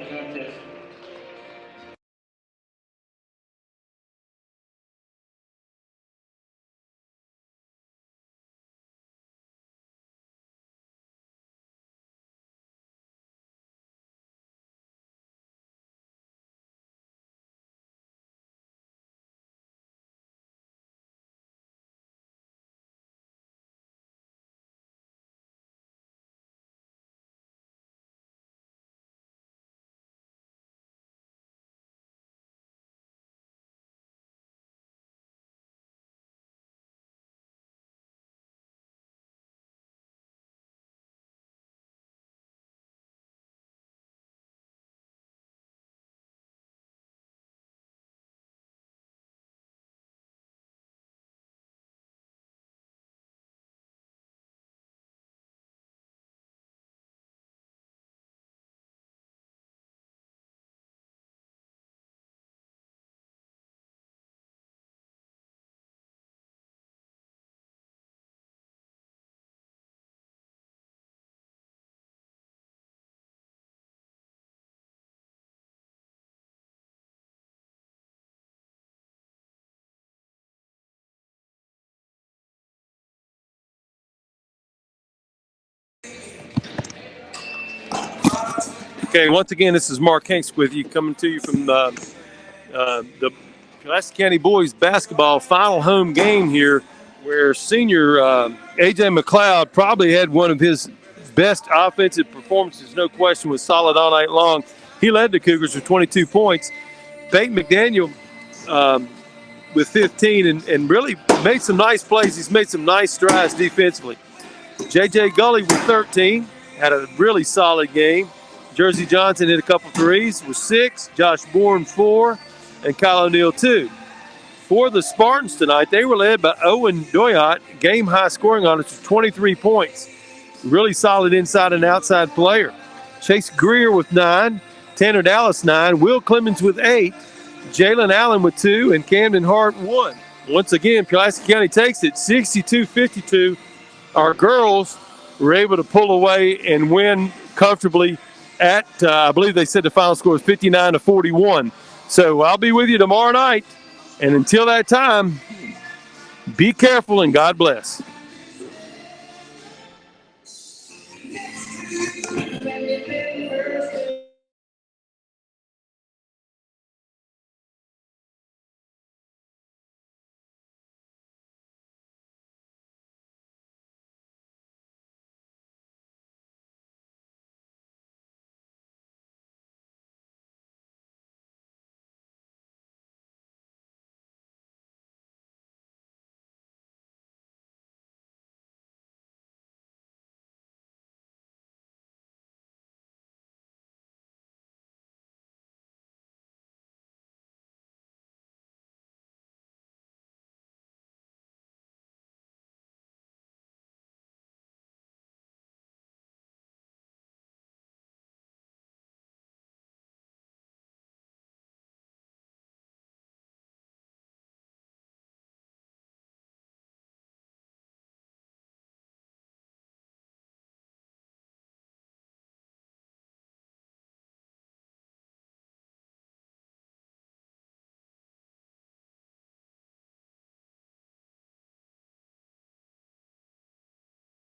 Okay, once again, this is Mark Hanks with you, coming to you from the Pulaski County boys basketball final home game here, where senior A.J. McLeod probably had one of his best offensive performances, no question, was solid all night long. He led the Cougars with 22 points. Peyton McDaniel with 15 and really made some nice plays. He's made some nice strides defensively. J.J. Gully with 13, had a really solid game. Jersey Johnson hit a couple threes with 6, Josh Bourne 4, and Kyle O'Neal 2. For the Spartans tonight, they were led by Owen Doyot, game high scoring on it with 23 points. Really solid inside and outside player. Chase Greer with 9, Tanner Dallas 9, Will Clemens with 8, Jalen Allen with 2, and Camden Hart 1. Once again, Pulaski County takes it 62-52. Our girls were able to pull away and win comfortably at, I believe they said the final score was 59-41. So I'll be with you tomorrow night. And until that time, be careful and God bless. Thank you.